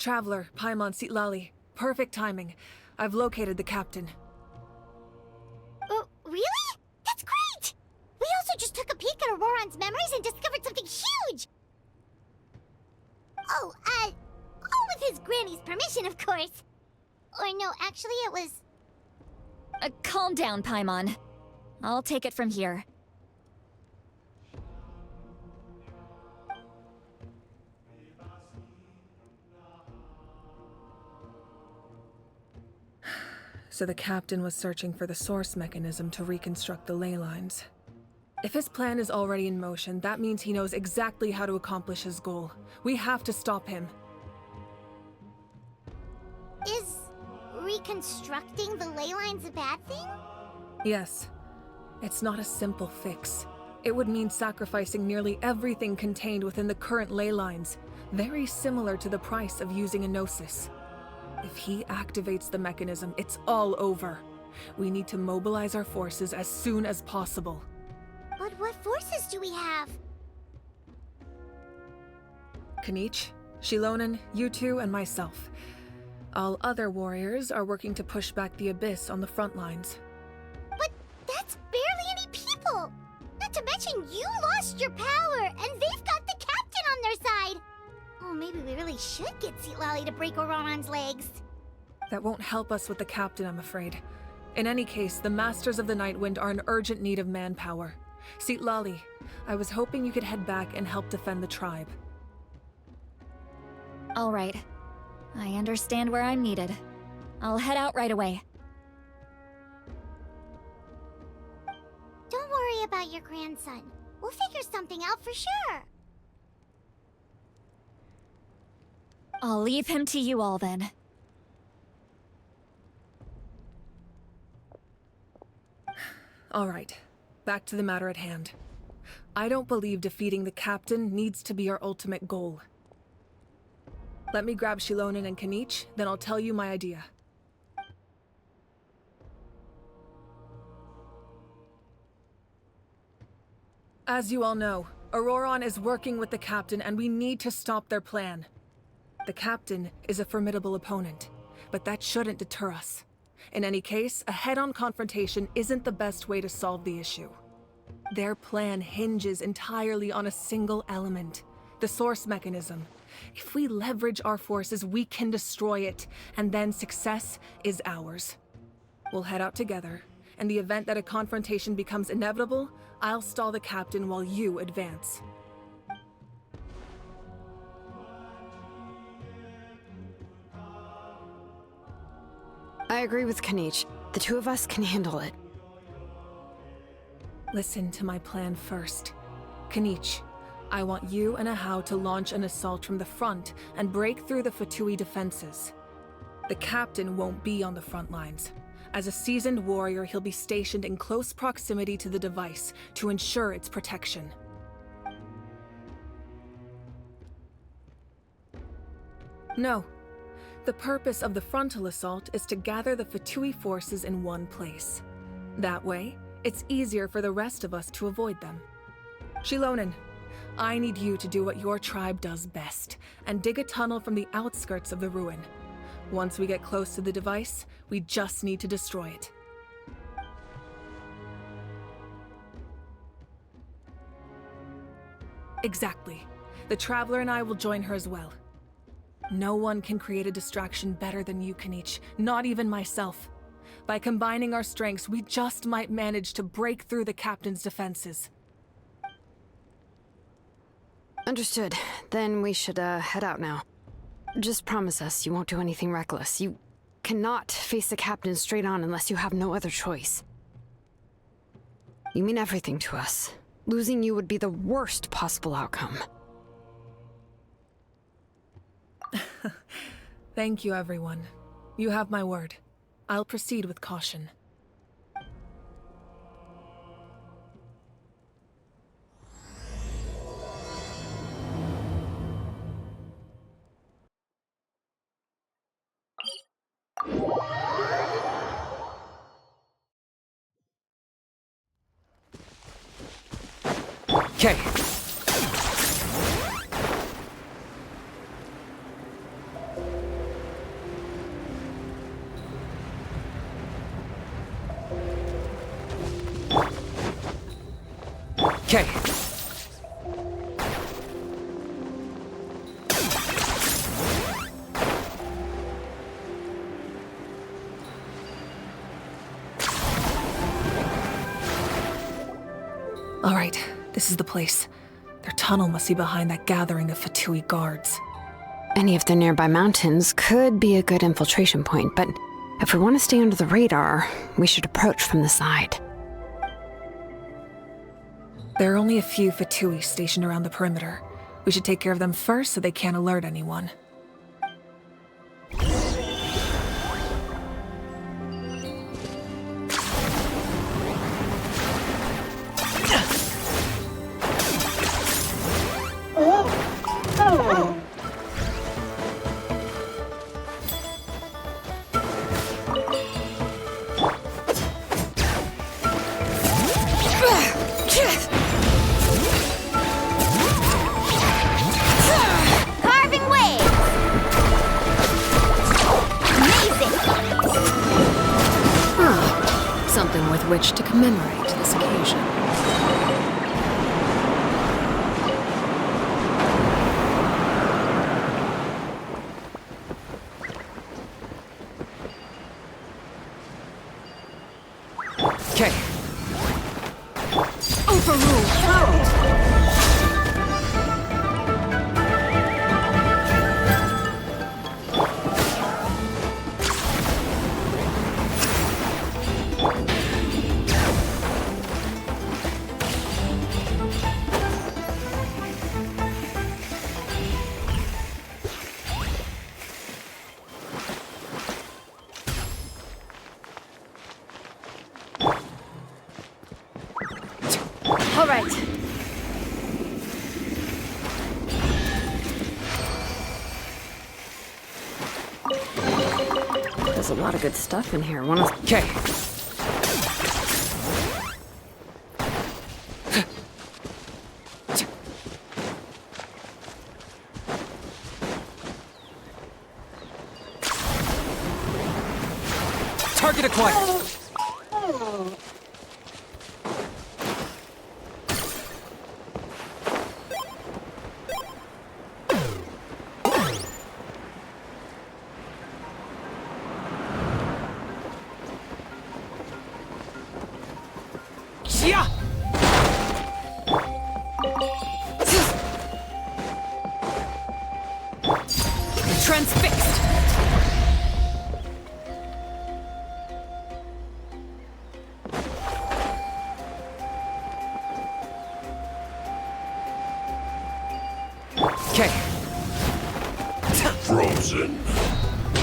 Traveler, Paimon Sitlali. Perfect timing. I've located the captain. Oh, really? That's great! We also just took a peek at Auroron's memories and discovered something huge! Oh, all with his granny's permission, of course. Or no, actually it was... Calm down, Paimon. I'll take it from here. So the captain was searching for the source mechanism to reconstruct the ley lines. If his plan is already in motion, that means he knows exactly how to accomplish his goal. We have to stop him. Is reconstructing the ley lines a bad thing? Yes. It's not a simple fix. It would mean sacrificing nearly everything contained within the current ley lines, very similar to the price of using a gnosis. If he activates the mechanism, it's all over. We need to mobilize our forces as soon as possible. But what forces do we have? Kanich, Shilonen, you two, and myself. All other warriors are working to push back the Abyss on the front lines. But that's barely any people! Not to mention you lost your power, and they've got the captain on their side! Oh, maybe we really should get Sitlali to break Auroron's legs. That won't help us with the captain, I'm afraid. In any case, the Masters of the Nightwind are in urgent need of manpower. Sitlali, I was hoping you could head back and help defend the tribe. All right. I understand where I'm needed. I'll head out right away. Don't worry about your grandson. We'll figure something out for sure. I'll leave him to you all then. All right, back to the matter at hand. I don't believe defeating the captain needs to be our ultimate goal. Let me grab Shilonen and Kanich, then I'll tell you my idea. As you all know, Auroron is working with the captain and we need to stop their plan. The captain is a formidable opponent, but that shouldn't deter us. In any case, a head-on confrontation isn't the best way to solve the issue. Their plan hinges entirely on a single element, the source mechanism. If we leverage our forces, we can destroy it, and then success is ours. We'll head out together. In the event that a confrontation becomes inevitable, I'll stall the captain while you advance. I agree with Kanich. The two of us can handle it. Listen to my plan first. Kanich, I want you and Ahau to launch an assault from the front and break through the Fatui defenses. The captain won't be on the front lines. As a seasoned warrior, he'll be stationed in close proximity to the device to ensure its protection. No. The purpose of the frontal assault is to gather the Fatui forces in one place. That way, it's easier for the rest of us to avoid them. Shilonen, I need you to do what your tribe does best, and dig a tunnel from the outskirts of the ruin. Once we get close to the device, we just need to destroy it. Exactly. The Traveler and I will join her as well. No one can create a distraction better than you, Kanich, not even myself. By combining our strengths, we just might manage to break through the captain's defenses. Understood. Then we should, head out now. Just promise us you won't do anything reckless. You cannot face the captain straight on unless you have no other choice. You mean everything to us. Losing you would be the worst possible outcome. Thank you, everyone. You have my word. I'll proceed with caution. Okay. Okay. All right, this is the place. Their tunnel must be behind that gathering of Fatui guards. Any of the nearby mountains could be a good infiltration point, but if we want to stay under the radar, we should approach from the side. There are only a few Fatui stationed around the perimeter. We should take care of them first so they can't alert anyone. Carving waves! Amazing! Something with which to commemorate this occasion. Okay. All right. There's a lot of good stuff in here. Wanna... Okay. Target acquired. Yeah. Transfixed. Okay. Frozen.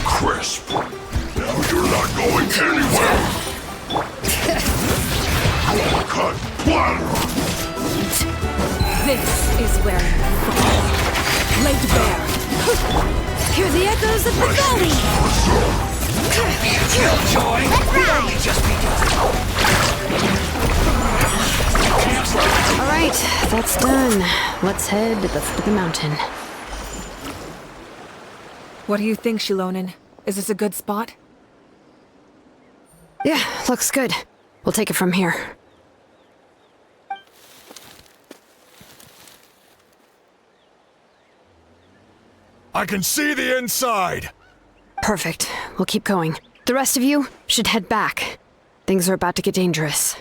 Crisp. Now you're not going anywhere. Cut. Bladder. This is where you fall. Laid bare. Hear the echoes of the valley! Killjoy. Let's ride! Just begun. All right, that's done. Let's head to the foot of the mountain. What do you think, Shilonen? Is this a good spot? Yeah, looks good. We'll take it from here. I can see the inside. Perfect. We'll keep going. The rest of you should head back. Things are about to get dangerous.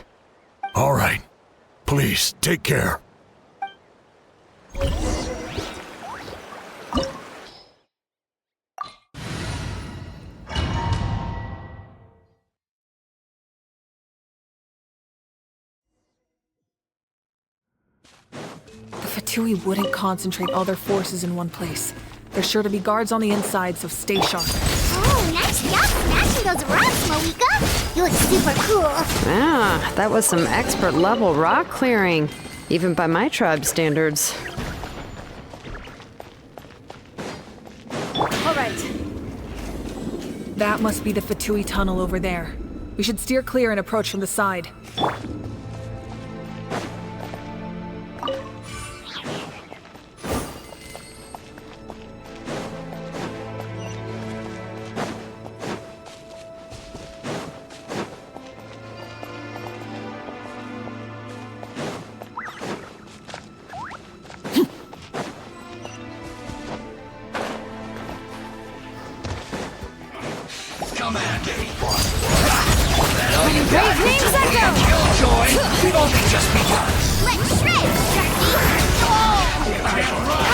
All right. Please, take care. The Fatui wouldn't concentrate all their forces in one place. There's sure to be guards on the inside, so stay sharp. Oh, nice job smashing those rocks, Moeka! You look super cool! Ah, that was some expert level rock clearing. Even by my tribe standards. All right. That must be the Fatui tunnel over there. We should steer clear and approach from the side. Brave names echo! Killjoy! We've only just begun! Let's shred, Sharky!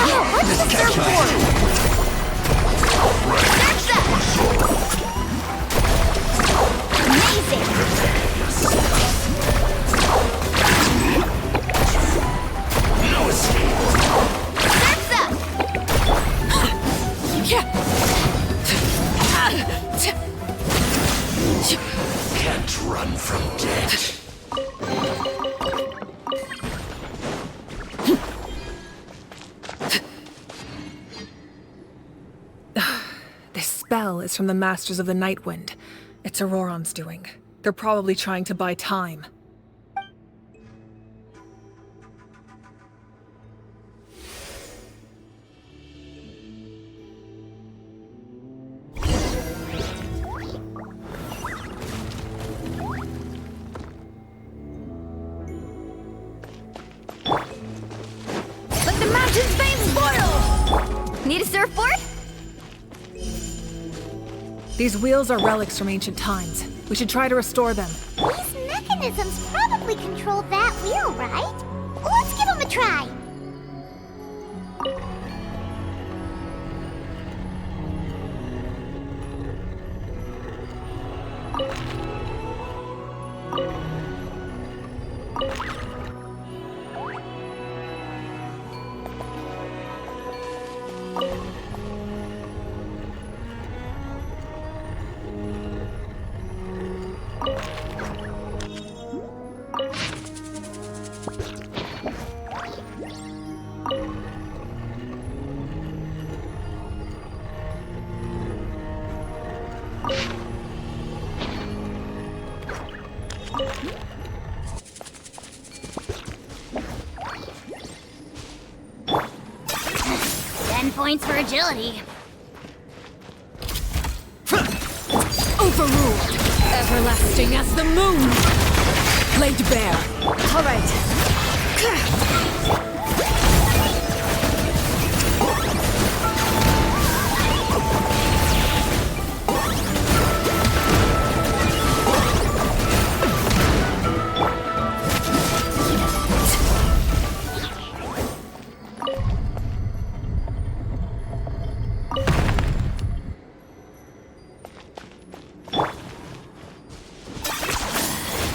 Oh, what's the surfboard? Amazing! No escape! Surf's up! Can't run from death. This spell is from the Masters of the Night Wind. It's Auroron's doing. They're probably trying to buy time. Let the mountain's veins boil! Need a surfboard? These wheels are relics from ancient times. We should try to restore them. These mechanisms probably control that wheel, right? Let's give them a try. Points for agility. Overruled! Everlasting as the moon! Laid bare. All right.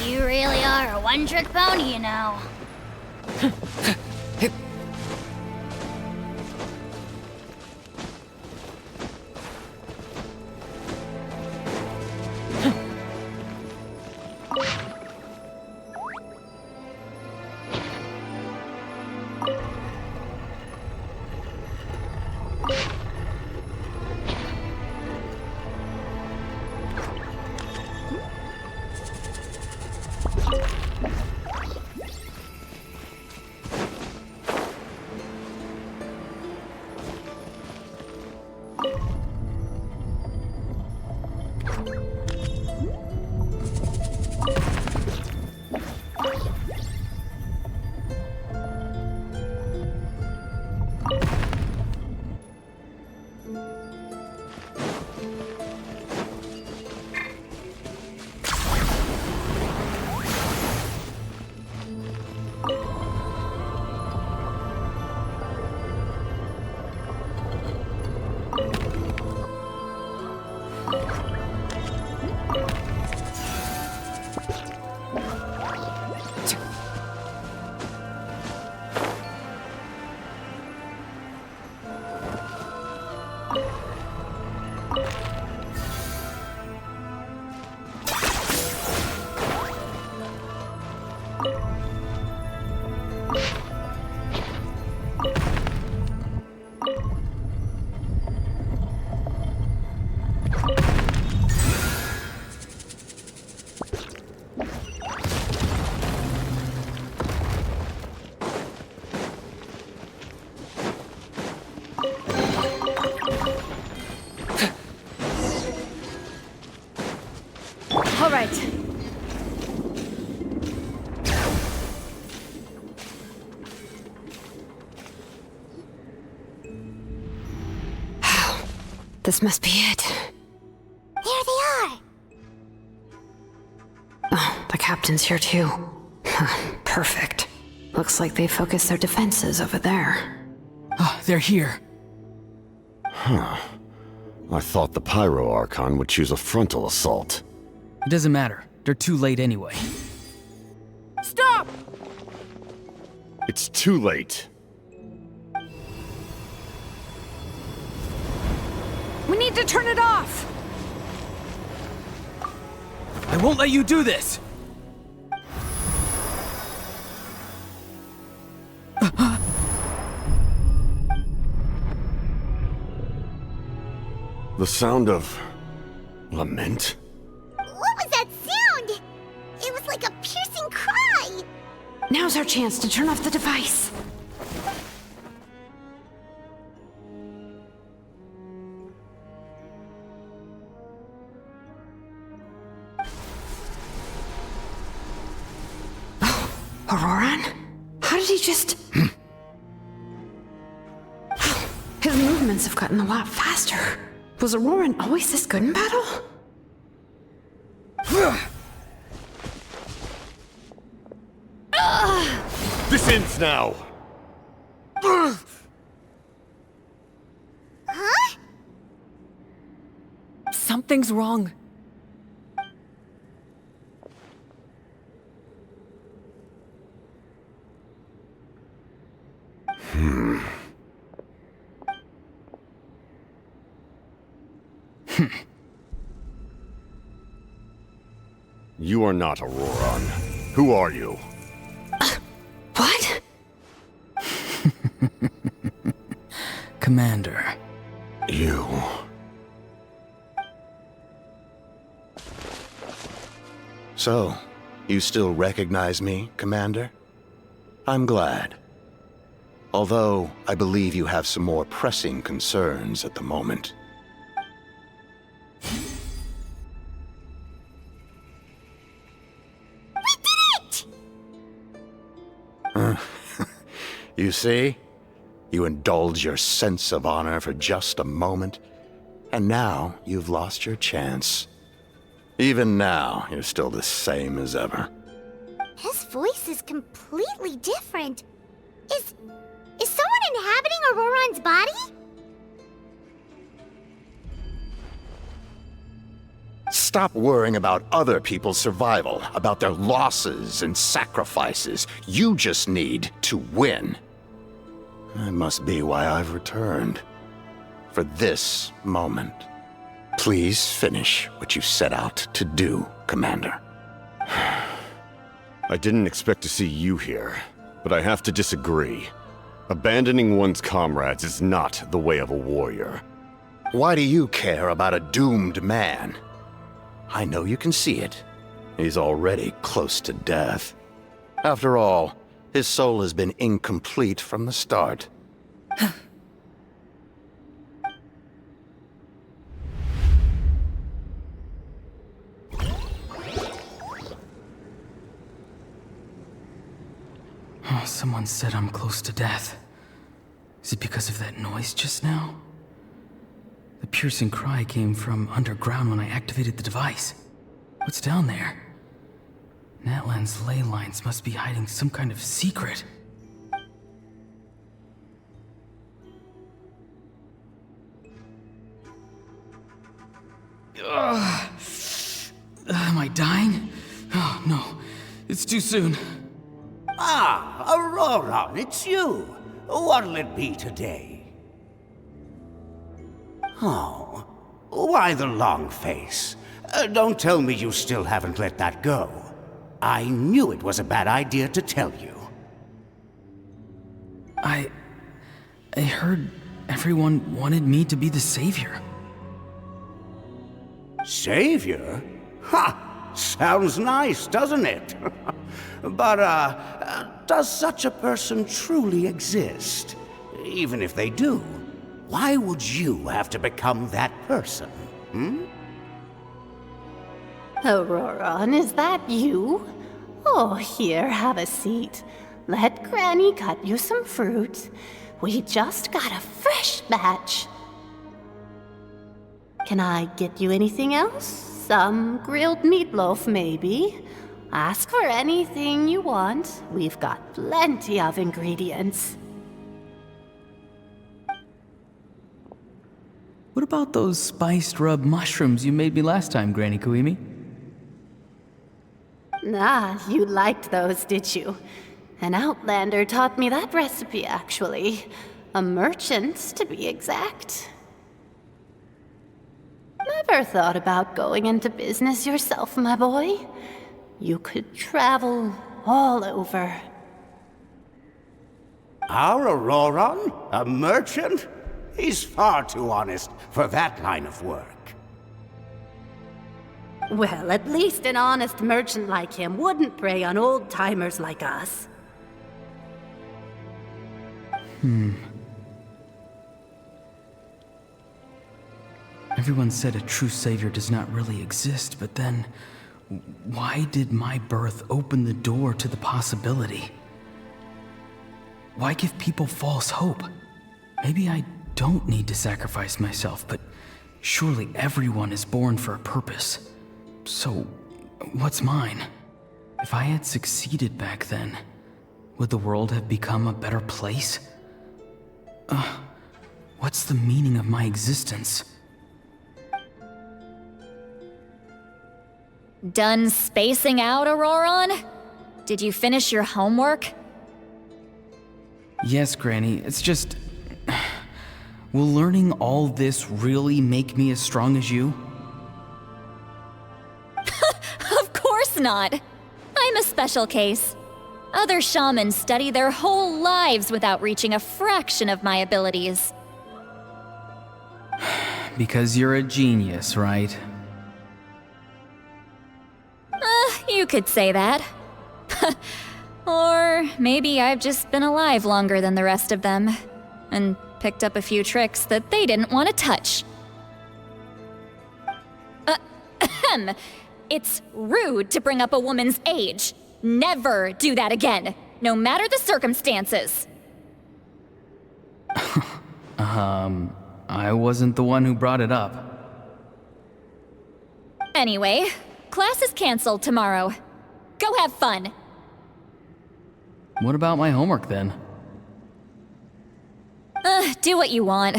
You really are a one-trick pony, you know. All right. This must be it. There they are. captain's here too. Perfect. Looks like they focused their defenses over there. Ah, they're here. Huh. I thought the Pyro Archon would choose a frontal assault. It doesn't matter. They're too late anyway. Stop! It's too late. We need to turn it off! I won't let you do this! The sound of... lament? What was that sound? It was like a piercing cry! Now's our chance to turn off the device. Oh, Auroran? How did he just... His movements have gotten a lot faster. Was Auroran always this good in battle? This ends now! Huh? Something's wrong. You are not Auroran. Who are you? What? Commander. You... So, you still recognize me, Commander? I'm glad. Although, I believe you have some more pressing concerns at the moment. We did it! You see? You indulge your sense of honor for just a moment, and now you've lost your chance. Even now, you're still the same as ever. His voice is completely different. Is someone inhabiting Auroran's body? Stop worrying about other people's survival, about their losses and sacrifices. You just need to win. That must be why I've returned. For this moment. Please finish what you set out to do, Commander. I didn't expect to see you here, but I have to disagree. Abandoning one's comrades is not the way of a warrior. Why do you care about a doomed man? I know you can see it. He's already close to death. After all, his soul has been incomplete from the start. Oh, someone said I'm close to death. Is it because of that noise just now? The piercing cry came from underground when I activated the device. What's down there? Natlan's ley lines must be hiding some kind of secret. Am I dying? Oh, no. It's too soon. Ah, Auroran, it's you. What'll it be today? Oh, why the long face? Don't tell me you still haven't let that go. I knew it was a bad idea to tell you. I heard everyone wanted me to be the savior. Savior? Ha! Sounds nice, doesn't it? But, does such a person truly exist? Even if they do, why would you have to become that person, hmm? Auroran, is that you? Oh, here, have a seat. Let Granny cut you some fruit. We just got a fresh batch. Can I get you anything else? Some grilled meatloaf, maybe? Ask for anything you want. We've got plenty of ingredients. What about those spiced rub mushrooms you made me last time, Granny Kuimi? Ah, you liked those, did you? An outlander taught me that recipe, actually. A merchant, to be exact. Never thought about going into business yourself, my boy? You could travel all over. Our Auroron? A merchant? He's far too honest for that line of work. Well, at least an honest merchant like him wouldn't prey on old-timers like us. Everyone said a true savior does not really exist, but then why did my birth open the door to the possibility? Why give people false hope? Maybe I don't need to sacrifice myself, but surely everyone is born for a purpose. So, what's mine? If I had succeeded back then, would the world have become a better place? What's the meaning of my existence? Done spacing out, Auroron? Did you finish your homework? Yes, Granny, it's just... Will learning all this really make me as strong as you? Of course not! I'm a special case. Other shamans study their whole lives without reaching a fraction of my abilities. Because you're a genius, right? You could say that. Or maybe I've just been alive longer than the rest of them, and picked up a few tricks that they didn't want to touch. It's rude to bring up a woman's age. Never do that again, no matter the circumstances. I wasn't the one who brought it up. Anyway, class is canceled tomorrow. Go have fun. What about my homework then? Do what you want.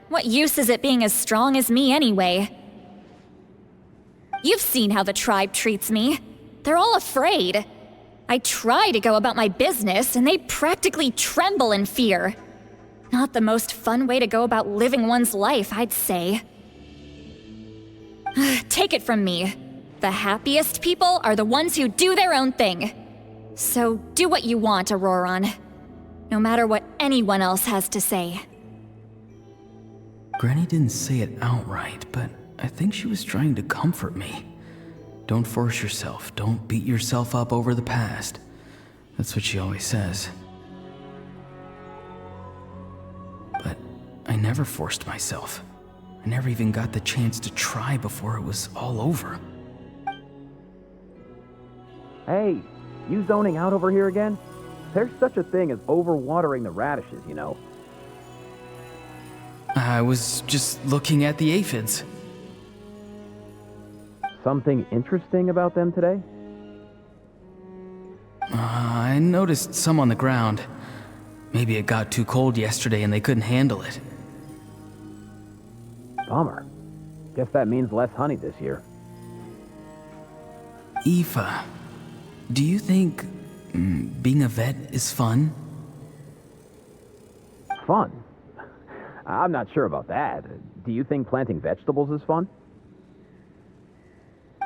What use is it being as strong as me anyway? You've seen how the tribe treats me. They're all afraid. I try to go about my business, and they practically tremble in fear. Not the most fun way to go about living one's life, I'd say. Take it from me. The happiest people are the ones who do their own thing. So do what you want, Auroron. No matter what anyone else has to say. Granny didn't say it outright, but I think she was trying to comfort me. Don't force yourself. Don't beat yourself up over the past. That's what she always says. But I never forced myself. I never even got the chance to try before it was all over. Hey, you zoning out over here again? There's such a thing as overwatering the radishes, you know. I was just looking at the aphids. Something interesting about them today? I noticed some on the ground. Maybe it got too cold yesterday and they couldn't handle it. Bummer. Guess that means less honey this year. Aoife, do you think being a vet is fun? Fun? I'm not sure about that. Do you think planting vegetables is fun?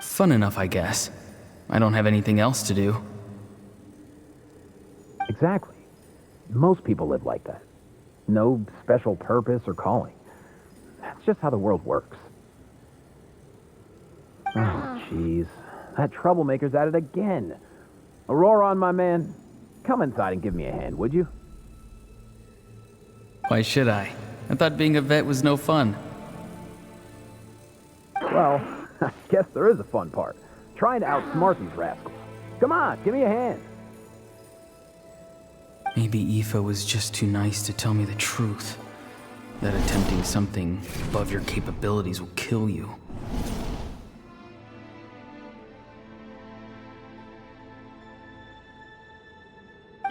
Fun enough, I guess. I don't have anything else to do. Exactly. Most people live like that. No special purpose or calling. That's just how the world works. Oh, jeez. That troublemaker's at it again. Auroron, my man, come inside and give me a hand, would you? Why should I? I thought being a vet was no fun. Well, I guess there is a fun part. Trying to outsmart these rascals. Come on, give me a hand. Maybe Aoife was just too nice to tell me the truth. That attempting something above your capabilities will kill you.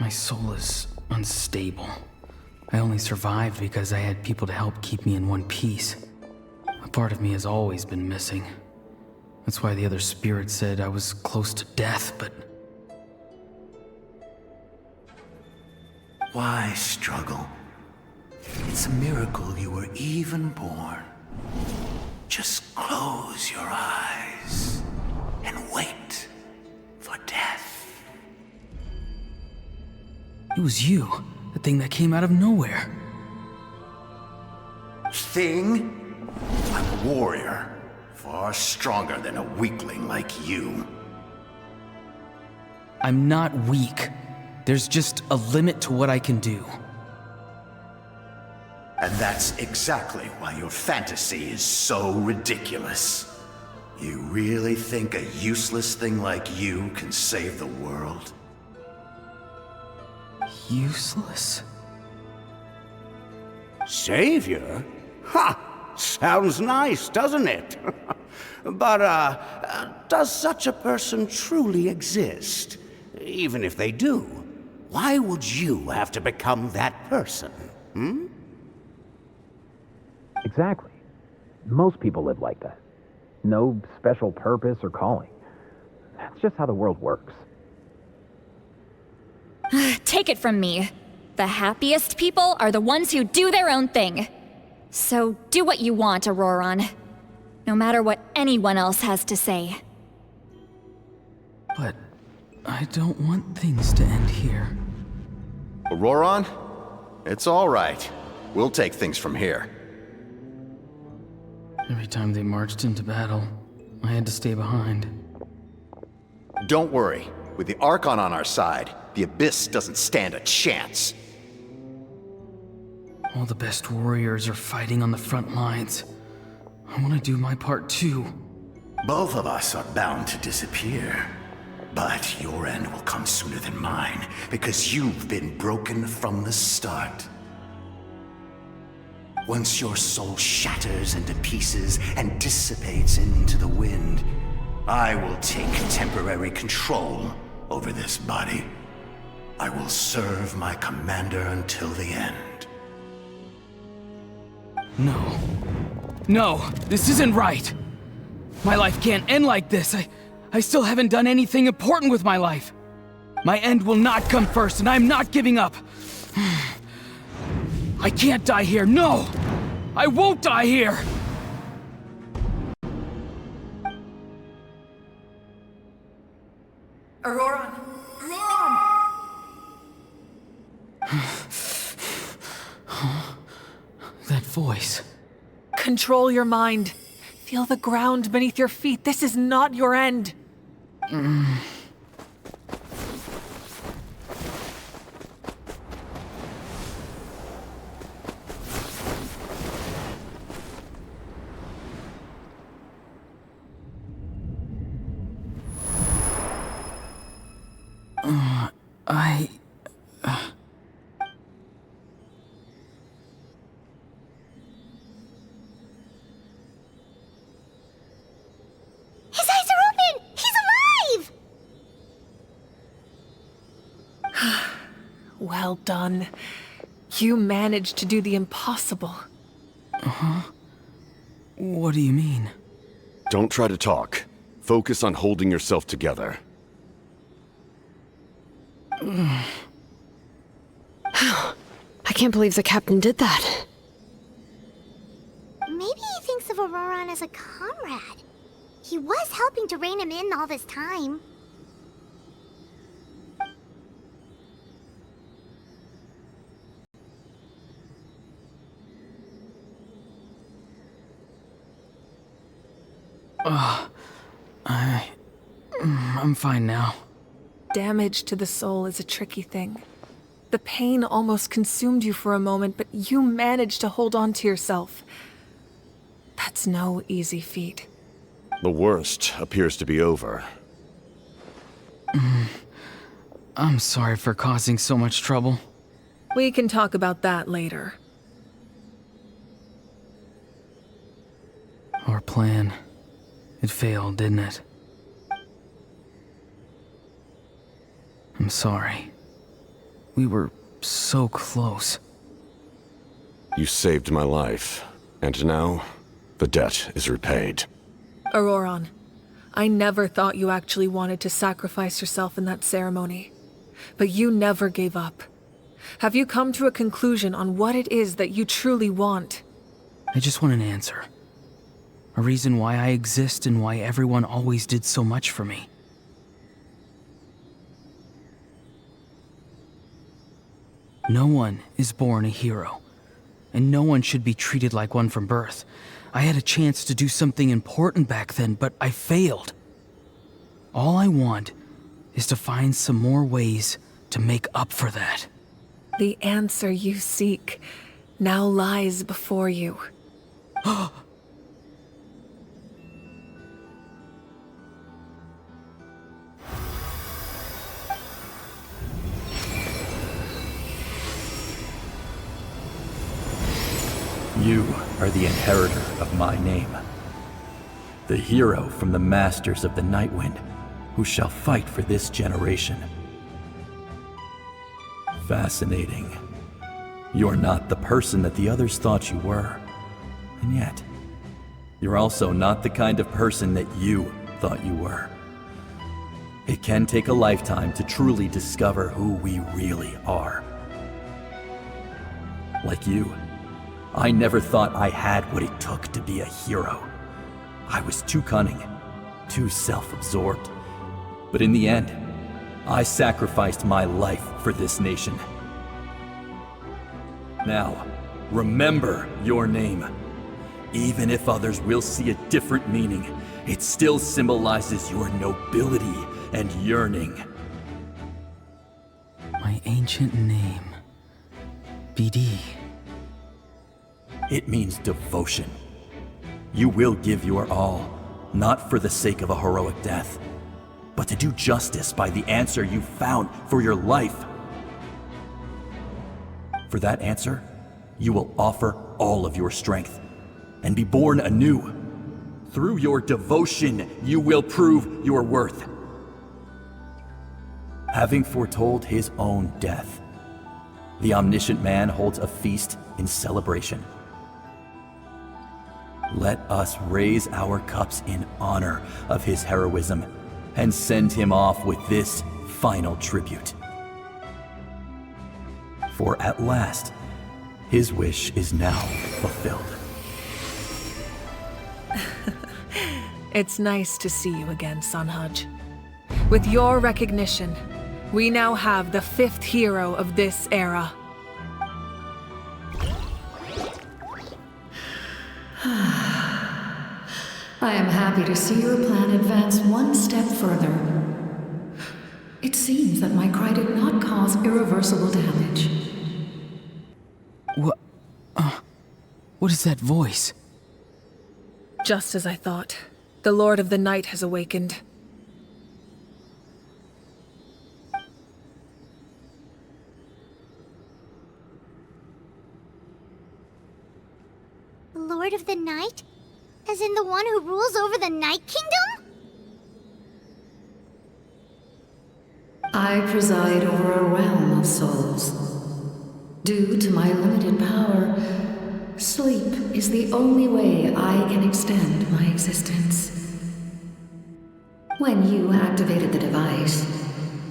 My soul is unstable. I only survived because I had people to help keep me in one piece. A part of me has always been missing. That's why the other spirits said I was close to death, but... Why struggle? It's a miracle you were even born. Just close your eyes and wait for death. It was you, the thing that came out of nowhere. Thing? I'm a warrior, far stronger than a weakling like you. I'm not weak. There's just a limit to what I can do. And that's exactly why your fantasy is so ridiculous. You really think a useless thing like you can save the world? Useless? Savior? Ha! Sounds nice, doesn't it? But, does such a person truly exist? Even if they do, why would you have to become that person? Hmm? Exactly. Most people live like that. No special purpose or calling. That's just how the world works. Take it from me. The happiest people are the ones who do their own thing. So do what you want, Auroron. No matter what anyone else has to say. But I don't want things to end here. Auroron? It's all right. We'll take things from here. Every time they marched into battle, I had to stay behind. Don't worry. With the Archon on our side, the Abyss doesn't stand a chance. All the best warriors are fighting on the front lines. I want to do my part too. Both of us are bound to disappear. But your end will come sooner than mine, because you've been broken from the start. Once your soul shatters into pieces and dissipates into the wind, I will take temporary control over this body. I will serve my commander until the end. No. No, this isn't right. My life can't end like this. I still haven't done anything important with my life. My end will not come first, and I'm not giving up. I can't die here, no! I won't die here! Auroron! Auroron! That voice. Control your mind. Feel the ground beneath your feet. This is not your end. His eyes are open! He's alive! Well done. You managed to do the impossible. What do you mean? Don't try to talk. Focus on holding yourself together. I can't believe the captain did that. Maybe he thinks of Auroron as a comrade. He was helping to rein him in all this time. I'm fine now. Damage to the soul is a tricky thing. The pain almost consumed you for a moment, but you managed to hold on to yourself. That's no easy feat. The worst appears to be over. I'm sorry for causing so much trouble. We can talk about that later. Our plan. It failed, didn't it? I'm sorry. We were so close. You saved my life, and now the debt is repaid. Auroron, I never thought you actually wanted to sacrifice yourself in that ceremony. But you never gave up. Have you come to a conclusion on what it is that you truly want? I just want an answer. A reason why I exist and why everyone always did so much for me. No one is born a hero, and no one should be treated like one from birth. I had a chance to do something important back then, but I failed. All I want is to find some more ways to make up for that. The answer you seek now lies before you. You are the inheritor of my name. The hero from the masters of the Nightwind, who shall fight for this generation. Fascinating. You're not the person that the others thought you were. And yet, you're also not the kind of person that you thought you were. It can take a lifetime to truly discover who we really are. Like you, I never thought I had what it took to be a hero. I was too cunning, too self-absorbed. But in the end, I sacrificed my life for this nation. Now, remember your name. Even if others will see a different meaning, it still symbolizes your nobility and yearning. My ancient name. BD. It means devotion. You will give your all, not for the sake of a heroic death, but to do justice by the answer you found for your life. For that answer, you will offer all of your strength and be born anew. Through your devotion, you will prove your worth. Having foretold his own death, the omniscient man holds a feast in celebration. Let us raise our cups in honor of his heroism and send him off with this final tribute. For at last, his wish is now fulfilled. It's nice to see you again, Sunhudge. With your recognition, we now have the 5th hero of this era. I am happy to see your plan advance one step further. It seems that my cry did not cause irreversible damage. What is that voice? Just as I thought. The Lord of the Night has awakened. The Lord of the Night? As in the one who rules over the Night Kingdom? I preside over a realm of souls. Due to my limited power, sleep is the only way I can extend my existence. When you activated the device,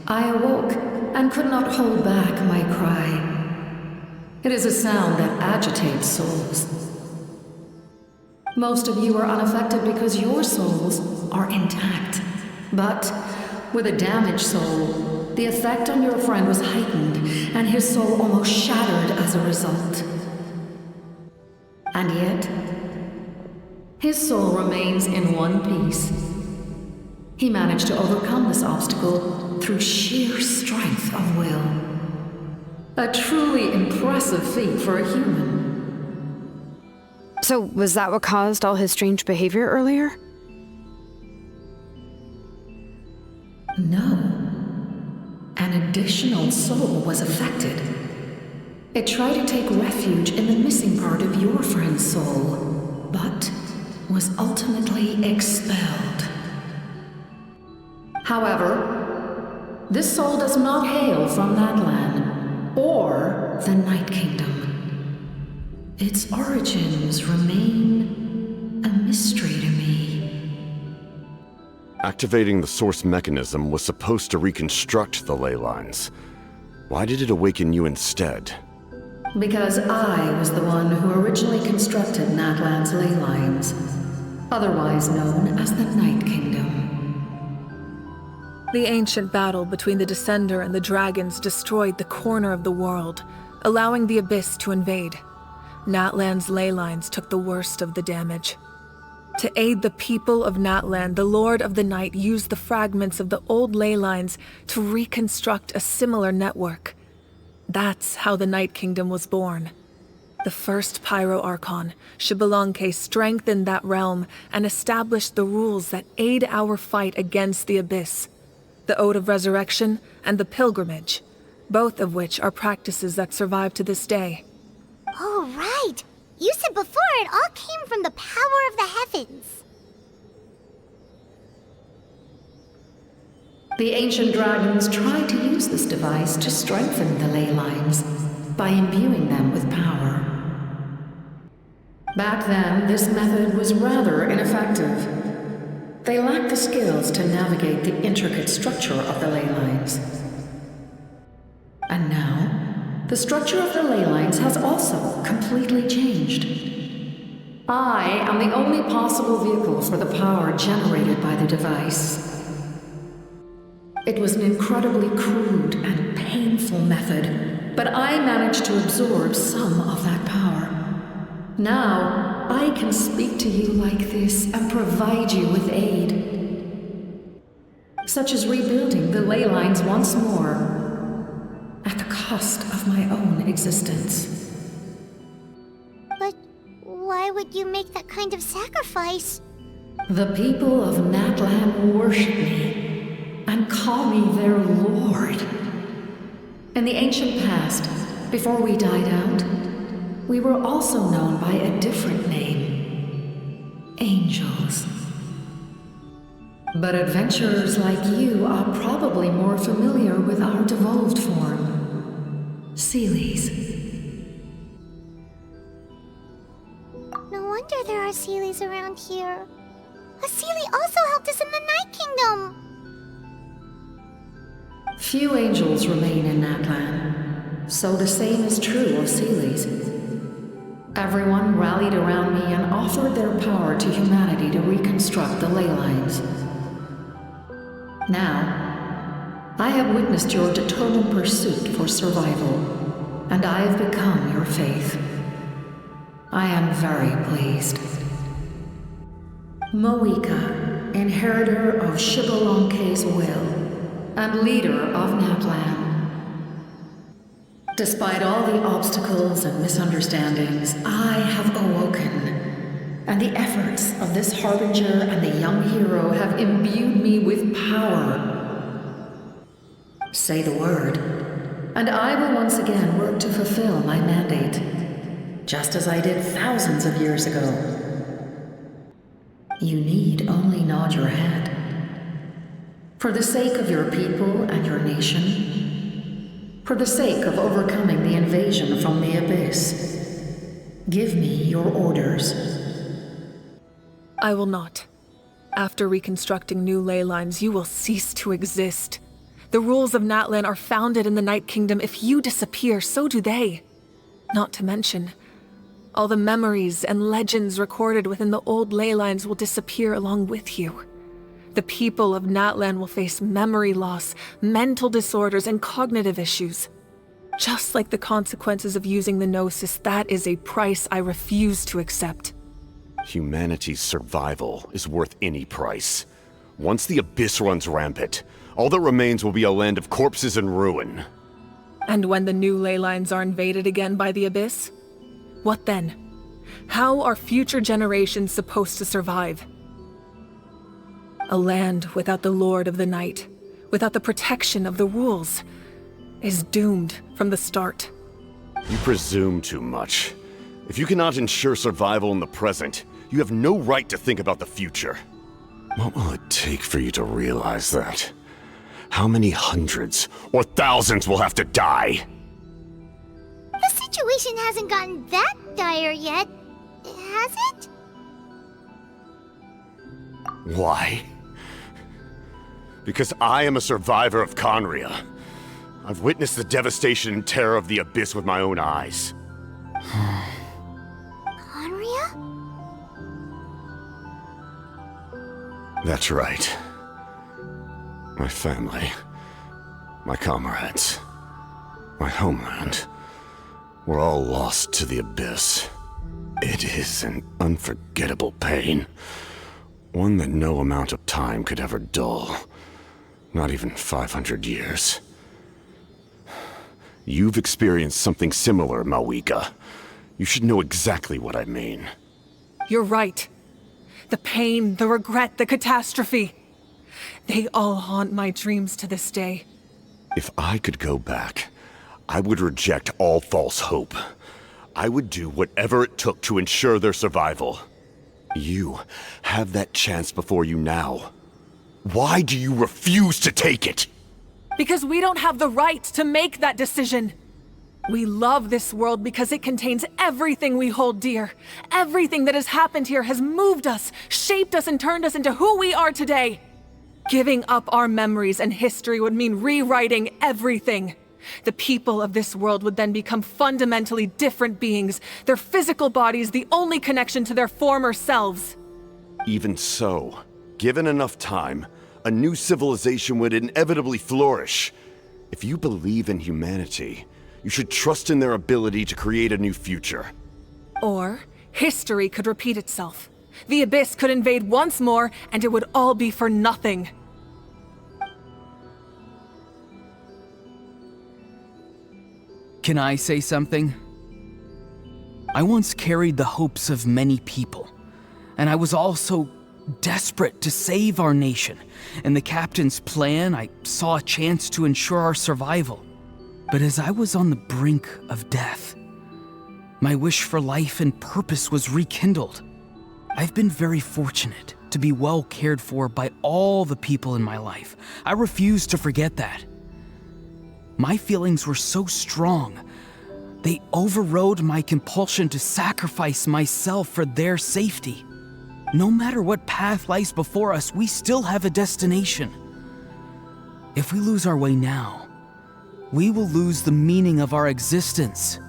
I awoke and could not hold back my cry. It is a sound that agitates souls. Most of you are unaffected because your souls are intact. But with a damaged soul, the effect on your friend was heightened, and his soul almost shattered as a result. And yet, his soul remains in one piece. He managed to overcome this obstacle through sheer strength of will. A truly impressive feat for a human. So, was that what caused all his strange behavior earlier? No. An additional soul was affected. It tried to take refuge in the missing part of your friend's soul, but was ultimately expelled. However, this soul does not hail from that land. or the Night Kingdom. Its origins remain a mystery to me. Activating the source mechanism was supposed to reconstruct the ley lines. Why did it awaken you instead? Because I was the one who originally constructed Natlan's ley lines, otherwise known as the Night Kingdom. The ancient battle between the Descender and the dragons destroyed the corner of the world, allowing the Abyss to invade. Natlan's ley lines took the worst of the damage. To aid the people of Natlan, the Lord of the Night used the fragments of the old ley lines to reconstruct a similar network. That's how the Night Kingdom was born. The first Pyro Archon, Xbalanque, strengthened that realm and established the rules that aid our fight against the Abyss. The Ode of Resurrection and the Pilgrimage, both of which are practices that survive to this day. Oh, right! You said before it all came from the power of the heavens. The ancient dragons tried to use this device to strengthen the ley lines by imbuing them with power. Back then, this method was rather ineffective. They lacked the skills to navigate the intricate structure of the ley lines. And now, the structure of the ley lines has also completely changed. I am the only possible vehicle for the power generated by the device. It was an incredibly crude and painful method, but I managed to absorb some of that power. Now, I can speak to you like this and provide you with aid, such as rebuilding the ley lines once more, at the cost of my own existence. But why would you make that kind of sacrifice? The people of Natlan worship me and call me their lord. In the ancient past, before we died out, we were also known by a different name: angels. But adventurers like you are probably more familiar with our devolved form, Seelies. No wonder there are Seelies around here. A Seelie also helped us in the Night Kingdom. Few angels remain in Natlan, so the same is true of Seelies. Everyone rallied around me and offered their power to humanity to reconstruct the ley lines. Now, I have witnessed your determined pursuit for survival, and I have become your faith. I am very pleased. Moika, inheritor of Xbalanque's will, and leader of Natlan. Despite all the obstacles and misunderstandings, I have awoken, and the efforts of this harbinger and the young hero have imbued me with power. Say the word, and I will once again work to fulfill my mandate, just as I did thousands of years ago. You need only nod your head. For the sake of your people and your nation, for the sake of overcoming the invasion from the Abyss, give me your orders. I will not. After reconstructing new ley lines, you will cease to exist. The rules of Natlan are founded in the Night Kingdom. If you disappear, so do they. Not to mention, all the memories and legends recorded within the old ley lines will disappear along with you. The people of Natlan will face memory loss, mental disorders, and cognitive issues. Just like the consequences of using the Gnosis, that is a price I refuse to accept. Humanity's survival is worth any price. Once the Abyss runs rampant, all that remains will be a land of corpses and ruin. And when the new ley lines are invaded again by the Abyss? What then? How are future generations supposed to survive? A land without the Lord of the Night, without the protection of the rules, is doomed from the start. You presume too much. If you cannot ensure survival in the present, you have no right to think about the future. What will it take for you to realize that? How many hundreds or thousands will have to die? situation hasn't gotten that dire yet, has it? Why? Because I am a survivor of Conria. I've witnessed the devastation and terror of the Abyss with my own eyes. Conria? That's right. My family, my comrades, my homeland, were all lost to the Abyss. It is an unforgettable pain. One that no amount of time could ever dull. Not even 500 years. You've experienced something similar, Mawika. You should know exactly what I mean. You're right. The pain, the regret, the catastrophe. They all haunt my dreams to this day. If I could go back, I would reject all false hope. I would do whatever it took to ensure their survival. You have that chance before you now. Why do you refuse to take it? Because we don't have the right to make that decision. We love this world because it contains everything we hold dear. Everything that has happened here has moved us, shaped us, and turned us into who we are today. Giving up our memories and history would mean rewriting everything. The people of this world would then become fundamentally different beings, their physical bodies the only connection to their former selves. Even so, given enough time, a new civilization would inevitably flourish. If you believe in humanity, you should trust in their ability to create a new future. Or, history could repeat itself. The Abyss could invade once more, and it would all be for nothing. Can I say something? I once carried the hopes of many people, and I was also desperate to save our nation. In the captain's plan, I saw a chance to ensure our survival. But as I was on the brink of death, my wish for life and purpose was rekindled. I've been very fortunate to be well cared for by all the people in my life. I refuse to forget that. My feelings were so strong, they overrode my compulsion to sacrifice myself for their safety. No matter what path lies before us, we still have a destination. If we lose our way now, we will lose the meaning of our existence.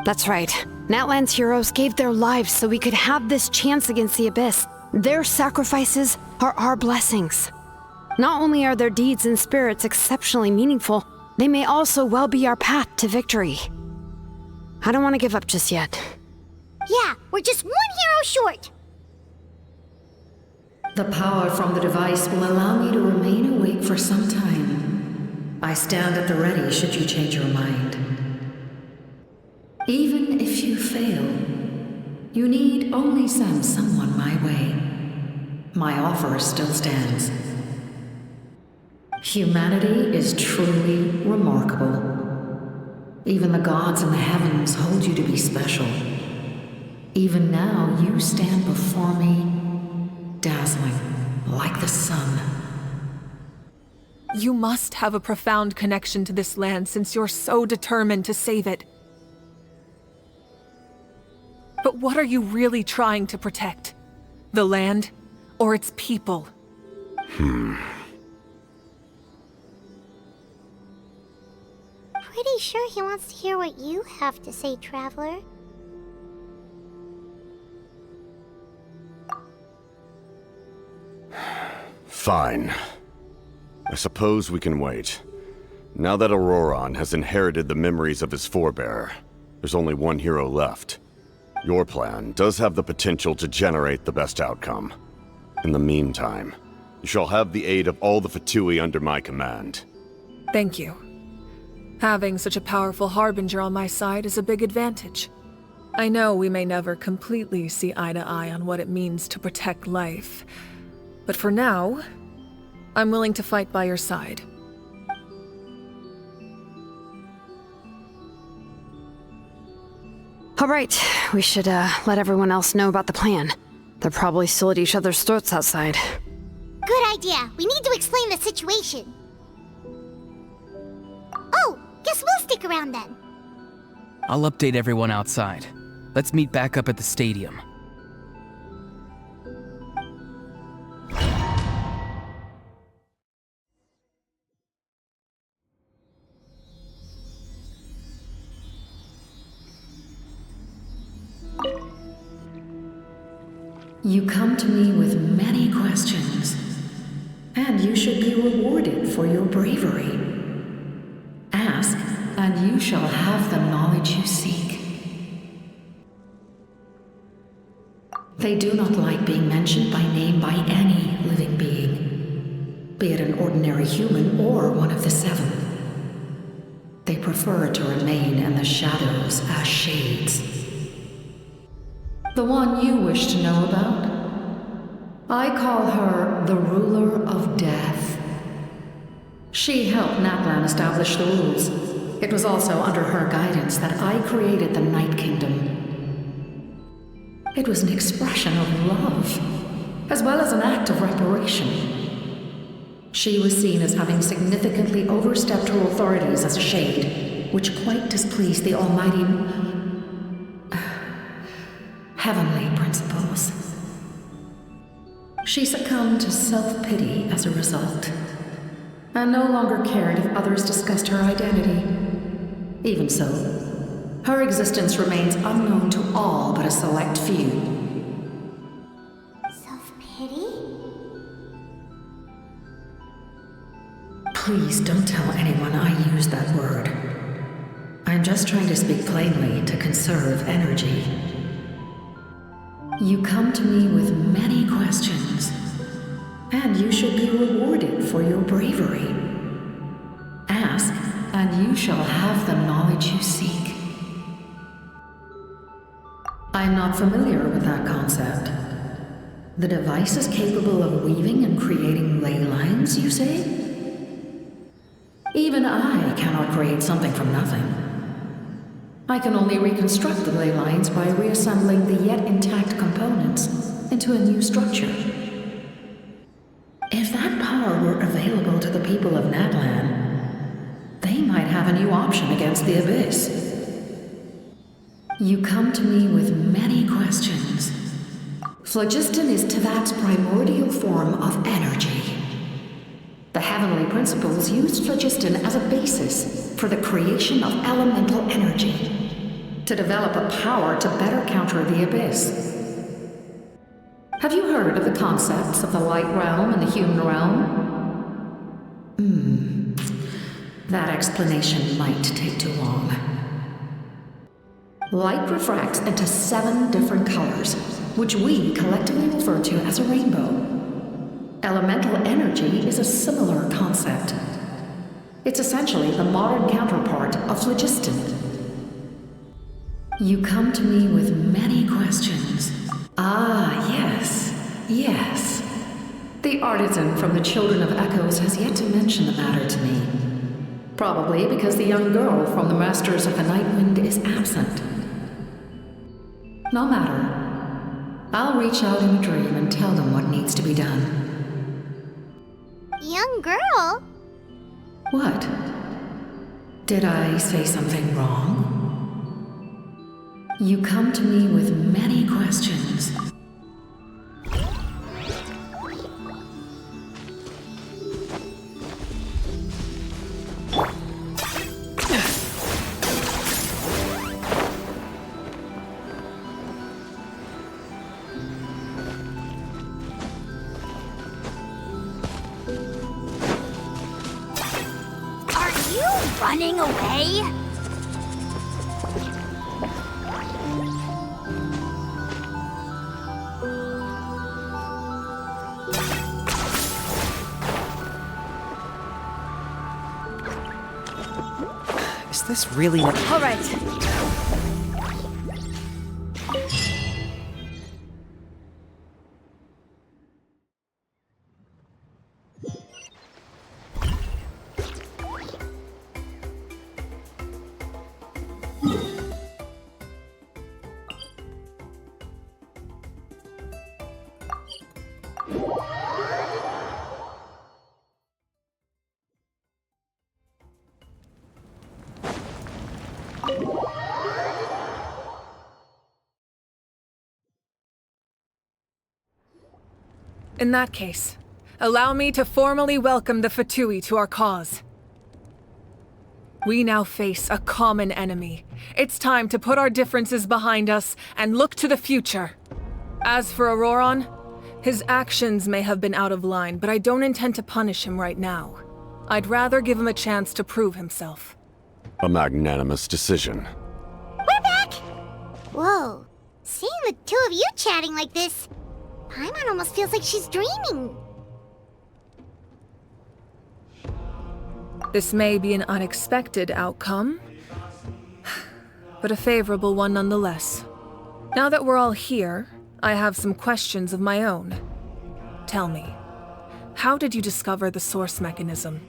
That's right. Natlan's heroes gave their lives so we could have this chance against the Abyss. Their sacrifices are our blessings. Not only are their deeds and spirits exceptionally meaningful, they may also well be our path to victory. I don't want to give up just yet. Yeah, we're just one hero short. The power from the device will allow me to remain awake for some time. I stand at the ready should you change your mind. Even if you fail, you need only send someone my way. My offer still stands. Humanity is truly remarkable. Even the gods in the heavens hold you to be special. Even now, you stand before me, dazzling like the sun. You must have a profound connection to this land since you're so determined to save it. But what are you really trying to protect? The land or its people? Pretty sure he wants to hear what you have to say, Traveler. Fine. I suppose we can wait. Now that Auroron has inherited the memories of his forebearer, there's only one hero left. Your plan does have the potential to generate the best outcome. In the meantime, you shall have the aid of all the Fatui under my command. Thank you. Having such a powerful harbinger on my side is a big advantage. I know we may never completely see eye to eye on what it means to protect life, but for now, I'm willing to fight by your side. All right, we should let everyone else know about the plan. They're probably still at each other's throats outside. Good idea. We need to explain the situation. Oh, guess we'll stick around then. I'll update everyone outside. Let's meet back up at the stadium. You come to me with many questions, and you should be rewarded for your bravery. Ask, and you shall have the knowledge you seek. They do not like being mentioned by name by any living being, be it an ordinary human or one of the seven. They prefer to remain in the shadows as shades. The one you wish to know about? I call her the Ruler of Death. She helped Natlan establish the rules. It was also under her guidance that I created the Night Kingdom. It was an expression of love, as well as an act of reparation. She was seen as having significantly overstepped her authorities as a shade, which quite displeased the almighty heavenly principles. She succumbed to self-pity as a result, and no longer cared if others discussed her identity. Even so, her existence remains unknown to all but a select few. Self-pity? Please don't tell anyone I used that word. I'm just trying to speak plainly to conserve energy. You come to me with many questions, and you should be rewarded for your bravery. Ask, and you shall have the knowledge you seek. I'm not familiar with that concept. The device is capable of weaving and creating ley lines, you say? Even I cannot create something from nothing. I can only reconstruct the ley lines by reassembling the yet intact components into a new structure. If that power were available to the people of Natlan, they might have a new option against the Abyss. You come to me with many questions. Phlogiston is Teyvat's primordial form of energy. The heavenly principles used phlogiston as a basis for the creation of elemental energy, to develop a power to better counter the Abyss. Have you heard of the concepts of the light realm and the human realm? That explanation might take too long. Light refracts into 7 different colors, which we collectively refer to as a rainbow. Elemental energy is a similar concept. It's essentially the modern counterpart of phlogiston. You come to me with many questions. Ah, yes. The artisan from the Children of Echoes has yet to mention the matter to me. Probably because the young girl from the Masters of the Night Wind is absent. No matter. I'll reach out in a dream and tell them what needs to be done. Young girl? What? Did I say something wrong? You come to me with many questions. Running away? Is this really... All right. In that case, allow me to formally welcome the Fatui to our cause. We now face a common enemy. It's time to put our differences behind us and look to the future. As for Auroron, his actions may have been out of line, but I don't intend to punish him right now. I'd rather give him a chance to prove himself. A magnanimous decision. We're back! Whoa. Seeing the two of you chatting like this, Paimon almost feels like she's dreaming. This may be an unexpected outcome, but a favorable one nonetheless. Now that we're all here, I have some questions of my own. Tell me, how did you discover the source mechanism?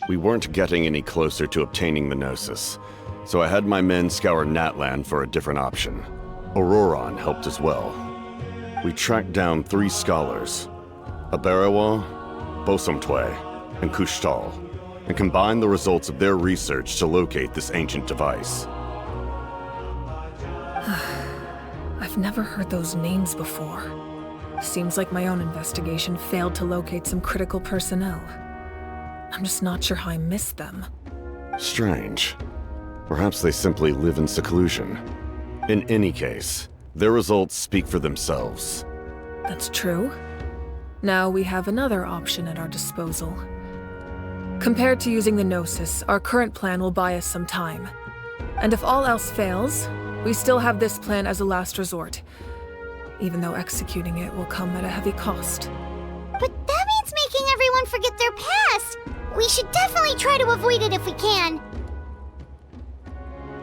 We weren't getting any closer to obtaining the Gnosis, so I had my men scour Natlan for a different option. Auroron helped as well. We tracked down 3 scholars, Aberawa, Bosomtwe, and Kushtal, and combined the results of their research to locate this ancient device. I've never heard those names before. Seems like my own investigation failed to locate some critical personnel. I'm just not sure how I missed them. Strange. Perhaps they simply live in seclusion. In any case, their results speak for themselves. That's true. Now we have another option at our disposal. Compared to using the Gnosis, our current plan will buy us some time. And if all else fails, we still have this plan as a last resort, even though executing it will come at a heavy cost. But that means making everyone forget their past! We should definitely try to avoid it if we can.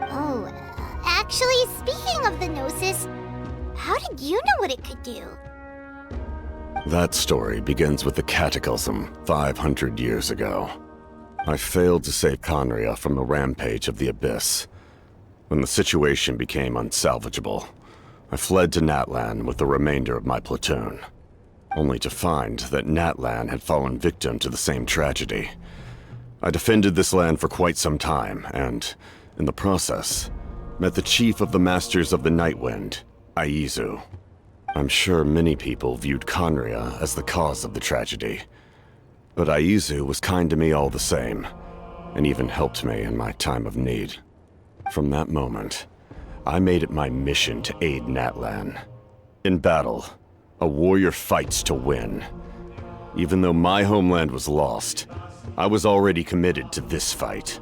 Oh, actually, speaking of the Gnosis, how did you know what it could do? That story begins with the Cataclysm 500 years ago. I failed to save Conria from the rampage of the Abyss. When the situation became unsalvageable, I fled to Natlan with the remainder of my platoon, only to find that Natlan had fallen victim to the same tragedy. I defended this land for quite some time, and, in the process, met the chief of the Masters of the Nightwind, Aizu. I'm sure many people viewed Conria as the cause of the tragedy, but Aizu was kind to me all the same, and even helped me in my time of need. From that moment, I made it my mission to aid Natlan. In battle, a warrior fights to win. Even though my homeland was lost, I was already committed to this fight.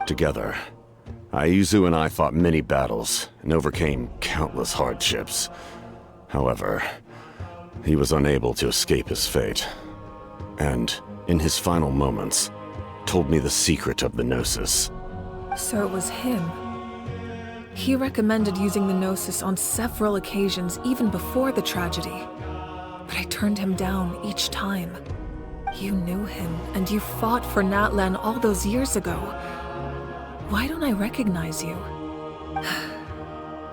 Together, Aizu and I fought many battles and overcame countless hardships. However, he was unable to escape his fate, and, in his final moments, told me the secret of the Gnosis. So it was him. He recommended using the Gnosis on several occasions even before the tragedy, but I turned him down each time. You knew him, and you fought for Natlan all those years ago. Why don't I recognize you?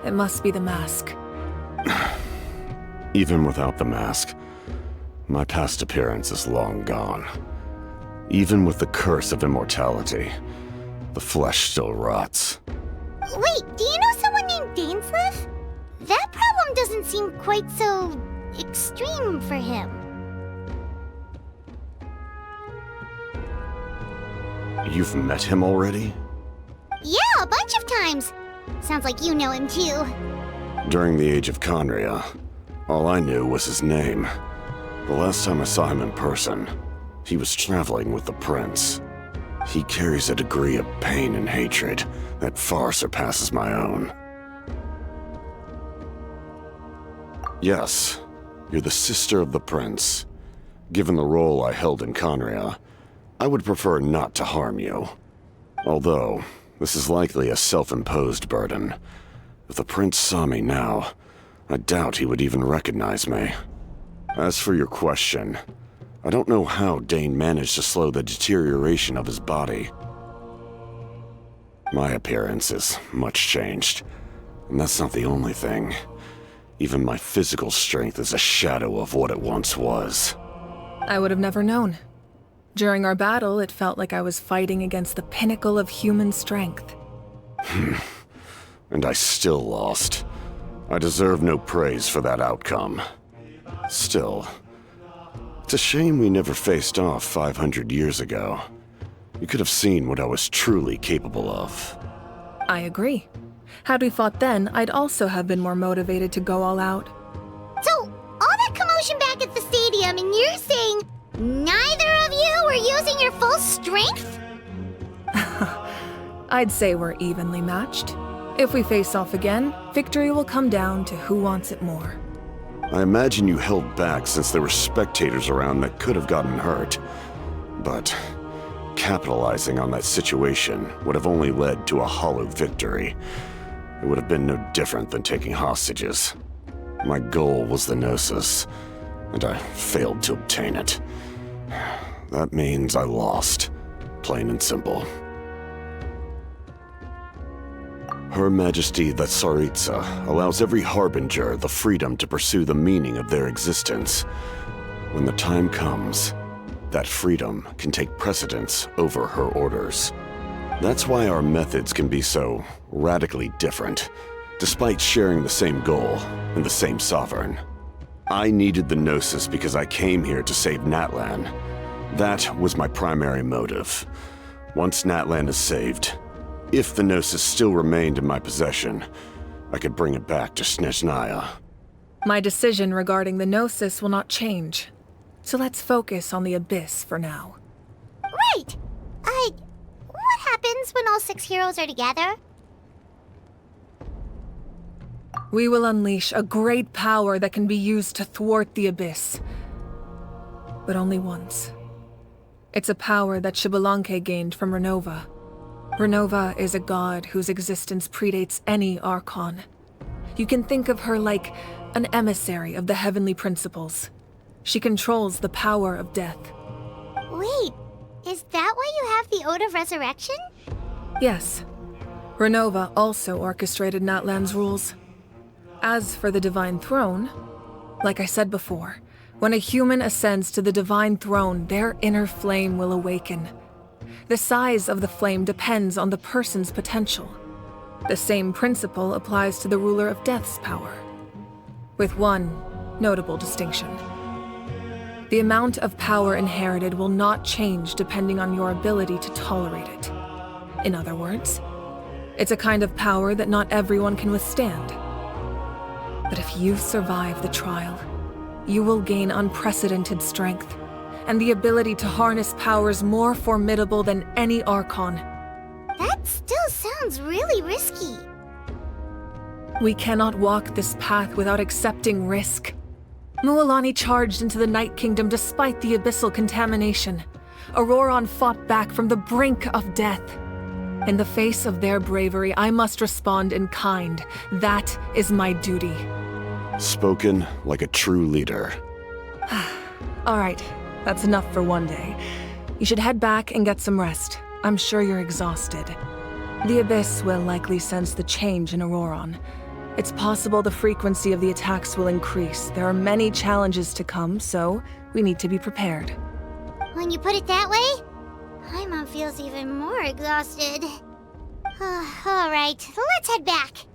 It must be the mask. Even without the mask, my past appearance is long gone. Even with the curse of immortality, the flesh still rots. Wait, do you know someone named Dainsleif? That problem doesn't seem quite so extreme for him. You've met him already? Yeah, a bunch of times. Sounds like you know him too. During the age of Conria, all I knew was his name. The last time I saw him in person, he was traveling with the prince. He carries a degree of pain and hatred that far surpasses my own. Yes, you're the sister of the prince. Given the role I held in Conria, I would prefer not to harm you. Although, this is likely a self-imposed burden. If the prince saw me now, I doubt he would even recognize me. As for your question, I don't know how Dane managed to slow the deterioration of his body. My appearance is much changed, and that's not the only thing. Even my physical strength is a shadow of what it once was. I would have never known. During our battle, it felt like I was fighting against the pinnacle of human strength. And I still lost. I deserve no praise for that outcome. Still, It's a shame we never faced off 500 years ago. You could have seen what I was truly capable of. I agree. Had we fought then, I'd also have been more motivated to go all out. So, all that commotion back at the stadium, and you're saying neither of you were using your full strength? I'd say we're evenly matched. If we face off again, victory will come down to who wants it more. I imagine you held back since there were spectators around that could have gotten hurt. But capitalizing on that situation would have only led to a hollow victory. It would have been no different than taking hostages. My goal was the Gnosis, and I failed to obtain it. That means I lost, plain and simple. Her Majesty the Tsaritsa allows every Harbinger the freedom to pursue the meaning of their existence. When the time comes, that freedom can take precedence over her orders. That's why our methods can be so radically different, despite sharing the same goal and the same sovereign. I needed the Gnosis because I came here to save Natlan. That was my primary motive. Once Natlan is saved, if the Gnosis still remained in my possession, I could bring it back to Snezhnaya. My decision regarding the Gnosis will not change. So let's focus on the Abyss for now. Right! What happens when all 6 heroes are together? We will unleash a great power that can be used to thwart the Abyss. But only once. It's a power that Xbalanque gained from Renova. Renova is a god whose existence predates any Archon. You can think of her like an emissary of the heavenly principles. She controls the power of death. Wait, is that why you have the Ode of Resurrection? Yes. Renova also orchestrated Natlan's rules. As for the Divine Throne, like I said before, when a human ascends to the Divine Throne, their inner flame will awaken. The size of the flame depends on the person's potential. The same principle applies to the ruler of Death's power, with one notable distinction. The amount of power inherited will not change depending on your ability to tolerate it. In other words, it's a kind of power that not everyone can withstand. But if you survive the trial, you will gain unprecedented strength, and the ability to harness powers more formidable than any Archon. That still sounds really risky. We cannot walk this path without accepting risk. Mualani charged into the Night Kingdom despite the abyssal contamination. Auroron fought back from the brink of death. In the face of their bravery, I must respond in kind. That is my duty. Spoken like a true leader. All right, that's enough for one day. You should head back and get some rest. I'm sure you're exhausted. The Abyss will likely sense the change in Auroron. It's possible the frequency of the attacks will increase. There are many challenges to come, so we need to be prepared. When you put it that way, Paimon feels even more exhausted. All right, let's head back.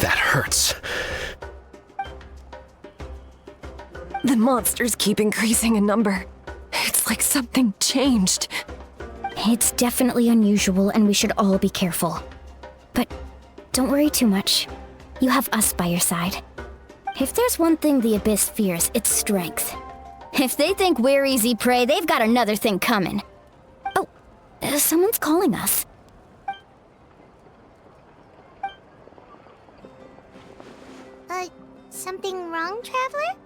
That hurts. The monsters keep increasing in number. It's like something changed. It's definitely unusual, and we should all be careful. But don't worry too much. You have us by your side. If there's one thing the Abyss fears, it's strength. If they think we're easy prey, they've got another thing coming. Oh, someone's calling us. Something wrong, Traveler?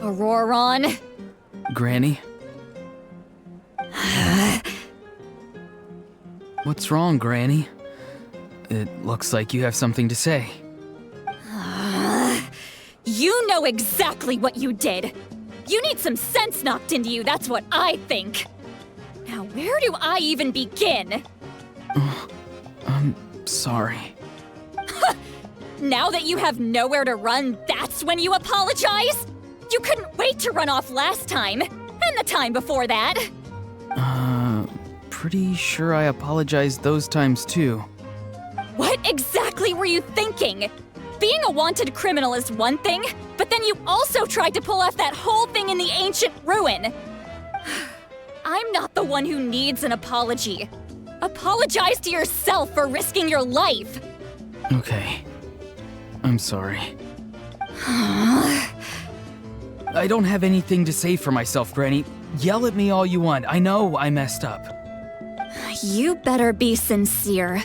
Auroron. Granny? What's wrong, Granny? It looks like you have something to say. You know exactly what you did. You need some sense knocked into you, that's what I think. Now, where do I even begin? I'm sorry. Now that you have nowhere to run, that's when you apologize? You couldn't wait to run off last time, and the time before that. Pretty sure I apologized those times too. What exactly were you thinking? Being a wanted criminal is one thing, but then you also tried to pull off that whole thing in the ancient ruin. I'm not the one who needs an apology. Apologize to yourself for risking your life. Okay. I'm sorry. I don't have anything to say for myself, Granny. Yell at me all you want. I know I messed up. You better be sincere.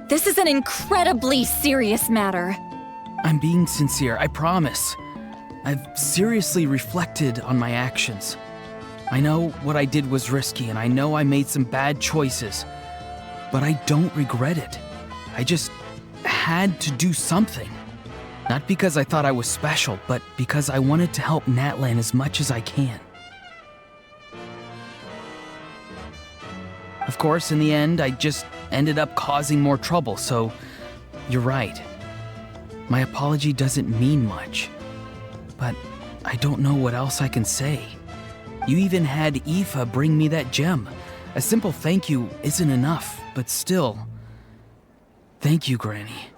This is an incredibly serious matter. I'm being sincere, I promise. I've seriously reflected on my actions. I know what I did was risky, and I know I made some bad choices. But I don't regret it. I just had to do something. Not because I thought I was special, but because I wanted to help Natlan as much as I can. Of course, in the end, I just ended up causing more trouble, so you're right. My apology doesn't mean much, but I don't know what else I can say. You even had Aoife bring me that gem. A simple thank you isn't enough, but still. Thank you, Granny.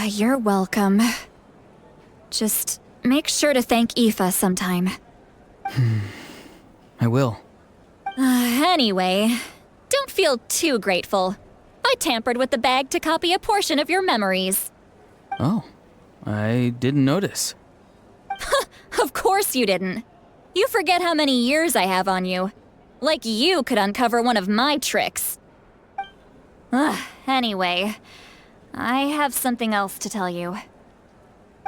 You're welcome. Just make sure to thank Aoife sometime. I will. Anyway, don't feel too grateful. I tampered with the bag to copy a portion of your memories. Oh, I didn't notice. Of course you didn't. You forget how many years I have on you. Like you could uncover one of my tricks. Anyway, I have something else to tell you.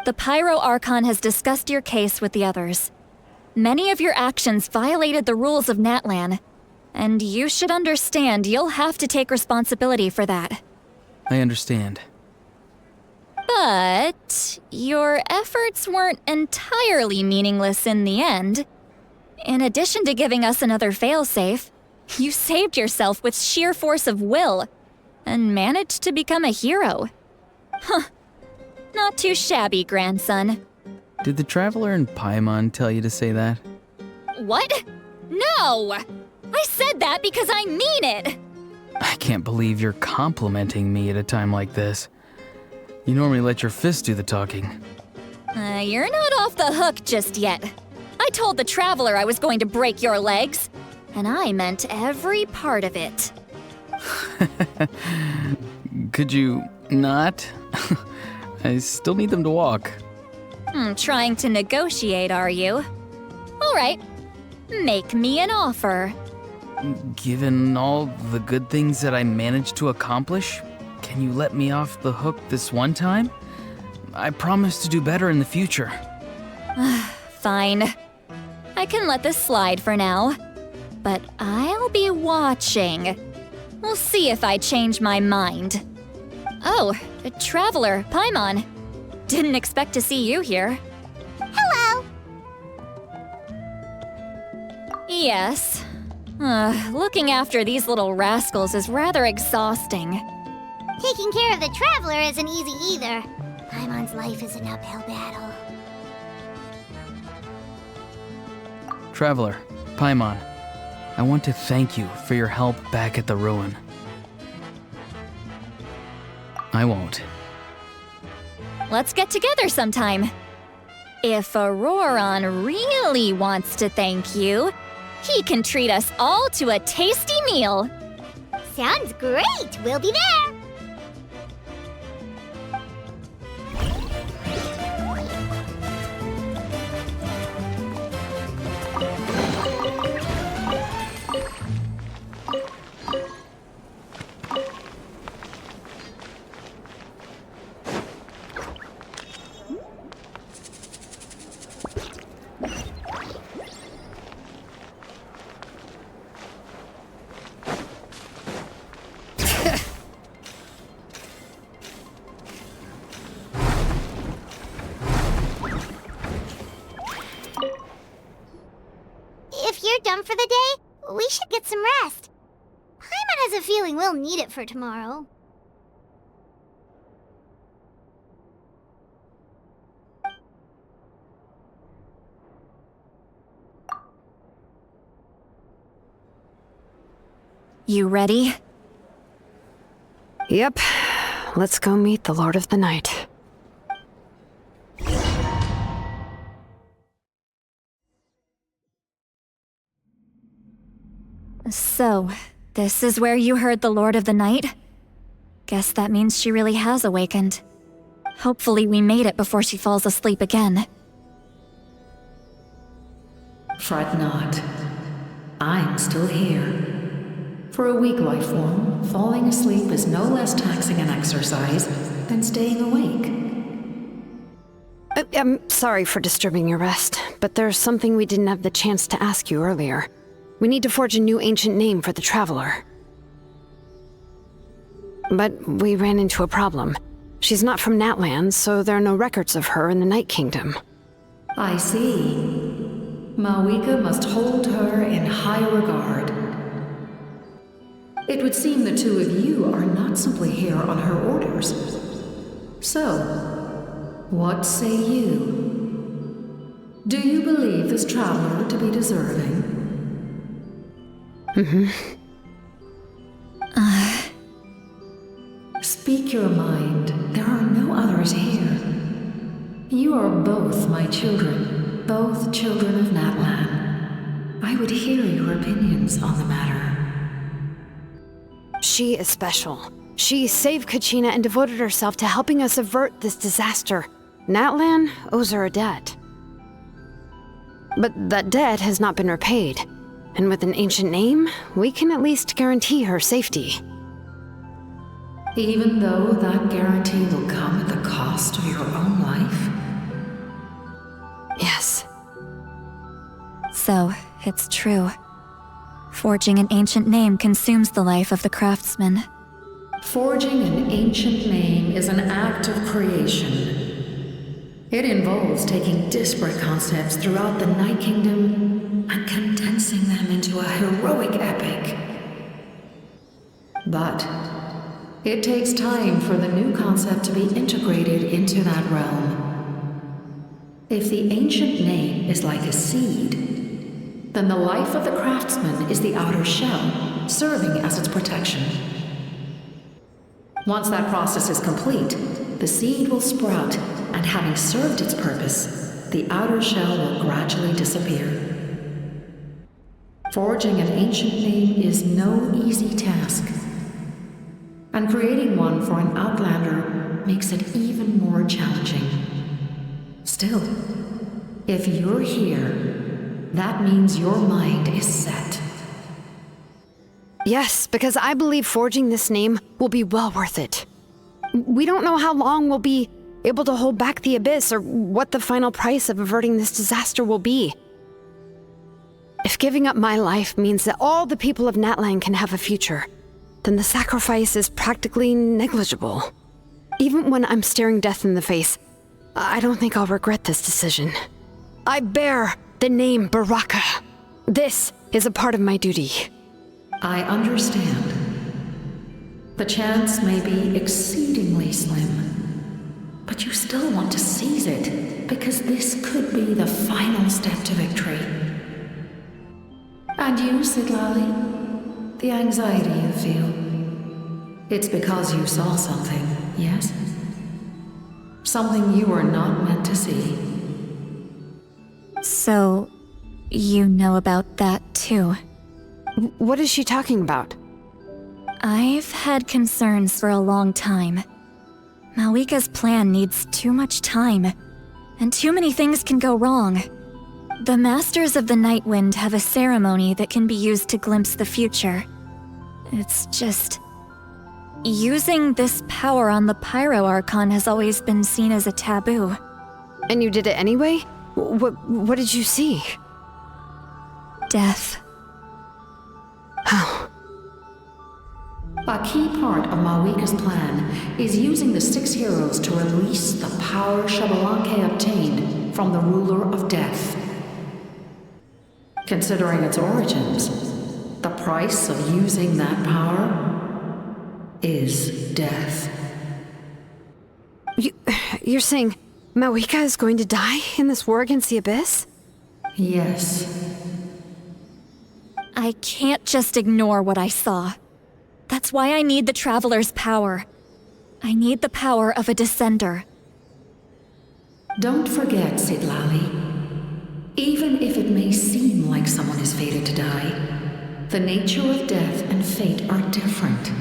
The Pyro Archon has discussed your case with the others. Many of your actions violated the rules of Natlan, and you should understand you'll have to take responsibility for that. I understand. But your efforts weren't entirely meaningless in the end. In addition to giving us another failsafe, you saved yourself with sheer force of will and managed to become a hero. Not too shabby, grandson. Did the Traveler and Paimon tell you to say that? What? No! I said that because I mean it! I can't believe you're complimenting me at a time like this. You normally let your fist do the talking. You're not off the hook just yet. I told the Traveler I was going to break your legs, and I meant every part of it. Could you not? I still need them to walk. Trying to negotiate, are you? All right, make me an offer. Given all the good things that I managed to accomplish, can you let me off the hook this one time? I promise to do better in the future. Fine. I can let this slide for now. But I'll be watching. We'll see if I change my mind. Oh, a Traveler, Paimon. Didn't expect to see you here. Hello! Yes. Looking after these little rascals is rather exhausting. Taking care of the Traveler isn't easy either. Paimon's life is an uphill battle. Traveler, Paimon, I want to thank you for your help back at the ruin. I won't. Let's get together sometime. If Auroron really wants to thank you, he can treat us all to a tasty meal. Sounds great! We'll be there! for the day, we should get some rest. Paimon has a feeling we'll need it for tomorrow. You ready? Yep. Let's go meet the Lord of the Night. So, this is where you heard the Lord of the Night? Guess that means she really has awakened. Hopefully we made it before she falls asleep again. Fret not. I'm still here. For a weak life form, falling asleep is no less taxing an exercise than staying awake. I'm sorry for disturbing your rest, but there's something we didn't have the chance to ask you earlier. We need to forge a new ancient name for the Traveler. But we ran into a problem. She's not from Natlan, so there are no records of her in the Night Kingdom. I see. Mawika must hold her in high regard. It would seem the two of you are not simply here on her orders. So, what say you? Do you believe this traveler to be deserving? Speak your mind. There are no others here. You are both my children, both children of Natlan. I would hear your opinions on the matter. She is special. She saved Kachina and devoted herself to helping us avert this disaster. Natlan owes her a debt. But that debt has not been repaid. And with an ancient name, we can at least guarantee her safety. Even though that guarantee will come at the cost of your own life? Yes. So, it's true. Forging an ancient name consumes the life of the craftsman. Forging an ancient name is an act of creation. It involves taking disparate concepts throughout the Night Kingdom and condensing them into a heroic epic. But it takes time for the new concept to be integrated into that realm. If the ancient name is like a seed, then the life of the craftsman is the outer shell, serving as its protection. Once that process is complete, the seed will sprout, and having served its purpose, the outer shell will gradually disappear. Forging an ancient name is no easy task, and creating one for an outlander makes it even more challenging. Still, if you're here, that means your mind is set. Yes, because I believe forging this name will be well worth it. We don't know how long we'll be able to hold back the abyss or what the final price of averting this disaster will be. If giving up my life means that all the people of Natlan can have a future, then the sacrifice is practically negligible. Even when I'm staring death in the face, I don't think I'll regret this decision. I bear the name Baraka. This is a part of my duty. I understand. The chance may be exceedingly slim, but you still want to seize it because this could be the final step to victory. And you, Sitlali, the anxiety you feel, it's because you saw something, yes? Something you were not meant to see. So, you know about that too? What is she talking about? I've had concerns for a long time. Mawika's plan needs too much time, and too many things can go wrong. The Masters of the Night Wind have a ceremony that can be used to glimpse the future. It's just... using this power on the Pyro Archon has always been seen as a taboo. And you did it anyway? What did you see? Death. How? A key part of Mawika's plan is using the 6 heroes to release the power Xbalanque obtained from the Ruler of Death. Considering its origins, the price of using that power is death. You're saying Mawika is going to die in this war against the Abyss? Yes. I can't just ignore what I saw. That's why I need the Traveler's power. I need the power of a Descender. Don't forget, Siglali. Even if it may seem like someone is fated to die, the nature of death and fate are different.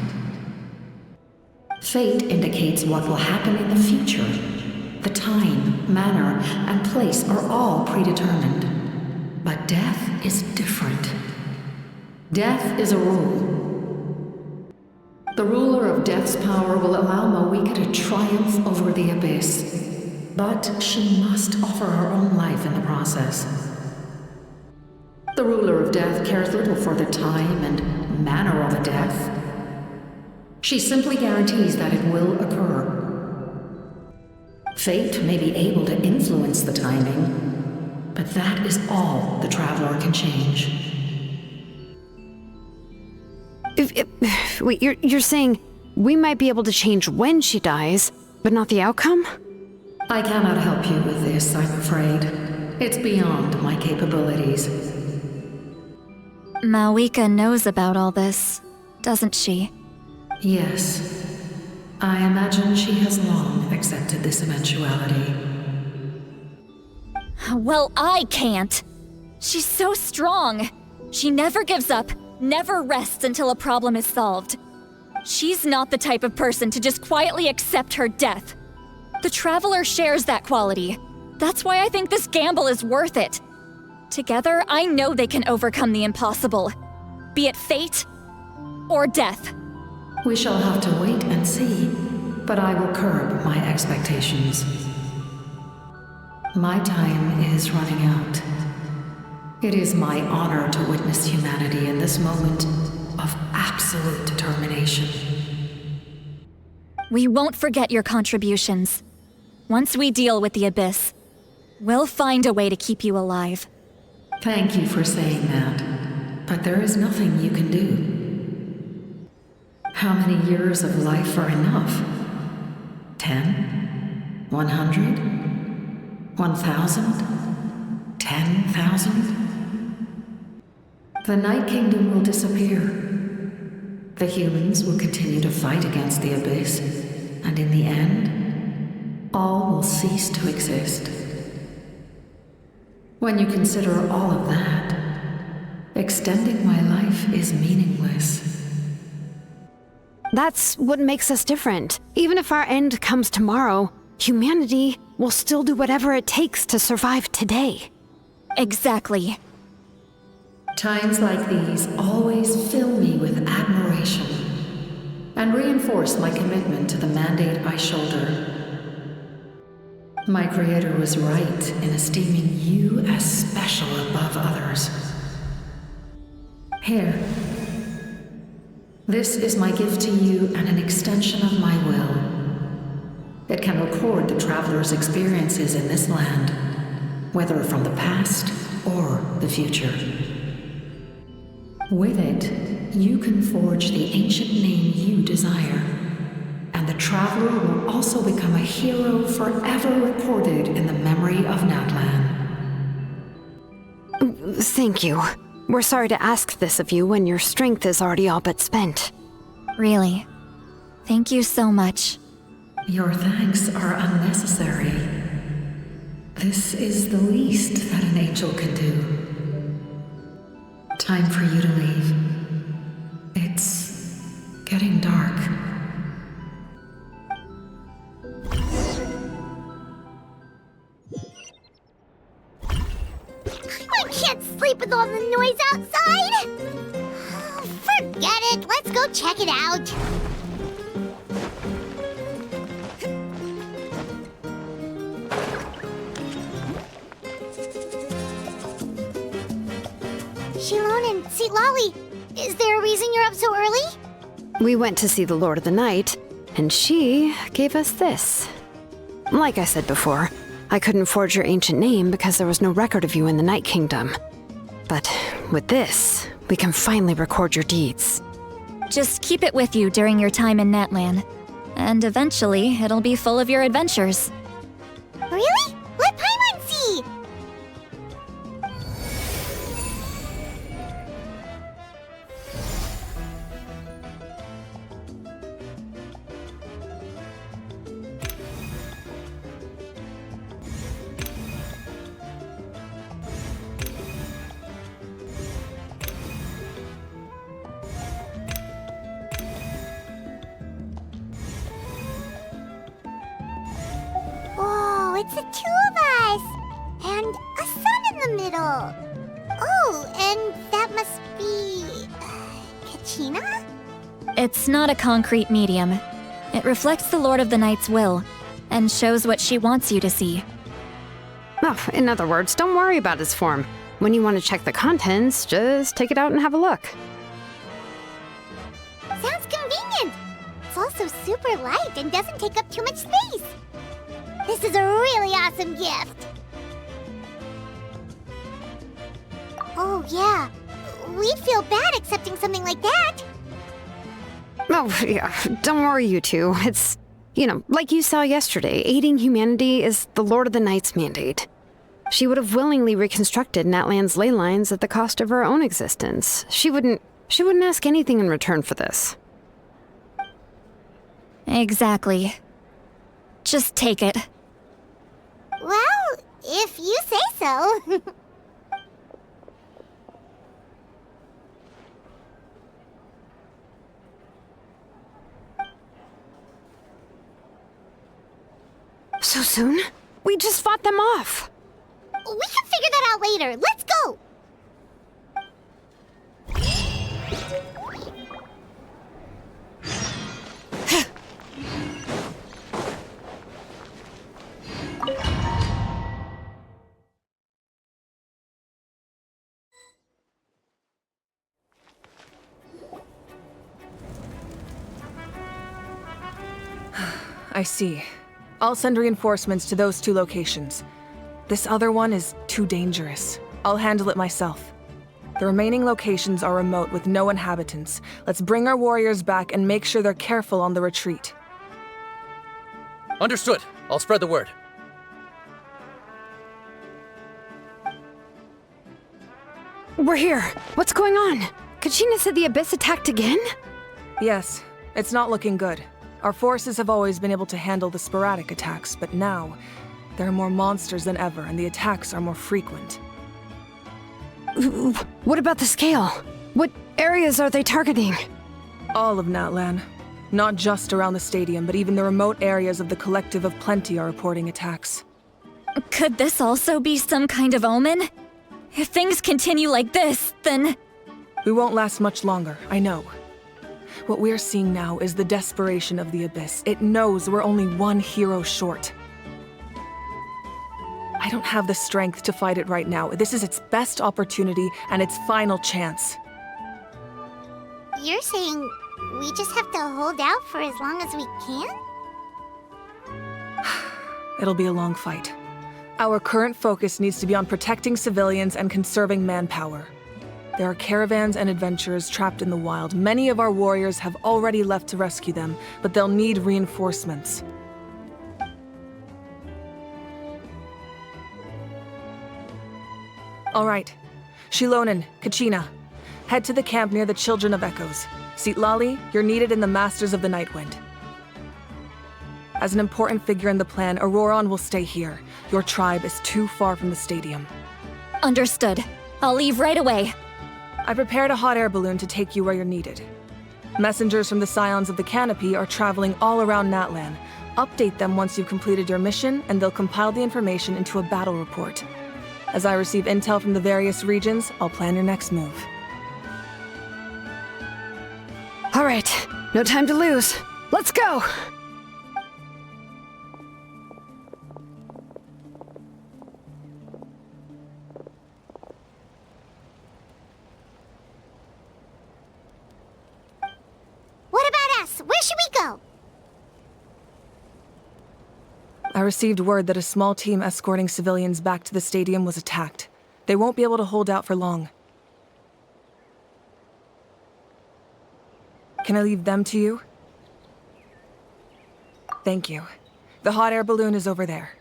Fate indicates what will happen in the future. The time, manner, and place are all predetermined. But death is different. Death is a rule. The ruler of Death's power will allow Mawika to triumph over the Abyss. But she must offer her own life in the process. The ruler of Death cares little for the time and manner of a death. She simply guarantees that it will occur. Fate may be able to influence the timing, but that is all the Traveler can change. Wait, you're saying we might be able to change when she dies, but not the outcome? I cannot help you with this, I'm afraid. It's beyond my capabilities. Mawika knows about all this, doesn't she? Yes. I imagine she has long accepted this eventuality. Well, I can't. She's so strong. She never gives up, never rests until a problem is solved. She's not the type of person to just quietly accept her death. The Traveler shares that quality. That's why I think this gamble is worth it. Together, I know they can overcome the impossible. Be it fate or death. We shall have to wait and see, but I will curb my expectations. My time is running out. It is my honor to witness humanity in this moment of absolute determination. We won't forget your contributions. Once we deal with the Abyss, we'll find a way to keep you alive. Thank you for saying that, but there is nothing you can do. How many years of life are enough? 10? 100? 1,000? 10,000? The Night Kingdom will disappear. The humans will continue to fight against the Abyss, and in the end, all will cease to exist. When you consider all of that, extending my life is meaningless. That's what makes us different. Even if our end comes tomorrow, humanity will still do whatever it takes to survive today. Exactly. Times like these always fill me with admiration and reinforce my commitment to the mandate I shoulder. My Creator was right in esteeming you as special above others. Here. This is my gift to you and an extension of my will. It can record the Traveler's experiences in this land, whether from the past or the future. With it, you can forge the ancient name you desire, and the Traveler will also become a hero forever recorded in the memory of Natlan. Thank you. We're sorry to ask this of you when your strength is already all but spent. Really. Thank you so much. Your thanks are unnecessary. This is the least that an angel can do. Time for you to leave. It's getting dark. I can't sleep with all the noise outside! Forget it, let's go check it out. Shilon and Sitlali, is there a reason you're up so early? We went to see the Lord of the Night, and she gave us this. Like I said before, I couldn't forge your ancient name because there was no record of you in the Night Kingdom. But with this, we can finally record your deeds. Just keep it with you during your time in Natlan. And eventually, it'll be full of your adventures. Really? Let Paimon see! Whoa, it's the two of us! And a sun in the middle! Oh, and that must be... Kachina? It's not a concrete medium. It reflects the Lord of the Night's will, and shows what she wants you to see. Oh, in other words, don't worry about its form. When you want to check the contents, just take it out and have a look. Sounds convenient! It's also super light and doesn't take up too much space. This is a really awesome gift! Oh yeah, we'd feel bad accepting something like that. Oh, yeah, don't worry, you two. It's, like you saw yesterday, aiding humanity is the Lord of the Night's mandate. She would have willingly reconstructed Natlan's ley lines at the cost of her own existence. She wouldn't ask anything in return for this. Exactly. Just take it. Well, if you say so. So soon? We just fought them off. We can figure that out later. Let's go! I see. I'll send reinforcements to those 2 locations. This other one is too dangerous. I'll handle it myself. The remaining locations are remote with no inhabitants. Let's bring our warriors back and make sure they're careful on the retreat. Understood. I'll spread the word. We're here. What's going on? Kachina said the Abyss attacked again? Yes, it's not looking good. Our forces have always been able to handle the sporadic attacks, but now, there are more monsters than ever, and the attacks are more frequent. What about the scale? What areas are they targeting? All of Natlan. Not just around the stadium, but even the remote areas of the Collective of Plenty are reporting attacks. Could this also be some kind of omen? If things continue like this, then... We won't last much longer, I know. What we're seeing now is the desperation of the Abyss. It knows we're only one hero short. I don't have the strength to fight it right now. This is its best opportunity and its final chance. You're saying we just have to hold out for as long as we can? It'll be a long fight. Our current focus needs to be on protecting civilians and conserving manpower. There are caravans and adventurers trapped in the wild. Many of our warriors have already left to rescue them, but they'll need reinforcements. All right. Shilonen, Kachina. Head to the camp near the Children of Echoes. Sitlali, you're needed in the Masters of the Nightwind. As an important figure in the plan, Auroron will stay here. Your tribe is too far from the stadium. Understood. I'll leave right away. I prepared a hot air balloon to take you where you're needed. Messengers from the Scions of the Canopy are traveling all around Natlan. Update them once you've completed your mission, and they'll compile the information into a battle report. As I receive intel from the various regions, I'll plan your next move. All right, no time to lose. Let's go! What about us? Where should we go? I received word that a small team escorting civilians back to the stadium was attacked. They won't be able to hold out for long. Can I leave them to you? Thank you. The hot air balloon is over there.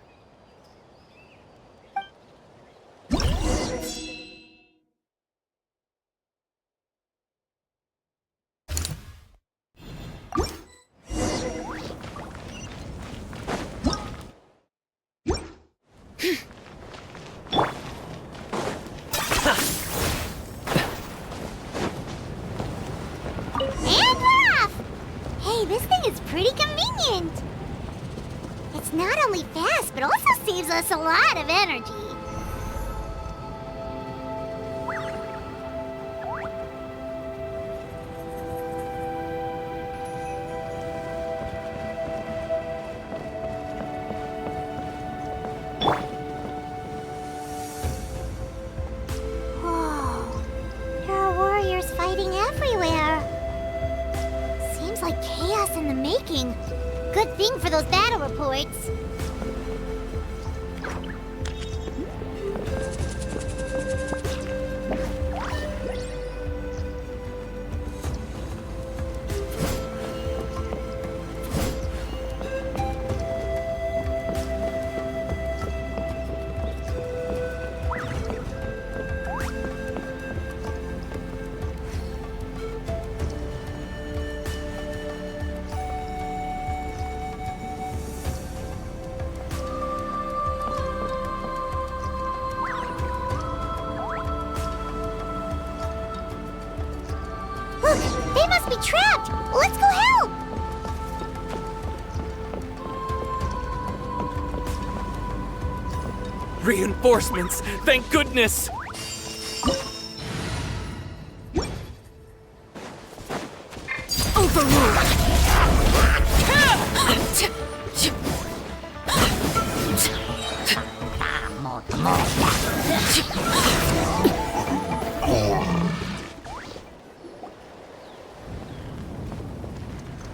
And we're off! Hey, this thing is pretty convenient. It's not only fast, but also saves us a lot of energy. Whoa, there are warriors fighting everywhere. Seems like chaos in the making. Good thing for those battle reports. Look, they must be trapped. Let's go help. Reinforcements! Thank goodness!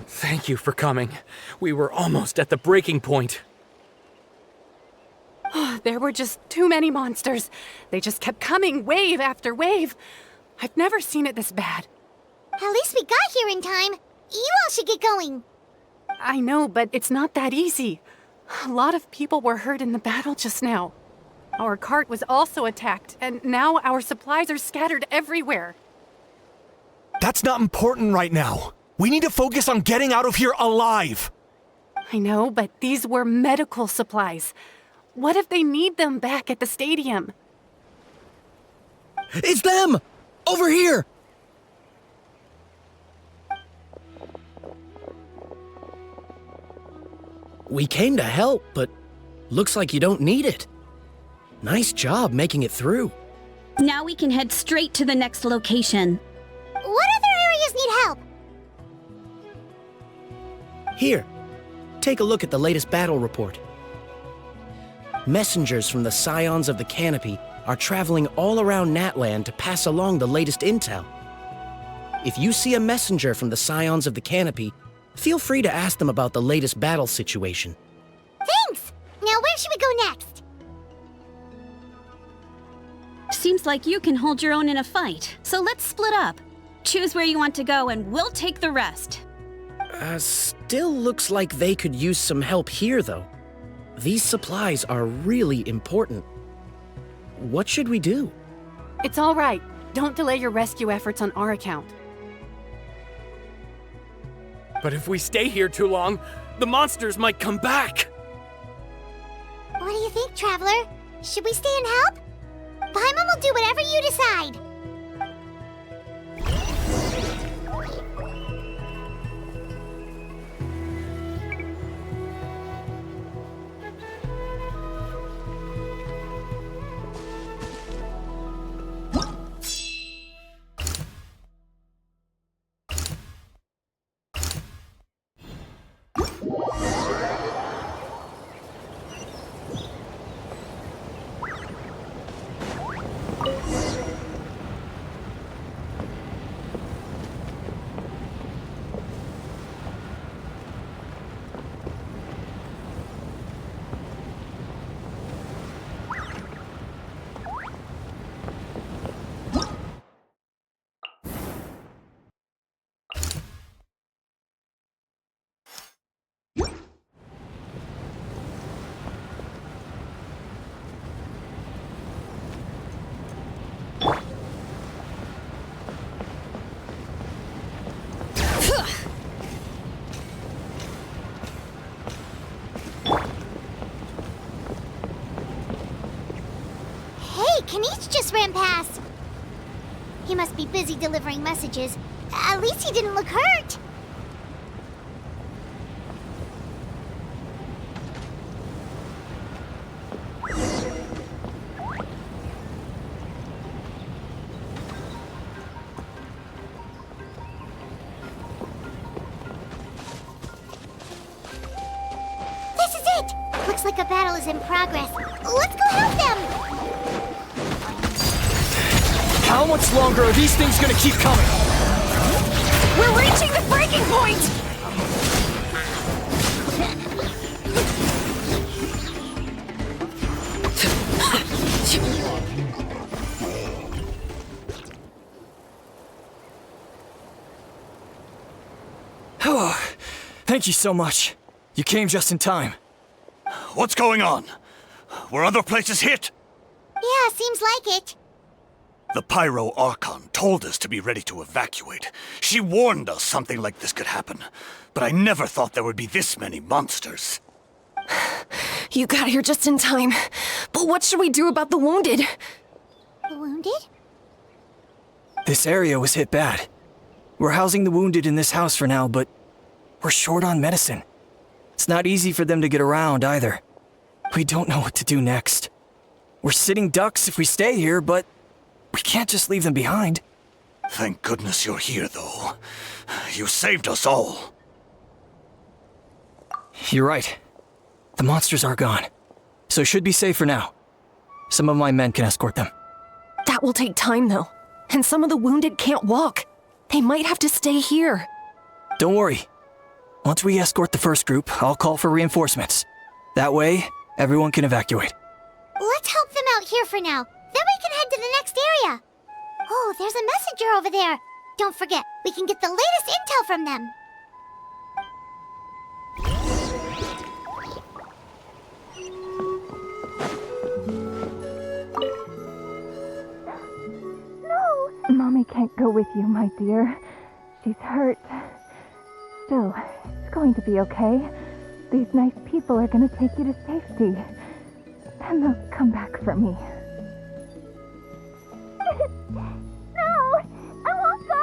Thank you for coming. We were almost at the breaking point. There were just too many monsters. They just kept coming, wave after wave. I've never seen it this bad. At least we got here in time. You all should get going. I know, but it's not that easy. A lot of people were hurt in the battle just now. Our cart was also attacked, and now our supplies are scattered everywhere. That's not important right now. We need to focus on getting out of here alive. I know, but these were medical supplies. What if they need them back at the stadium? It's them! Over here! We came to help, but looks like you don't need it. Nice job making it through. Now we can head straight to the next location. What other areas need help? Here, take a look at the latest battle report. Messengers from the Scions of the Canopy are traveling all around Natland to pass along the latest intel. If you see a messenger from the Scions of the Canopy, feel free to ask them about the latest battle situation. Thanks! Now where should we go next? Seems like you can hold your own in a fight, so let's split up. Choose where you want to go and we'll take the rest. Still looks like they could use some help here, though. These supplies are really important. What should we do? It's all right. Don't delay your rescue efforts on our account. But if we stay here too long, the monsters might come back! What do you think, Traveler? Should we stay and help? Paimon will do whatever you decide. Kanish just ran past. He must be busy delivering messages. At least he didn't look hurt. This is it! Looks like a battle is in progress. Let's go help them! How much longer are these things gonna keep coming? We're reaching the breaking point! Thank you so much. You came just in time. What's going on? Were other places hit? Yeah, seems like it. The Pyro Archon told us to be ready to evacuate. She warned us something like this could happen. But I never thought there would be this many monsters. You got here just in time. But what should we do about the wounded? The wounded? This area was hit bad. We're housing the wounded in this house for now, but we're short on medicine. It's not easy for them to get around either. We don't know what to do next. We're sitting ducks if we stay here, but we can't just leave them behind. Thank goodness you're here, though. You saved us all. You're right. The monsters are gone, so should be safe for now. Some of my men can escort them. That will take time, though. And some of the wounded can't walk. They might have to stay here. Don't worry. Once we escort the first group, I'll call for reinforcements. That way, everyone can evacuate. Let's help them out here for now. Then we can head to the next area. Oh, there's a messenger over there. Don't forget, we can get the latest intel from them. Mommy can't go with you, my dear. She's hurt. Still, it's going to be okay. These nice people are going to take you to safety. And they'll come back for me. No! I won't go!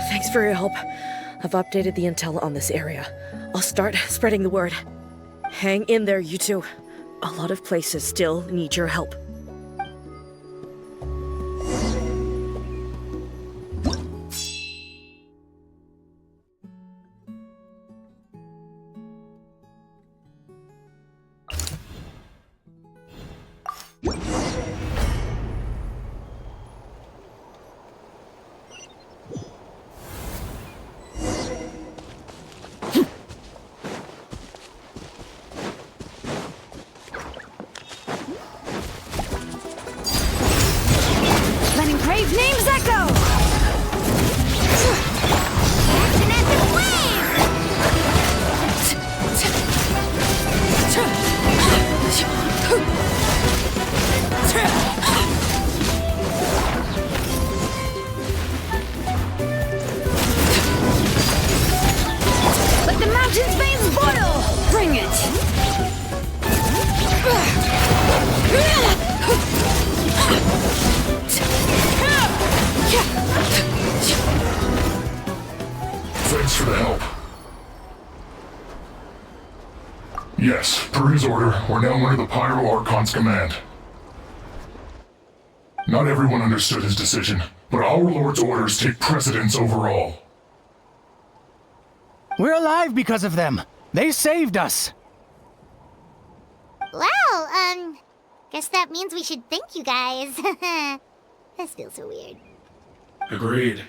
Thanks for your help. I've updated the intel on this area. I'll start spreading the word. Hang in there, you two. A lot of places still need your help. Letting brave names echo! Action at the flame! Let the mountain's veins boil! Bring it! Thanks for the help. Yes, per his order, we're now under the Pyro Archon's command. Not everyone understood his decision, but our Lord's orders take precedence over all. We're alive because of them. They saved us. Well, guess that means we should thank you guys. This feels so weird. Agreed.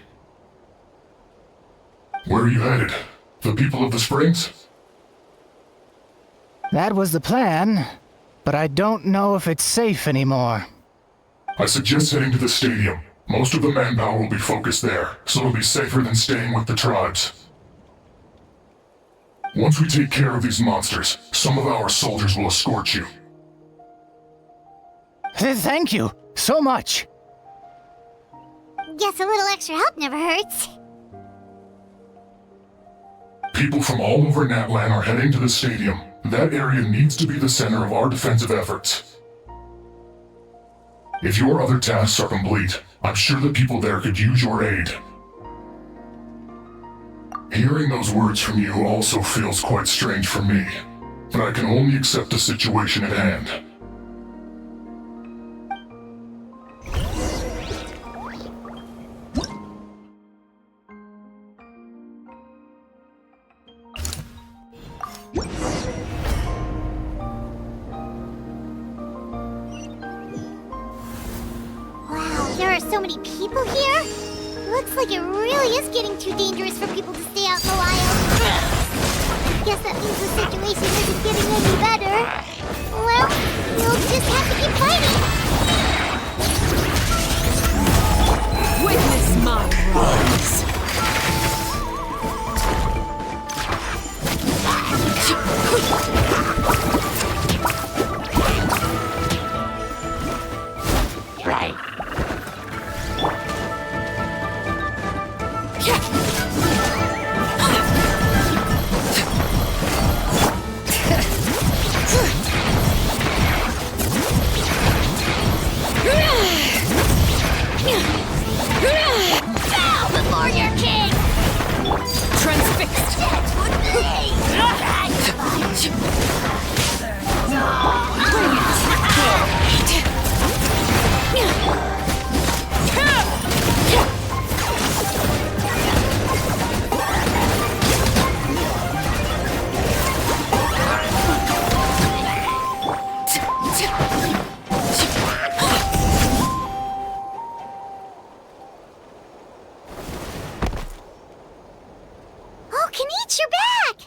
Where are you headed? The people of the Springs? That was the plan, but I don't know if it's safe anymore. I suggest heading to the stadium. Most of the manpower will be focused there, so it'll be safer than staying with the tribes. Once we take care of these monsters, some of our soldiers will escort you. Thank you so much. Guess a little extra help never hurts. People from all over Natlan are heading to the stadium. That area needs to be the center of our defensive efforts. If your other tasks are complete, I'm sure the people there could use your aid. Hearing those words from you also feels quite strange for me, but I can only accept the situation at hand. Wow, there are so many people here? Looks like it really is getting too dangerous for people to stay out in the wild. Guess that means the situation isn't getting any better. Well, we'll just have to keep fighting. Witness my rise. Right. Bow before your king! Transfixed. That would be! Oh, Kaniche, you're back!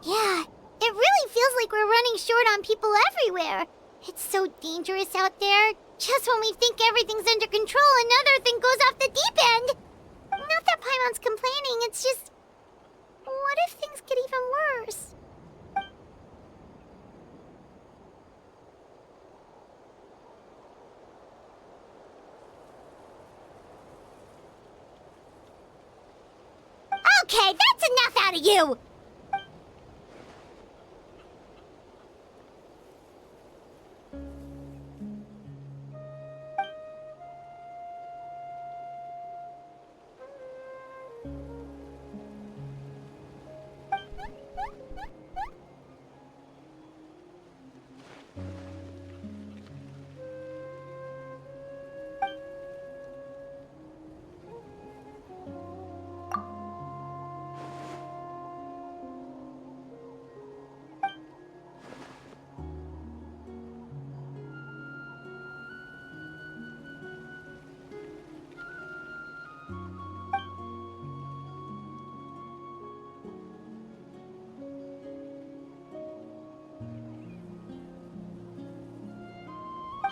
Yeah, it really feels like we're running short on people everywhere. It's so dangerous out there. Just when we think everything's under control, another thing goes off the deep end. Not that Paimon's complaining, it's just... What if things get even worse? Okay, that's enough out of you!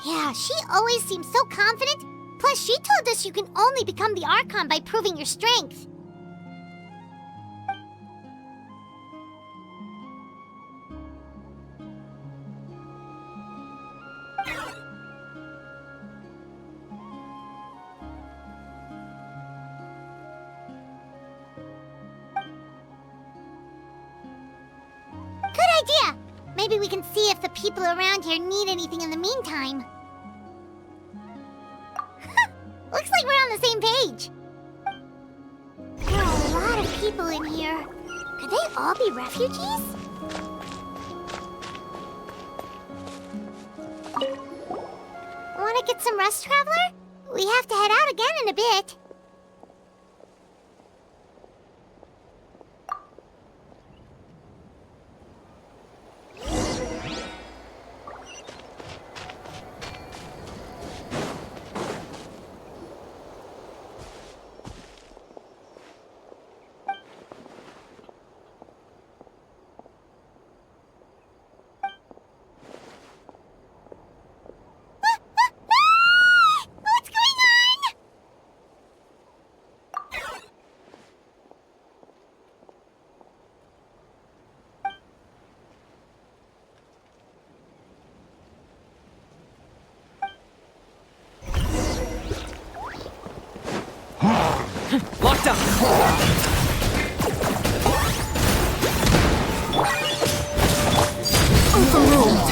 Yeah, she always seems so confident. Plus, she told us you can only become the Archon by proving your strength. Good idea! Maybe we can see if the people around here need anything in the meantime. Looks like we're on the same page. There are a lot of people in here. Could they all be refugees? Want to get some rest, Traveler? We have to head out again in a bit. What's going on? stuck! Overruled!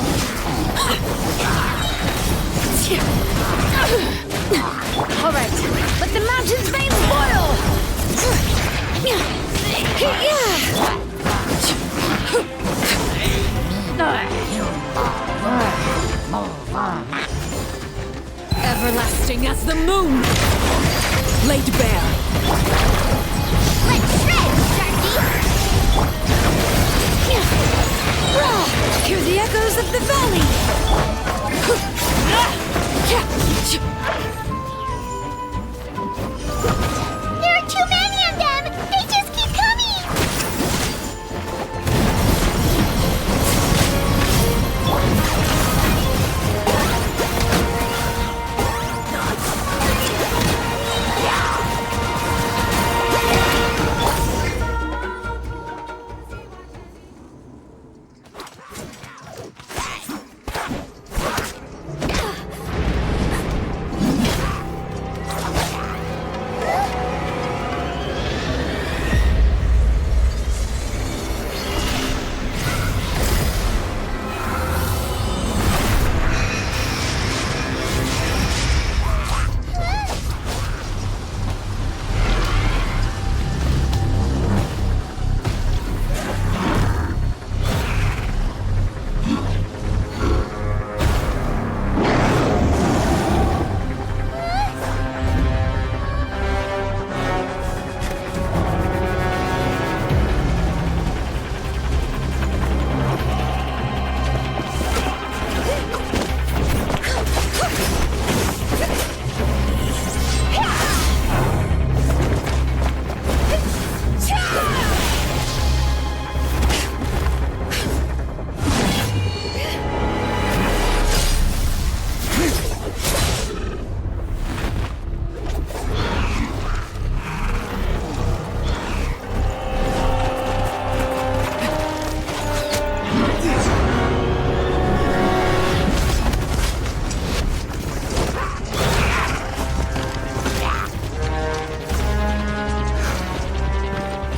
Alright, let the mountain's veins boil! Everlasting as the moon! Laid bare! Let's shred, Sharky! Hear the echoes of the valley! There are too many of them! They just keep coming!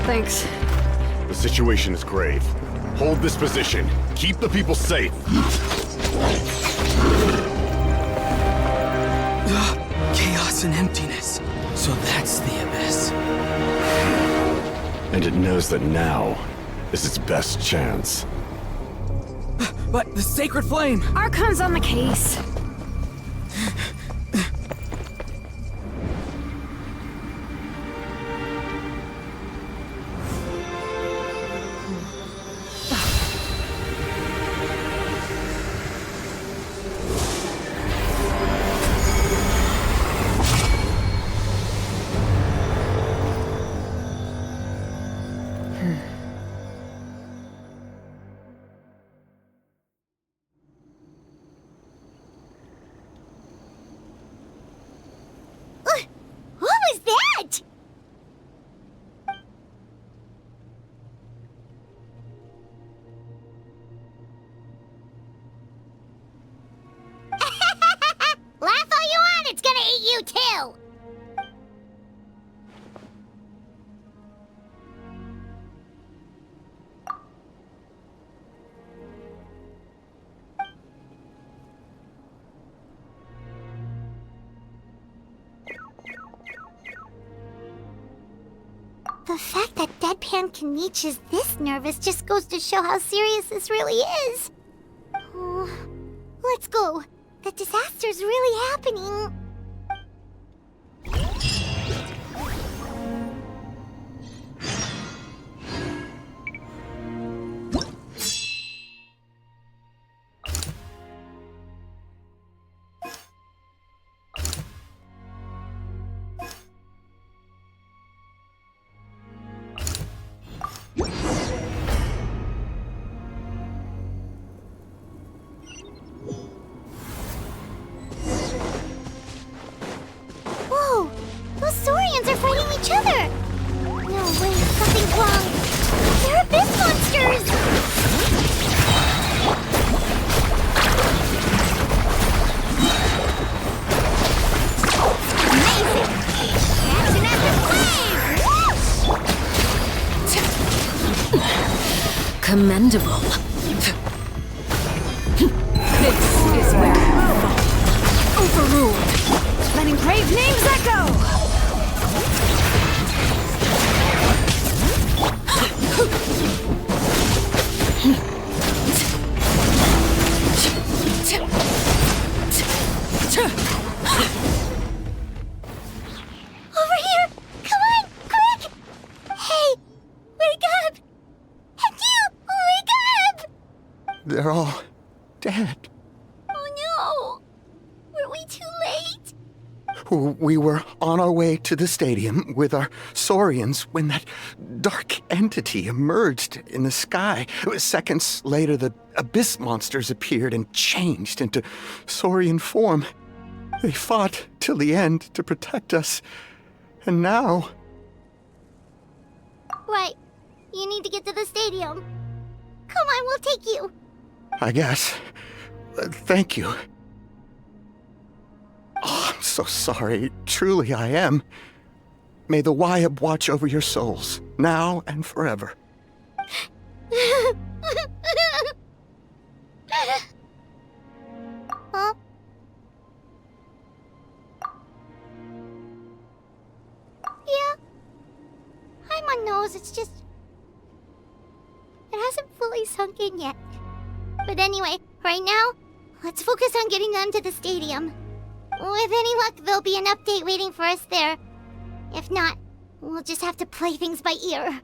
Thanks. The situation is grave. Hold this position. Keep the people safe. Chaos and emptiness. So that's the abyss. And it knows that now is its best chance. But the sacred flame! Archon's on the case. What was that? Laugh all you want, it's gonna eat you too! The fact that Deadpan Kaniche is this nervous just goes to show how serious this really is. Oh, let's go. The disaster's really happening. commendable. This is where you fall. Overruled. Letting brave names echo! Over here! Come on, quick! Hey, wake up! And you, wake up! They're all dead. Oh no! Were we too late? We were on our way to the stadium with our Saurians when that dark entity emerged in the sky. Seconds later, the abyss monsters appeared and changed into Saurian form. They fought till the end to protect us. And now... Right. You need to get to the stadium. Come on, we'll take you. I guess. Thank you. Oh, I'm so sorry. Truly I am. May the Wyab watch over your souls, now and forever. Huh? Yeah. Hi, my nose. It's just... It hasn't fully sunk in yet. But anyway, right now, let's focus on getting them to the stadium. With any luck, there'll be an update waiting for us there. If not, we'll just have to play things by ear.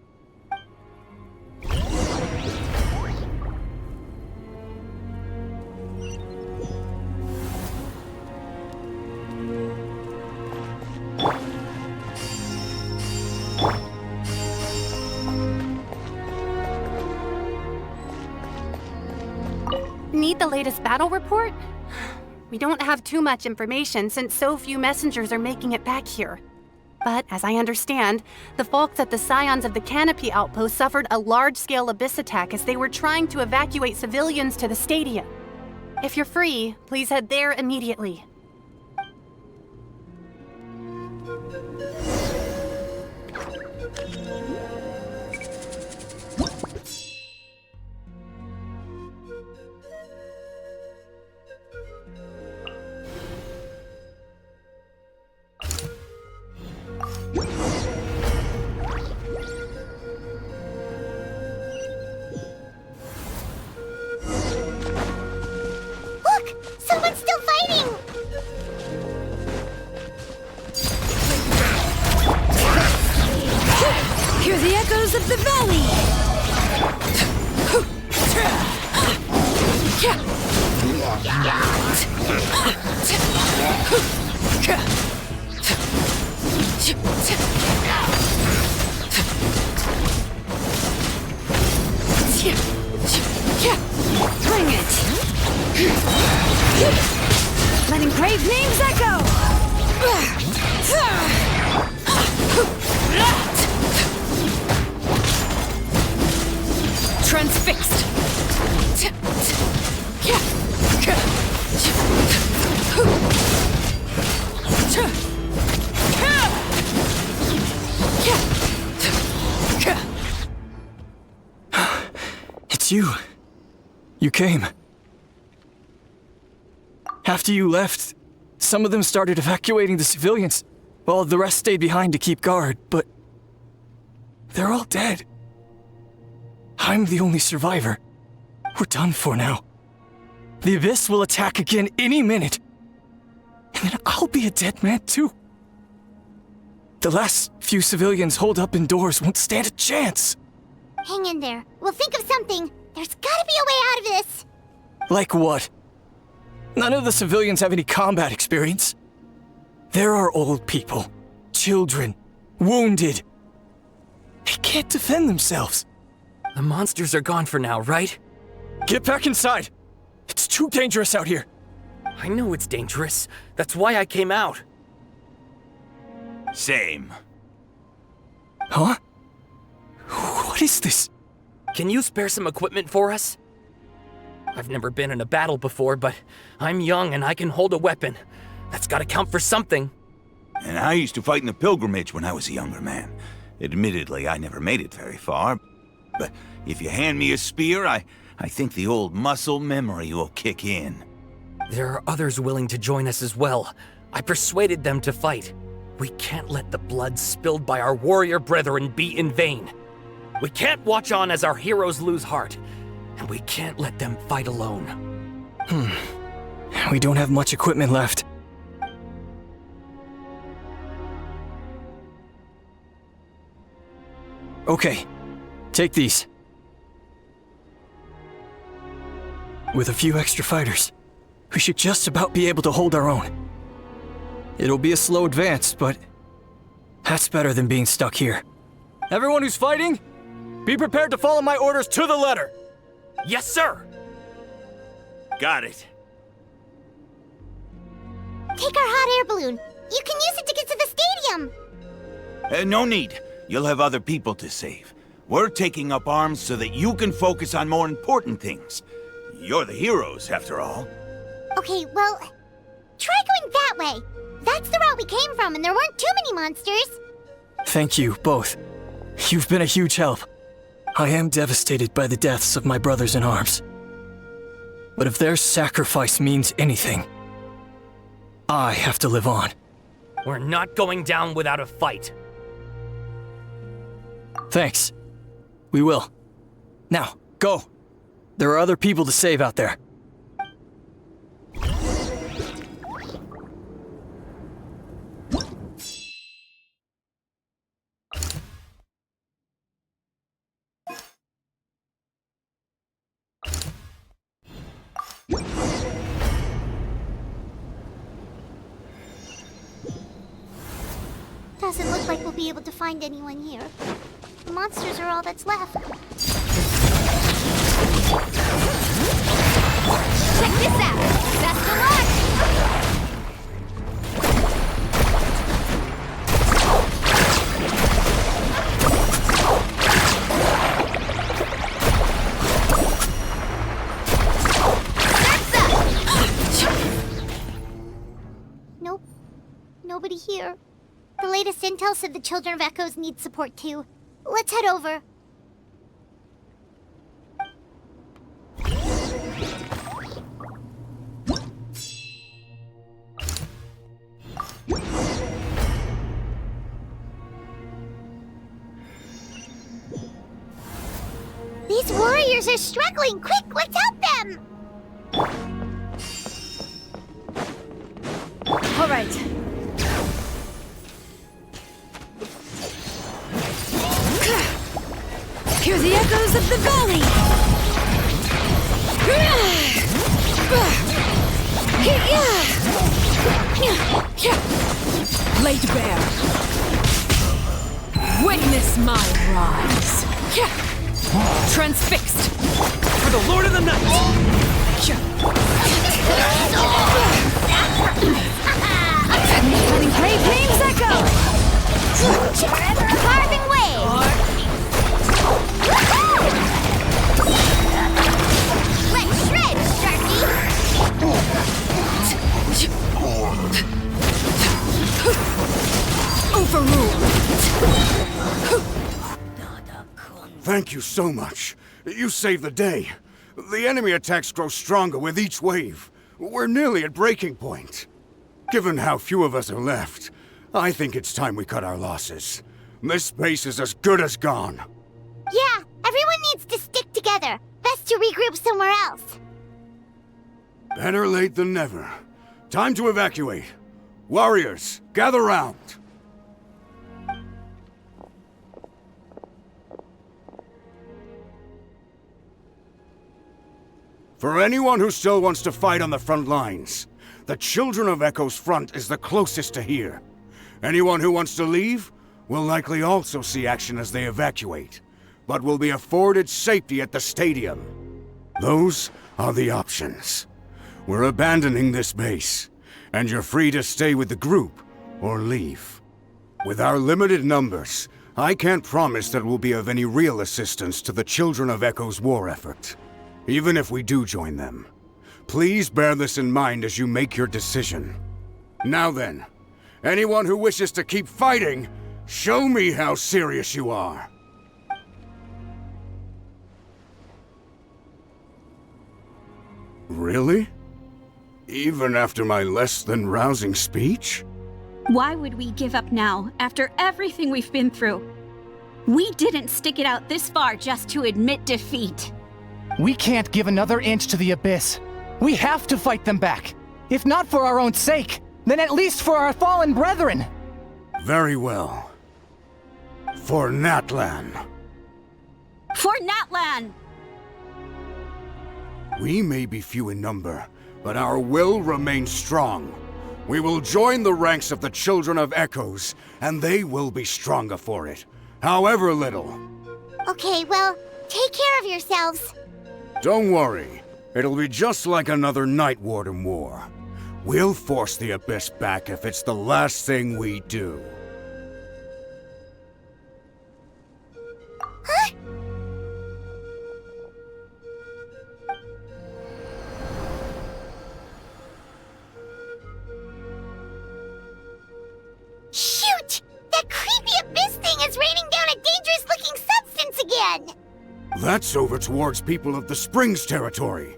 Need the latest battle report? We don't have too much information since so few messengers are making it back here. But as I understand, the folks at the Scions of the Canopy outpost suffered a large-scale abyss attack as they were trying to evacuate civilians to the stadium. If you're free, please head there immediately. Someone's still fighting! Hear the echoes of the valley! Bring it! Letting brave names echo! Transfixed! It's you. You came. After you left, some of them started evacuating the civilians, while the rest stayed behind to keep guard, but they're all dead. I'm the only survivor. We're done for now. The Abyss will attack again any minute. And then I'll be a dead man too. The last few civilians holed up indoors won't stand a chance. Hang in there. We'll think of something. There's gotta be a way out of this. Like what? None of the civilians have any combat experience. There are old people, children, wounded. They can't defend themselves. The monsters are gone for now, right? Get back inside! It's too dangerous out here. I know it's dangerous. That's why I came out. Same. Huh? What is this? Can you spare some equipment for us? I've never been in a battle before, but I'm young and I can hold a weapon. That's gotta count for something. And I used to fight in the pilgrimage when I was a younger man. Admittedly, I never made it very far. But if you hand me a spear, I think the old muscle memory will kick in. There are others willing to join us as well. I persuaded them to fight. We can't let the blood spilled by our warrior brethren be in vain. We can't watch on as our heroes lose heart, and we can't let them fight alone. We don't have much equipment left. Okay, take these. With a few extra fighters, we should just about be able to hold our own. It'll be a slow advance, but that's better than being stuck here. Everyone who's fighting, be prepared to follow my orders to the letter. Yes, sir! Got it. Take our hot air balloon. You can use it to get to the stadium. No need. You'll have other people to save. We're taking up arms so that you can focus on more important things. You're the heroes, after all. Okay, well, try going that way. That's the route we came from, and there weren't too many monsters. Thank you, both. You've been a huge help. I am devastated by the deaths of my brothers in arms. But if their sacrifice means anything, I have to live on. We're not going down without a fight. Thanks. We will. Now, go. There are other people to save out there. Doesn't look like we'll be able to find anyone here. The monsters are all that's left. Check this out! Best of luck! Nope. Nobody here. The latest intel said the Children of Echoes need support too. Let's head over. These warriors are struggling! Quick, let's help them! All right. Hear the echoes of the valley! Laid bare. Witness my rise. Transfixed. For the Lord of the Night! Letting brave names echo! Forever carving way! Let's shred, Thank you so much. You saved the day. The enemy attacks grow stronger with each wave. We're nearly at breaking point. Given how few of us are left, I think it's time we cut our losses. This base is as good as gone. Yeah, everyone needs to stick together. Best to regroup somewhere else. Better late than never. Time to evacuate. Warriors, gather round. For anyone who still wants to fight on the front lines, the Children of Echo's front is the closest to here. Anyone who wants to leave will likely also see action as they evacuate, but will be afforded safety at the stadium. Those are the options. We're abandoning this base, and you're free to stay with the group or leave. With our limited numbers, I can't promise that we'll be of any real assistance to the Children of Echo's war effort. Even if we do join them, please bear this in mind as you make your decision. Now then, anyone who wishes to keep fighting, show me how serious you are. Really? Even after my less than rousing speech? Why would we give up now, after everything we've been through? We didn't stick it out this far just to admit defeat. We can't give another inch to the Abyss. We have to fight them back. If not for our own sake, then at least for our fallen brethren. Very well. For Natlan. For Natlan! We may be few in number, but our will remains strong. We will join the ranks of the Children of Echoes, and they will be stronger for it, however little. Okay, well, take care of yourselves. Don't worry. It'll be just like another Night Warden war. We'll force the Abyss back if it's the last thing we do. Huh? Shoot! That creepy Abyss thing is raining down a dangerous-looking substance again! That's over towards people of the Springs territory.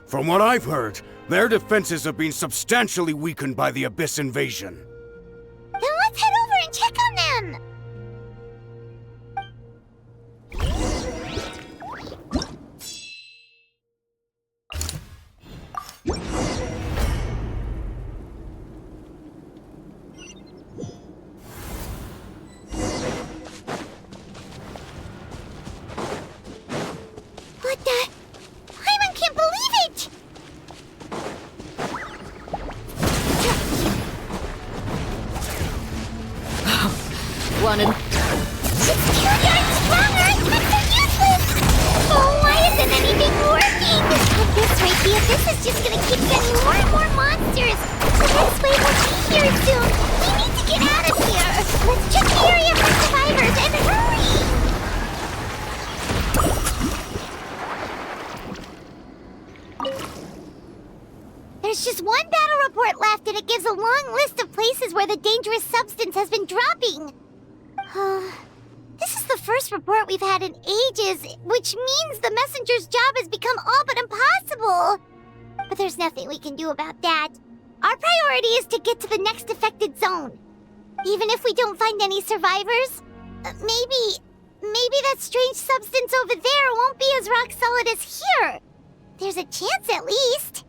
From what I've heard, their defenses have been substantially weakened by the Abyss invasion. Then let's head over and check on them! What the? Hyman can't believe it! Wanted. It's 2 yards stronger! I'm so useless! Oh, why isn't anything working? At this rate, the Abyss is just gonna keep sending more and more monsters! The next wave will be here soon! We need to get out of here! Let's check the area for survivors and hurry! There's just one battle report left, and it gives a long list of places where the dangerous substance has been dropping. This is the first report we've had in ages, which means the messenger's job has become all but impossible. But there's nothing we can do about that. Our priority is to get to the next affected zone. Even if we don't find any survivors, maybe that strange substance over there won't be as rock solid as here. There's a chance at least.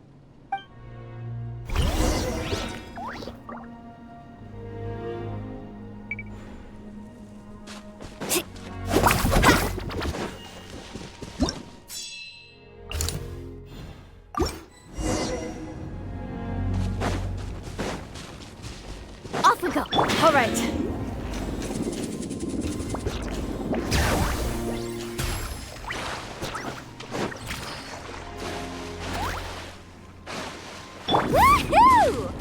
Off we go. All right. Woohoo!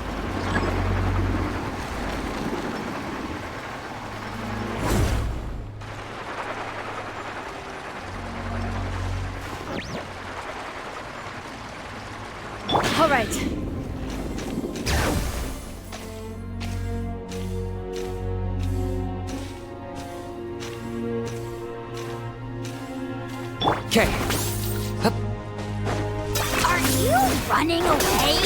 All right. Okay. Are you running away?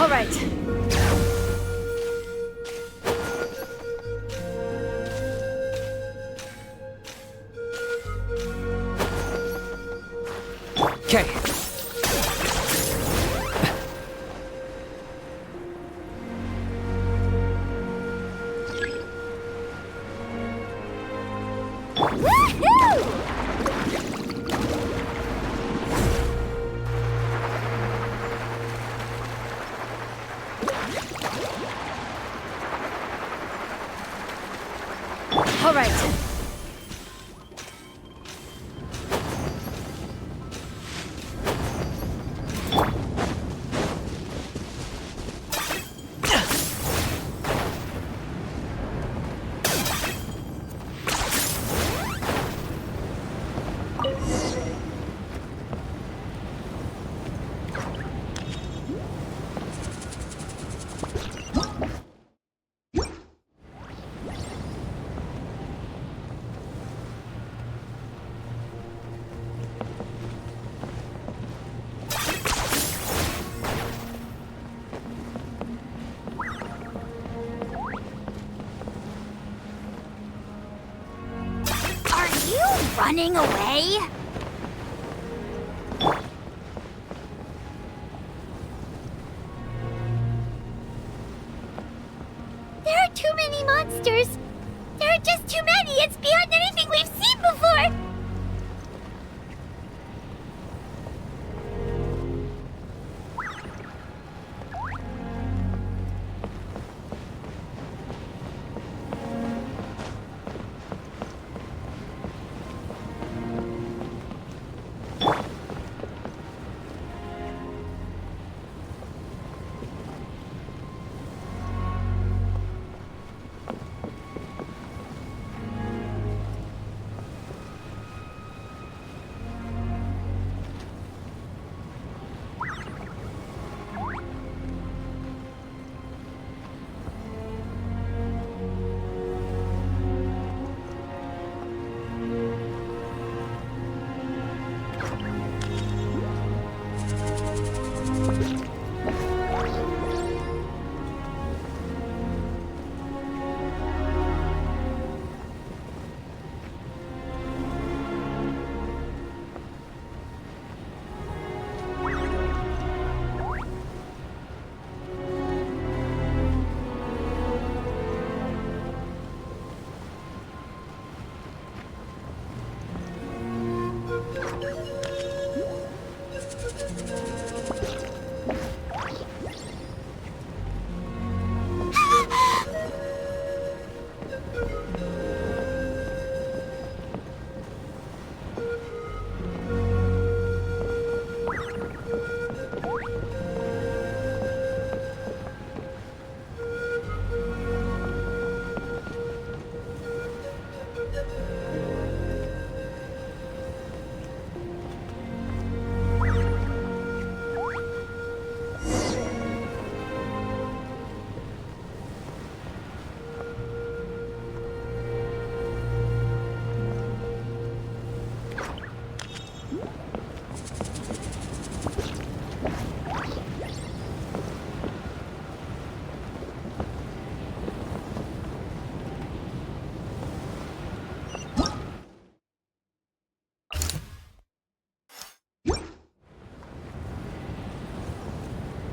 All right. Okay. Woohoo! All right. Running away? There are too many monsters. There are just too many. It's beyond anything we've seen before.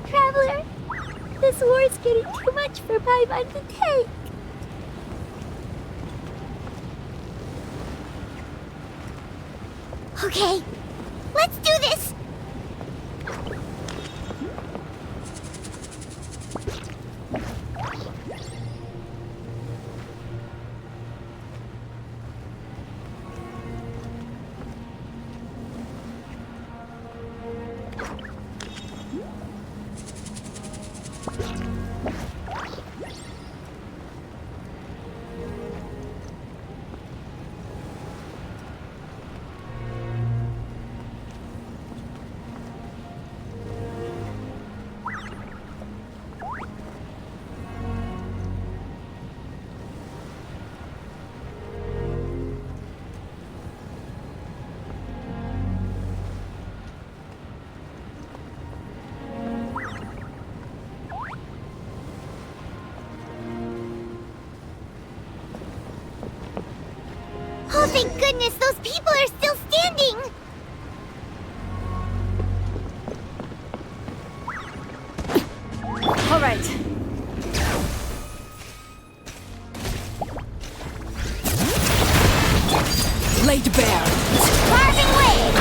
Traveler, this war's getting too much for Paimon to take. Okay, let's do this! Oh, thank goodness, those people are still standing! All right. Laid bare. Carving wave!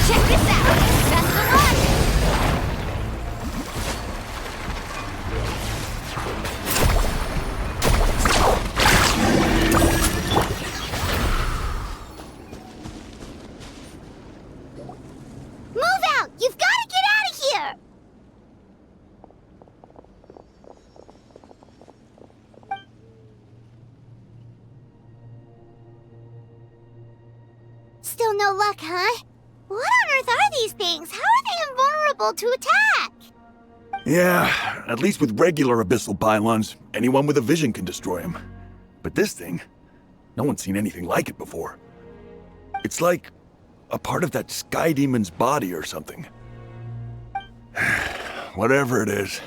Check this out! Just the one! Still no luck, huh? What on earth are these things? How are they invulnerable to attack? Yeah, at least with regular abyssal pylons, anyone with a vision can destroy them. But this thing, no one's seen anything like it before. It's like a part of that sky demon's body or something. Whatever it is,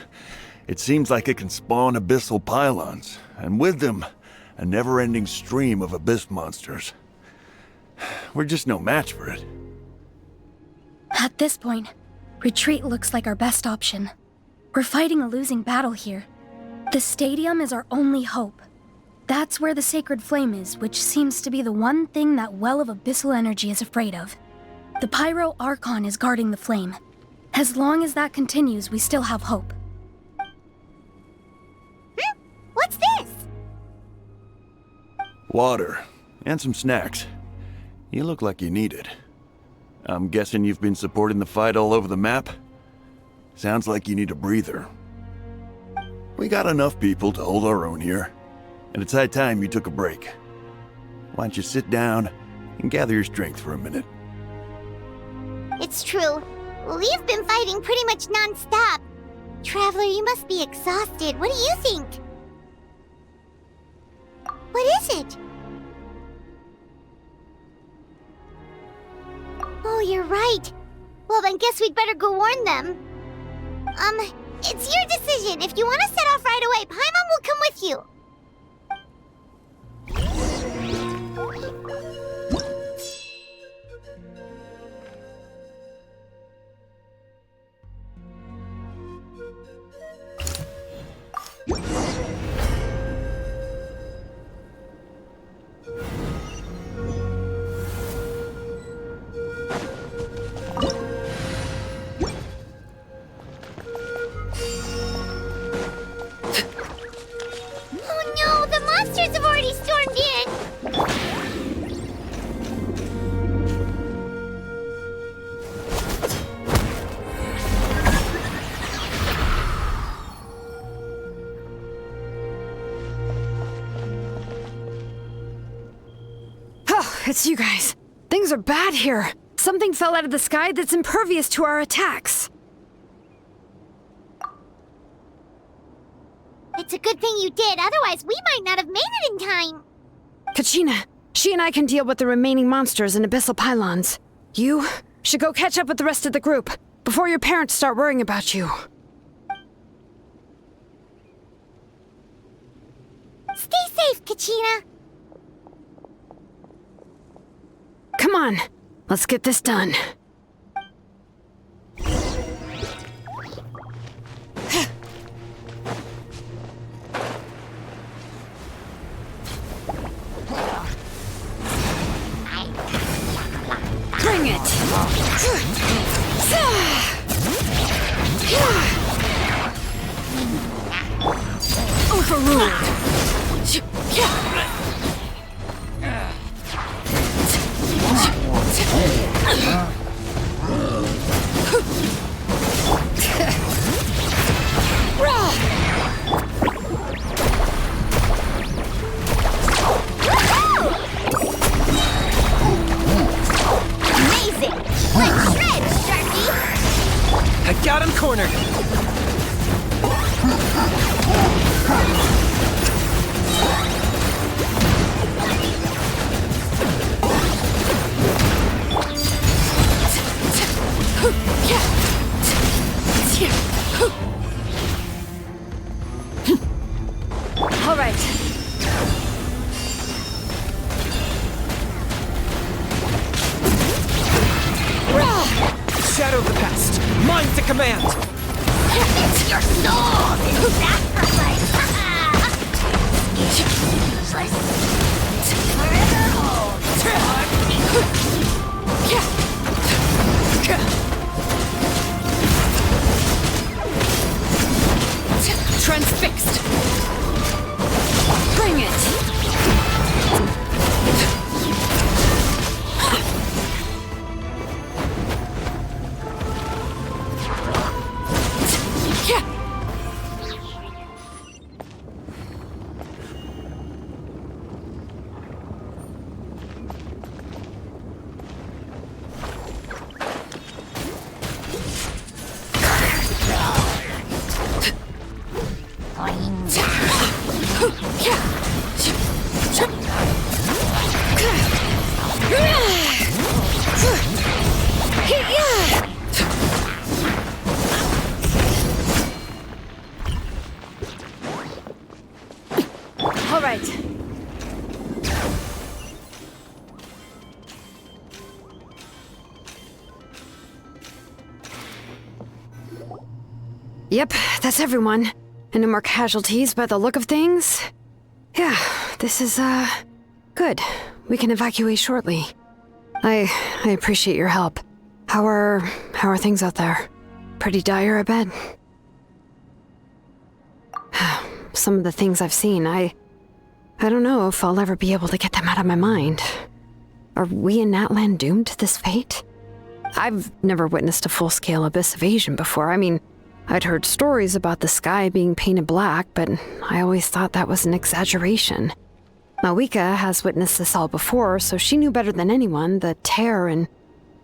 it seems like it can spawn abyssal pylons, and with them, a never-ending stream of abyss monsters. We're just no match for it. At this point, retreat looks like our best option. We're fighting a losing battle here. The stadium is our only hope. That's where the sacred flame is, which seems to be the one thing that well of abyssal energy is afraid of. The Pyro Archon is guarding the flame. As long as that continues, we still have hope. What's this? Water, and some snacks. You look like you need it. I'm guessing you've been supporting the fight all over the map? Sounds like you need a breather. We got enough people to hold our own here, and it's high time you took a break. Why don't you sit down and gather your strength for a minute? It's true. We've been fighting pretty much non-stop. Traveler, you must be exhausted. What do you think? What is it? Oh, you're right. Well, then guess we'd better go warn them. It's your decision. If you want to set off right away, Paimon will come with you. It's you guys. Things are bad here. Something fell out of the sky that's impervious to our attacks. It's a good thing you did, otherwise we might not have made it in time. Kachina, she and I can deal with the remaining monsters and abyssal pylons. You should go catch up with the rest of the group before your parents start worrying about you. Stay safe, Kachina. Come on, let's get this done. Bring it! Overruled! Amazing! Let's shred, Sharky! I got him cornered! All right. Shadow of the past, mine to command! It's your soul in sacrifice! Forever hold! Transfixed! Bring it! Yep, that's everyone. And no more casualties by the look of things. Yeah, this is, good. We can evacuate shortly. I appreciate your help. How are things out there? Pretty dire, I bet. Some of the things I've seen, I don't know if I'll ever be able to get them out of my mind. Are we in Natlan doomed to this fate? I've never witnessed a full-scale abyss invasion before. I mean, I'd heard stories about the sky being painted black, but I always thought that was an exaggeration. Malika has witnessed this all before, so she knew better than anyone the terror and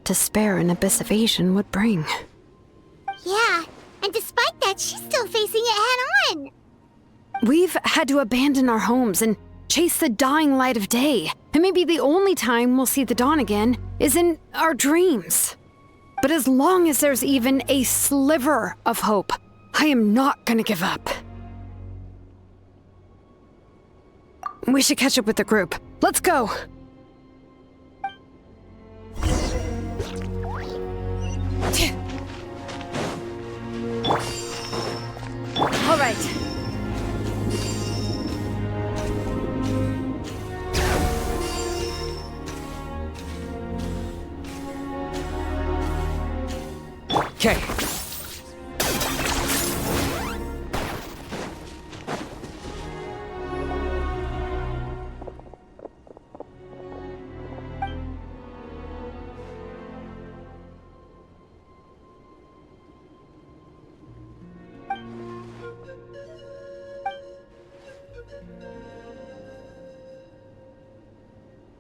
despair an abyss invasion would bring. Yeah, and despite that, she's still facing it head-on. We've had to abandon our homes and chase the dying light of day. And maybe the only time we'll see the dawn again is in our dreams. But as long as there's even a sliver of hope, I am not gonna give up. We should catch up with the group. Let's go! All right. Okay.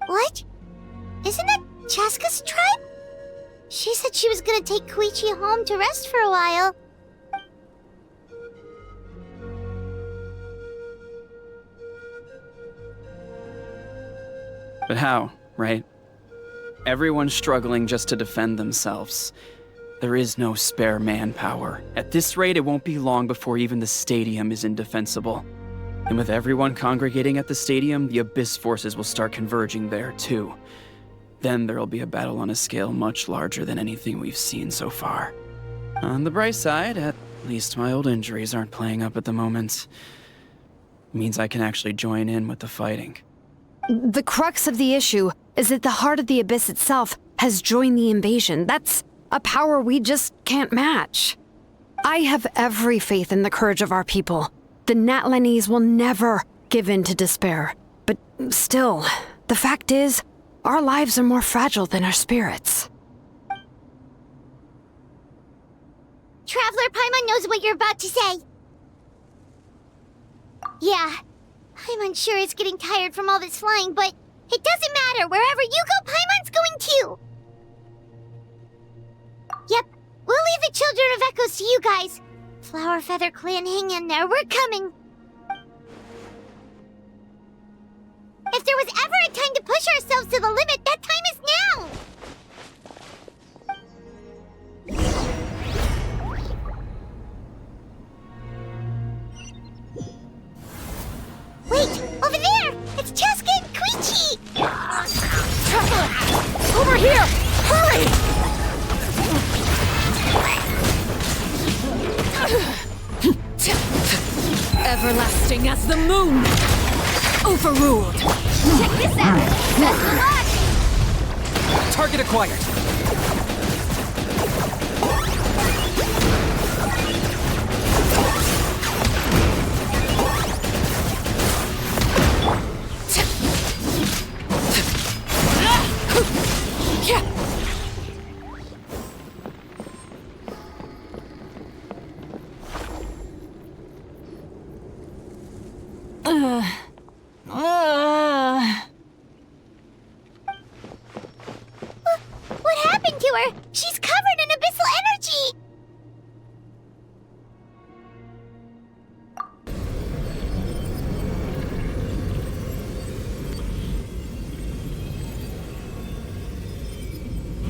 What? Isn't that Chaska's tribe? She said she was gonna take Koichi home to rest for a while. But how, right? Everyone's struggling just to defend themselves. There is no spare manpower. At this rate, it won't be long before even the stadium is indefensible. And with everyone congregating at the stadium, the Abyss forces will start converging there, too. Then there'll be a battle on a scale much larger than anything we've seen so far. On the bright side, at least my old injuries aren't playing up at the moment. Means I can actually join in with the fighting. The crux of the issue is that the heart of the Abyss itself has joined the invasion. That's a power we just can't match. I have every faith in the courage of our people. The Natlanese will never give in to despair. But still, the fact is, our lives are more fragile than our spirits. Traveler Paimon knows what you're about to say. Yeah, I'm unsure it's getting tired from all this flying, but it doesn't matter. Wherever you go, Paimon's going too. Yep, we'll leave the Children of Echoes to you guys. Flower Feather Clan, hang in there. We're coming. If there was ever a time to push ourselves to the limit, that time is now! Wait! Over there! It's Chaska and Koichi! Traveler! Over here! Hurry! Everlasting as the moon! Overruled! Check this out! Best of luck! Target acquired! What happened to her? She's covered in abyssal energy!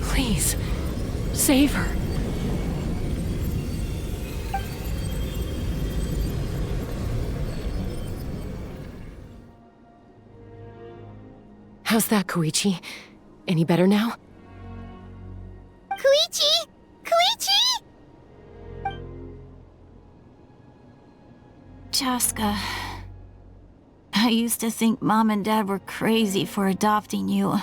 Please, save her. How's that, Koichi? Any better now? Koichi! Koichi! Chaska, I used to think Mom and Dad were crazy for adopting you.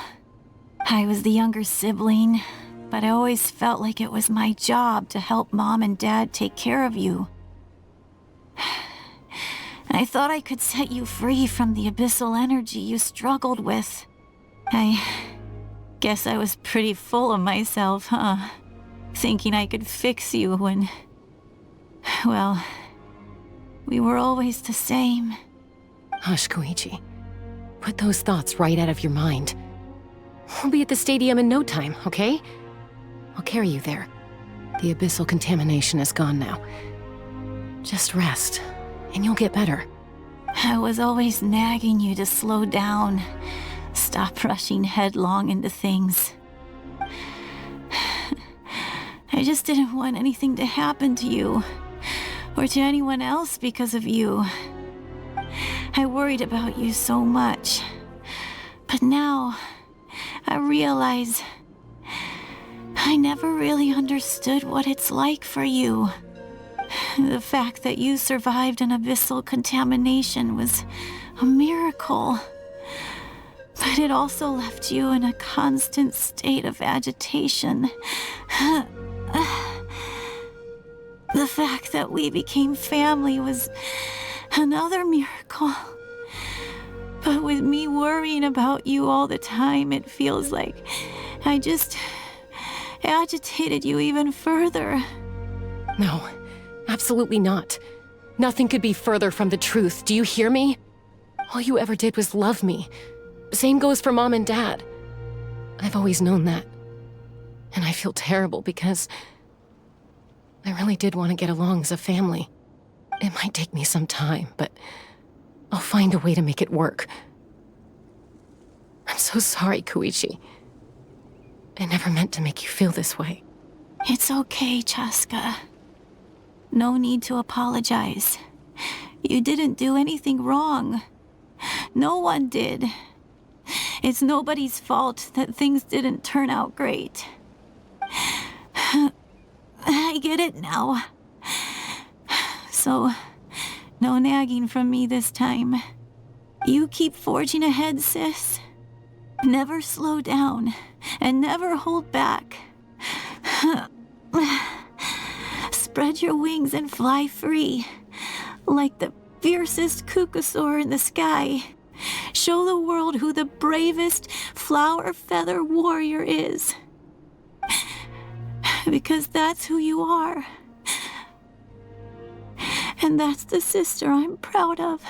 I was the younger sibling, but I always felt like it was my job to help Mom and Dad take care of you. I thought I could set you free from the abyssal energy you struggled with. I guess I was pretty full of myself, huh? Thinking I could fix you when... well, we were always the same. Hush, Koichi. Put those thoughts right out of your mind. We'll be at the stadium in no time, okay? I'll carry you there. The abyssal contamination is gone now. Just rest, and you'll get better. I was always nagging you to slow down. Stop rushing headlong into things. I just didn't want anything to happen to you, or to anyone else because of you. I worried about you so much. But now, I realize I never really understood what it's like for you. The fact that you survived an abyssal contamination was a miracle. But it also left you in a constant state of agitation. The fact that we became family was another miracle. But with me worrying about you all the time, it feels like I just agitated you even further. No, absolutely not. Nothing could be further from the truth. Do you hear me? All you ever did was love me. Same goes for Mom and Dad. I've always known that. And I feel terrible because I really did want to get along as a family. It might take me some time, but I'll find a way to make it work. I'm so sorry, Koichi. I never meant to make you feel this way. It's okay, Chaska. No need to apologize. You didn't do anything wrong. No one did. It's nobody's fault that things didn't turn out great. I get it now. So, no nagging from me this time. You keep forging ahead, sis. Never slow down, and never hold back. Spread your wings and fly free, like the fiercest kukasaur in the sky. Show the world who the bravest flower feather warrior is. Because that's who you are. And that's the sister I'm proud of.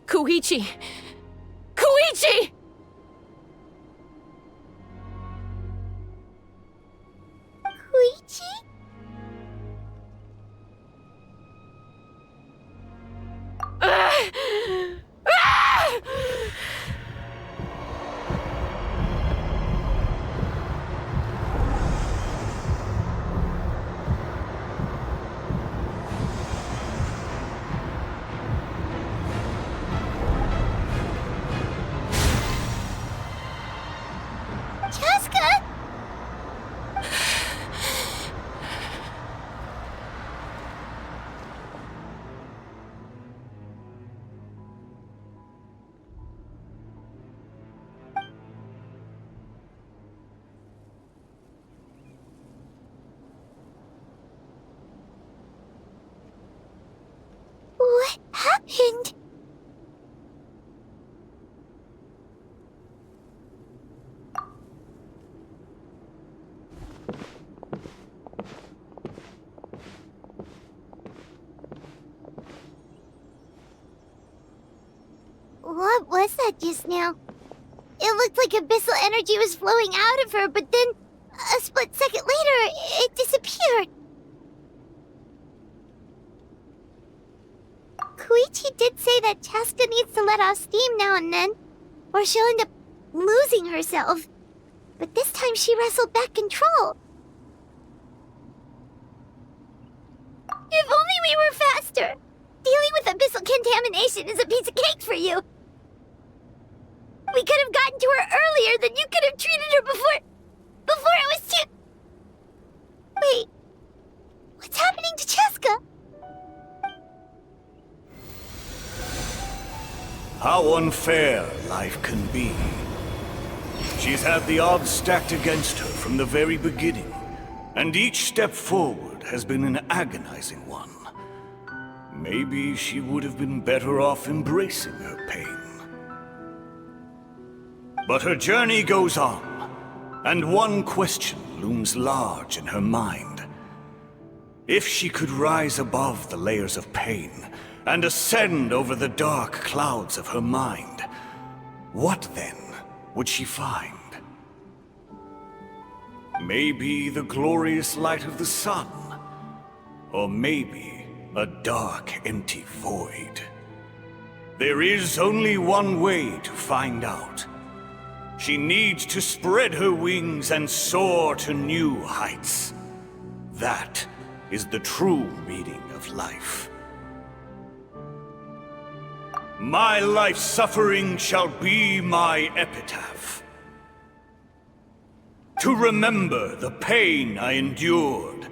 Koichi! Koichi! Koichi? Chaska? What happened? What was that just now? It looked like abyssal energy was flowing out of her, but then, a split second later, it disappeared. Koichi did say that Chaska needs to let off steam now and then, or she'll end up losing herself. But this time she wrestled back control. we were faster. Dealing with abyssal contamination is a piece of cake for you. We could have gotten to her earlier, then you could have treated her before it was too... Wait. What's happening to Cheska? How unfair life can be. She's had the odds stacked against her from the very beginning, and each step forward has been an agonizing one. Maybe she would have been better off embracing her pain. But her journey goes on, and one question looms large in her mind. If she could rise above the layers of pain and ascend over the dark clouds of her mind, what then would she find? Maybe the glorious light of the sun, or maybe a dark, empty void. There is only one way to find out. She needs to spread her wings and soar to new heights. That is the true meaning of life. My life suffering shall be my epitaph. To remember the pain I endured.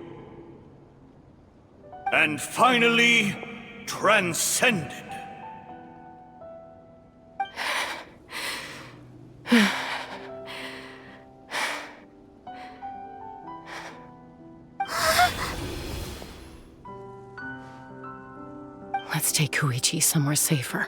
And finally, transcended. Let's take Koichi somewhere safer.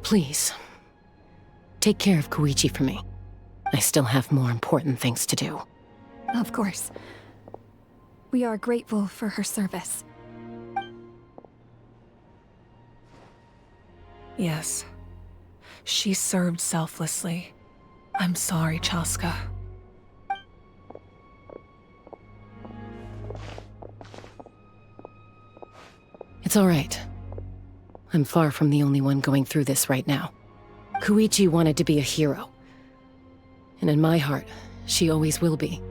Please, take care of Koichi for me. I still have more important things to do. Of course. We are grateful for her service. Yes. She served selflessly. I'm sorry, Chaska. It's all right. I'm far from the only one going through this right now. Koichi wanted to be a hero. And in my heart, she always will be.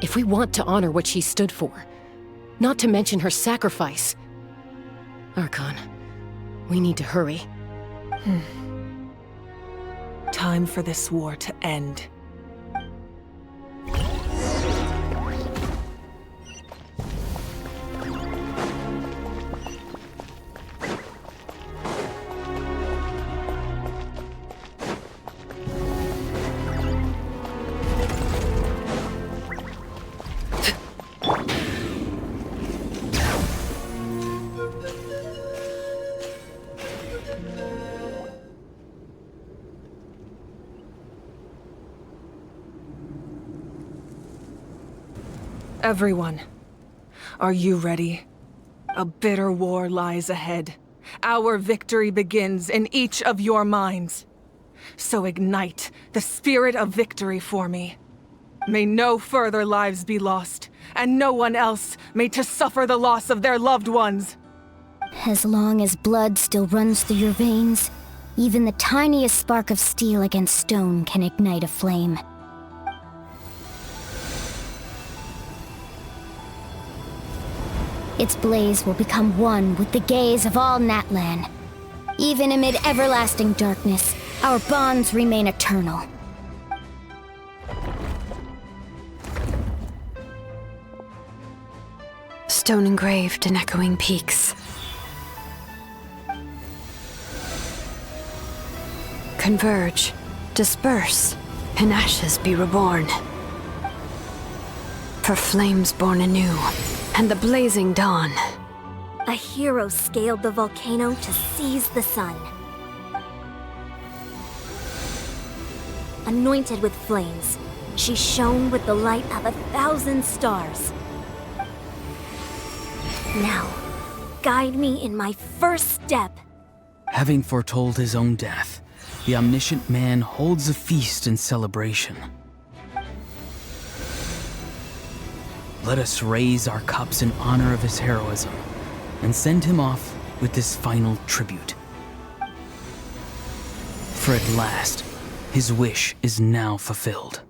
If we want to honor what she stood for, not to mention her sacrifice. Archon, we need to hurry. Time for this war to end. Everyone, are you ready? A bitter war lies ahead. Our victory begins in each of your minds. So ignite the spirit of victory for me. May no further lives be lost, and no one else may to suffer the loss of their loved ones. As long as blood still runs through your veins, even the tiniest spark of steel against stone can ignite a flame. Its blaze will become one with the gaze of all Natlan. Even amid everlasting darkness, our bonds remain eternal. Stone engraved in echoing peaks. Converge, disperse, in ashes be reborn. For flames born anew, and the blazing dawn, A hero scaled the volcano to seize the sun. Anointed with flames, she shone with the light of 1,000 stars. Now, guide me in my first step. Having foretold his own death, the omniscient man holds a feast in celebration. Let us raise our cups in honor of his heroism and send him off with this final tribute. For at last, his wish is now fulfilled.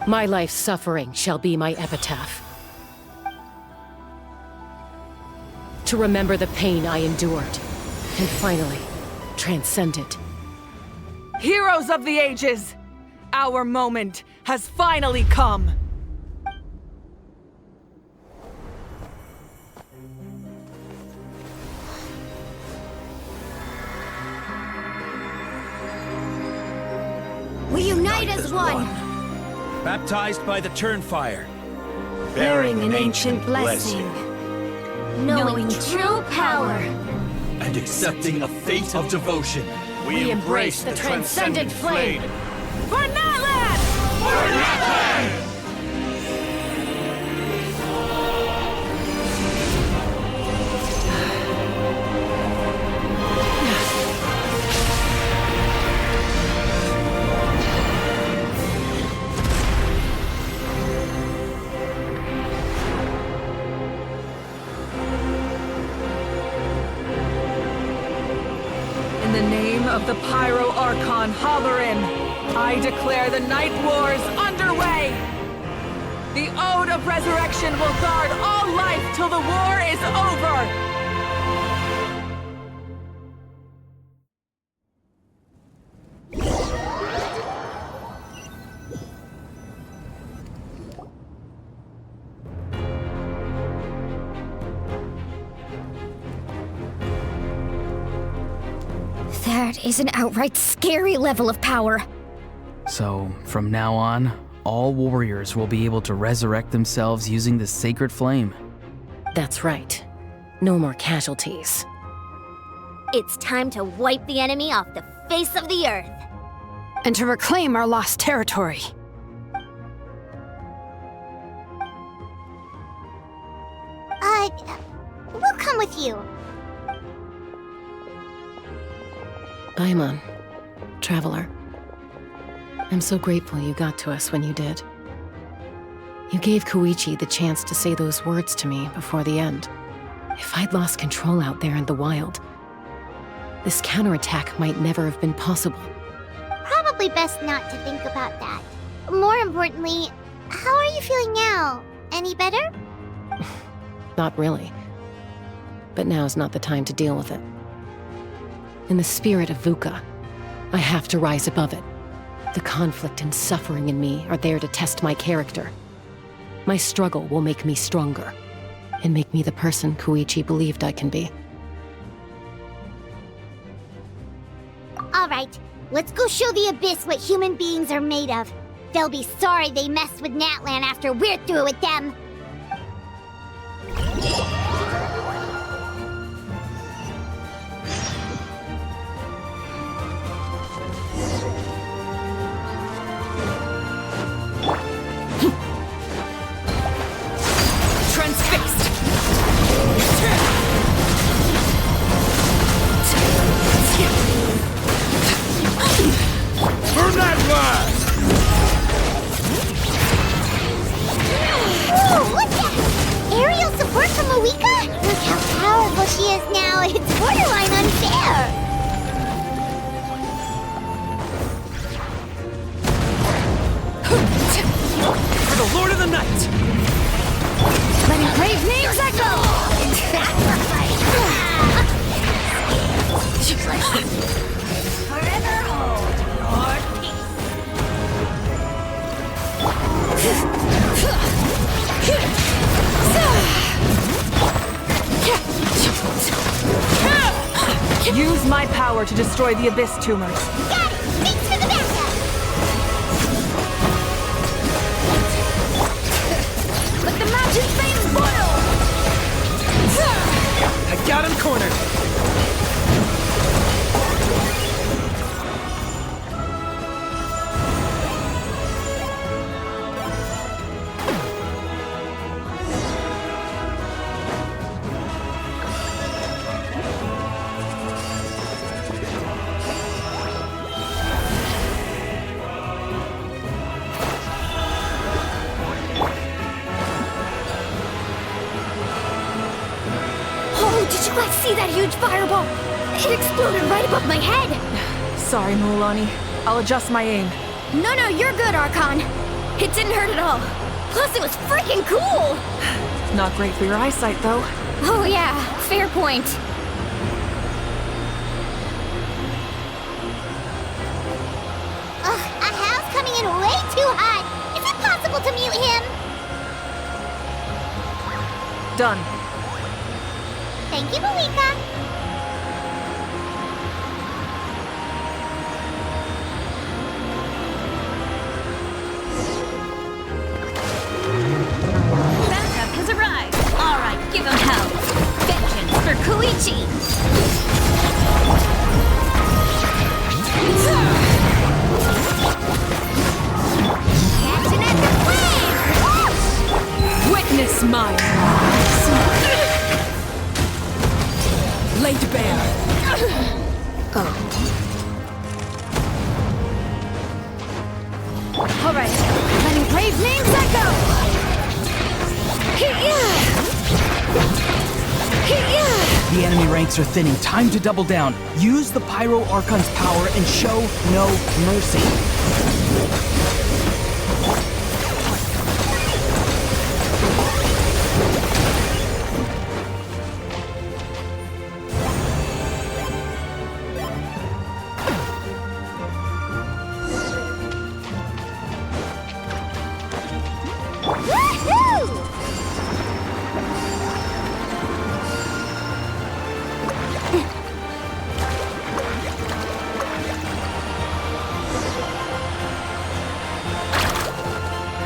My life's suffering shall be my epitaph. To remember the pain I endured, and finally, transcend it. Heroes of the ages! Our moment has finally come! We unite as one! Baptized by the Turnfire. Bearing an ancient blessing. Knowing true power. And accepting a fate of devotion. We embrace the transcendent flame. For Natlan! For Natlan! In the name of the Pyro Archon Halloran, I declare the Night Wars underway! The Ode of Resurrection will guard all life till the war is over! That is an outright scary level of power. So, from now on, all warriors will be able to resurrect themselves using the sacred flame. That's right. No more casualties. It's time to wipe the enemy off the face of the earth. And to reclaim our lost territory. We'll come with you. Paimon, traveler. I'm so grateful you got to us when you did. You gave Koichi the chance to say those words to me before the end. If I'd lost control out there in the wild, this counterattack might never have been possible. Probably best not to think about that. More importantly, how are you feeling now? Any better? Not really. But now's not the time to deal with it. In the spirit of VUCA, I have to rise above it. The conflict and suffering in me are there to test my character. My struggle will make me stronger, and make me the person Koichi believed I can be. All right, let's go show the Abyss what human beings are made of. They'll be sorry they messed with Natlan after we're through with them. Transfixed! For Natlan! Ooh, what's that? Aerial support from Marika? Look how powerful she is now. It's borderline unfair. For the Lord of the Night! Letting brave names echo! Sacrifice! Forever hold your peace. Use my power power to destroy the Abyss tumors. Got it! Thanks for the backup! Let the mountain flames boil! I got him cornered! Did you guys see that huge fireball? It exploded right above my head! Sorry, Mulani. I'll adjust my aim. No, you're good, Archon. It didn't hurt at all. Plus, it was freaking cool! Not great for your eyesight, though. Oh yeah, fair point. Ugh, a house coming in way too hot! Is it possible to mute him? Done. Thank you, Malika. Backup has arrived. All right, give him hell. Vengeance for Koichi. Captain at the flames! Witness my rise. Laid bare. All right, letting brave names echo. The enemy ranks are thinning. Time to double down. Use the Pyro Archon's power and show no mercy.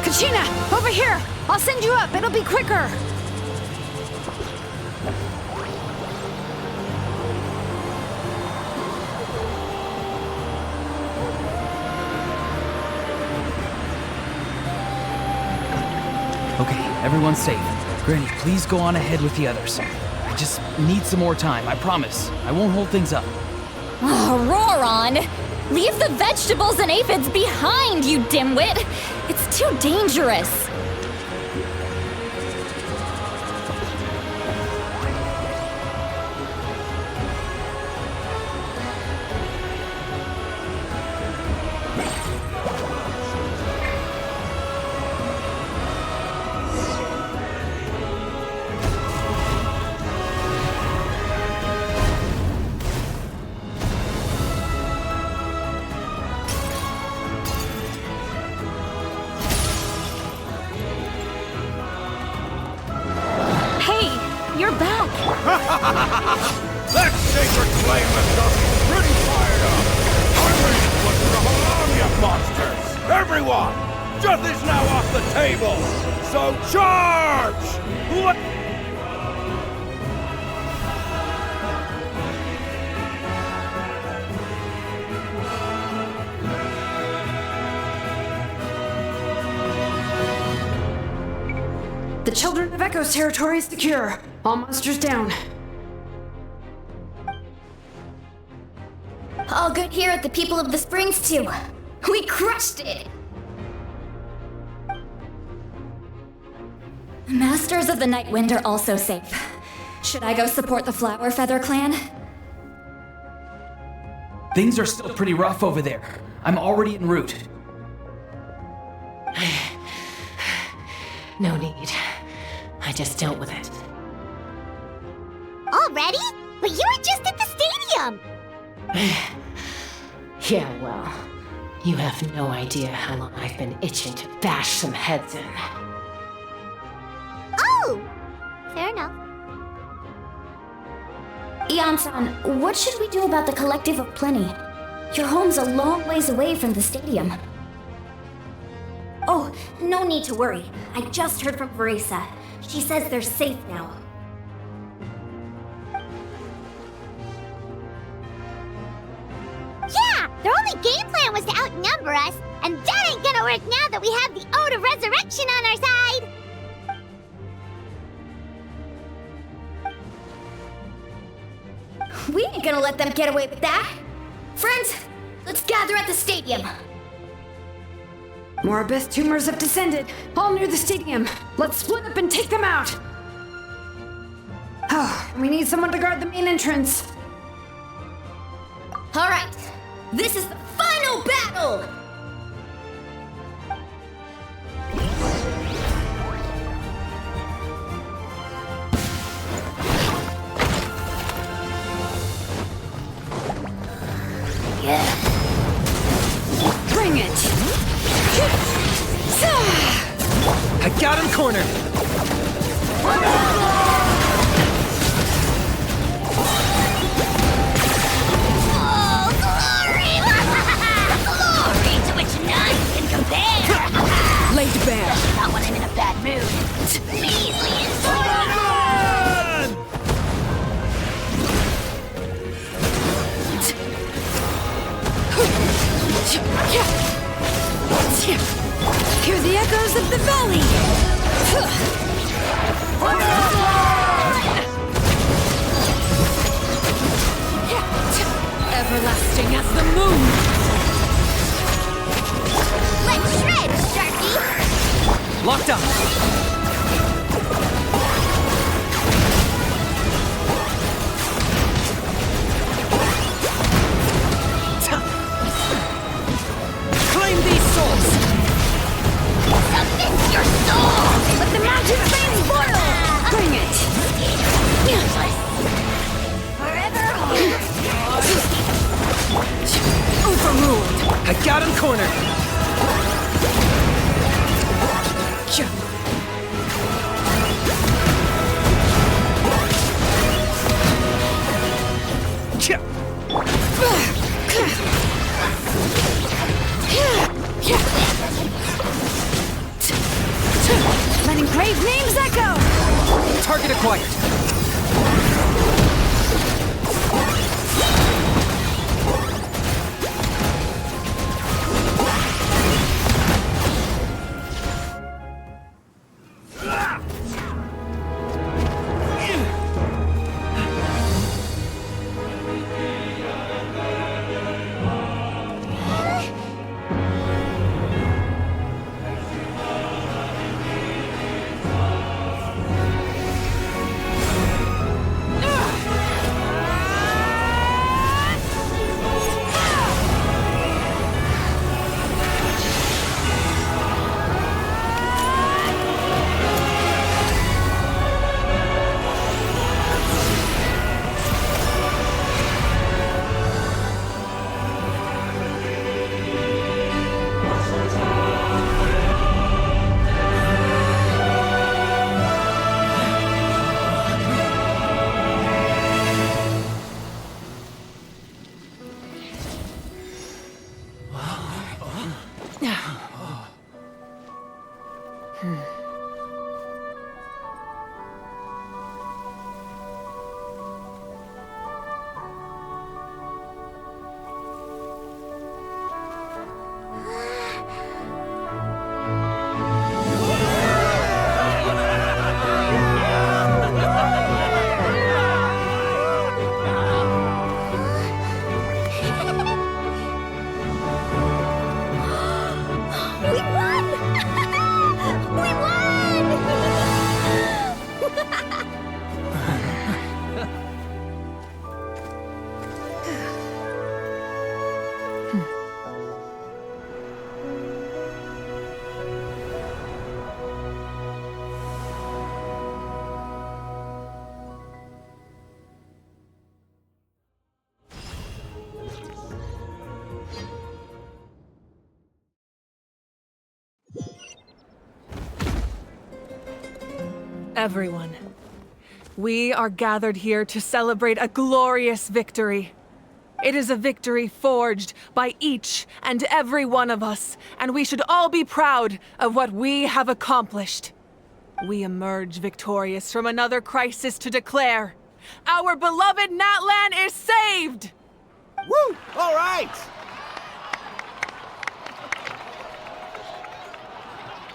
Kachina, over here! I'll send you up, it'll be quicker! Okay, everyone's safe. Granny, please go on ahead with the others. I just need some more time, I promise. I won't hold things up. Oh, Roron! Leave the vegetables and aphids behind, you dimwit! It's too dangerous! You're back! That sacred flame has got me pretty fired up! I'm ready to put the whole army of monsters! Everyone! Death is now off the table! So charge! The Children of Echo's territory is secure. All monsters down. All good here at the People of the Springs, too. We crushed it! Masters of the Night Wind are also safe. Should I go support the Flower Feather clan? Things are still pretty rough over there. I'm already en route. No need. I just dealt with it. Already? But you were just at the stadium! Yeah, well, you have no idea how long I've been itching to bash some heads in. Oh! Fair enough. Ian-san, what should we do about the Collective of Plenty? Your home's a long ways away from the stadium. Oh, no need to worry. I just heard from Veresa. She says they're safe now. Yeah! Their only game plan was to outnumber us, and that ain't gonna work now that we have the Ode of Resurrection on our side! We ain't gonna let them get away with that. Friends, let's gather at the stadium. More abyss tumors have descended, all near the stadium. Let's split up and take them out. Oh, we need someone to guard the main entrance. All right, this is the final battle! Bring it! I got him cornered! Oh, glory! Glory to which none can compare! Laid bare! Not when I'm in a bad mood. Measly Hear the echoes of the valley! Everlasting as the moon! Let's shred, Sharky! Locked up! Claim these souls! Submit your soul! Let the magic flames boil! Bring it! Forever Overruled! I got him cornered! Letting grave names echo! Target acquired! Everyone, We are gathered here to celebrate a glorious victory. It is a victory forged by each and every one of us, and we should all be proud of what we have accomplished. We emerge victorious from another crisis to declare, our beloved Natlan is saved! Woo! All right!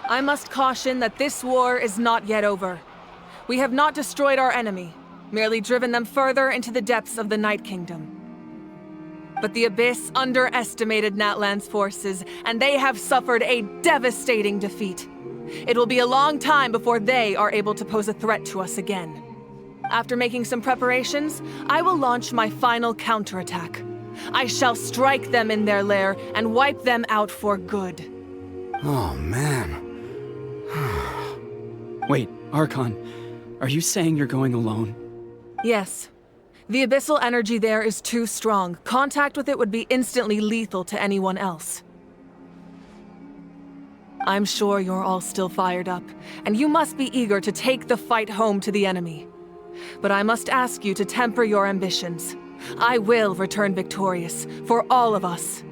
I must caution that this war is not yet over. We have not destroyed our enemy, merely driven them further into the depths of the Night Kingdom. But the Abyss underestimated Natlan's forces, and they have suffered a devastating defeat. It will be a long time before they are able to pose a threat to us again. After making some preparations, I will launch my final counterattack. I shall strike them in their lair and wipe them out for good. Oh, man. Wait, Archon, are you saying you're going alone? Yes. The abyssal energy there is too strong. Contact with it would be instantly lethal to anyone else. I'm sure you're all still fired up, and you must be eager to take the fight home to the enemy. But I must ask you to temper your ambitions. I will return victorious, for all of us.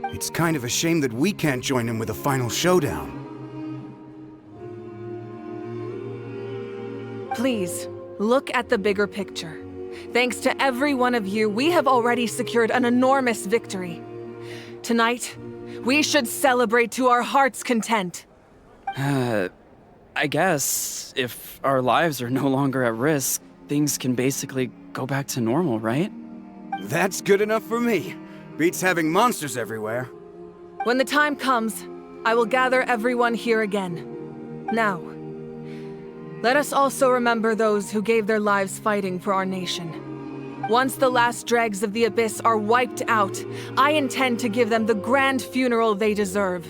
It's kind of a shame that we can't join him with a final showdown. Please, look at the bigger picture. Thanks to every one of you, we have already secured an enormous victory. Tonight, we should celebrate to our heart's content. I guess if our lives are no longer at risk, things can basically go back to normal, right? That's good enough for me. Beats having monsters everywhere. When the time comes, I will gather everyone here again. Now, let us also remember those who gave their lives fighting for our nation. Once the last dregs of the Abyss are wiped out, I intend to give them the grand funeral they deserve.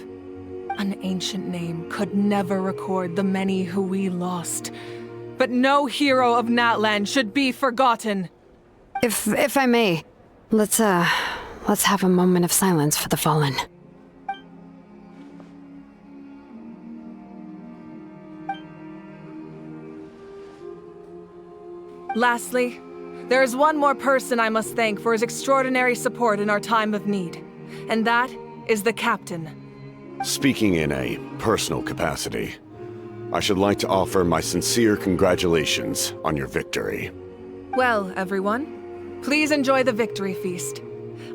An ancient name could never record the many who we lost. But no hero of Natlan should be forgotten. If I may, let's have a moment of silence for the fallen. Lastly, there is one more person I must thank for his extraordinary support in our time of need, and that is the Captain. Speaking in a personal capacity, I should like to offer my sincere congratulations on your victory. Well, everyone, please enjoy the victory feast.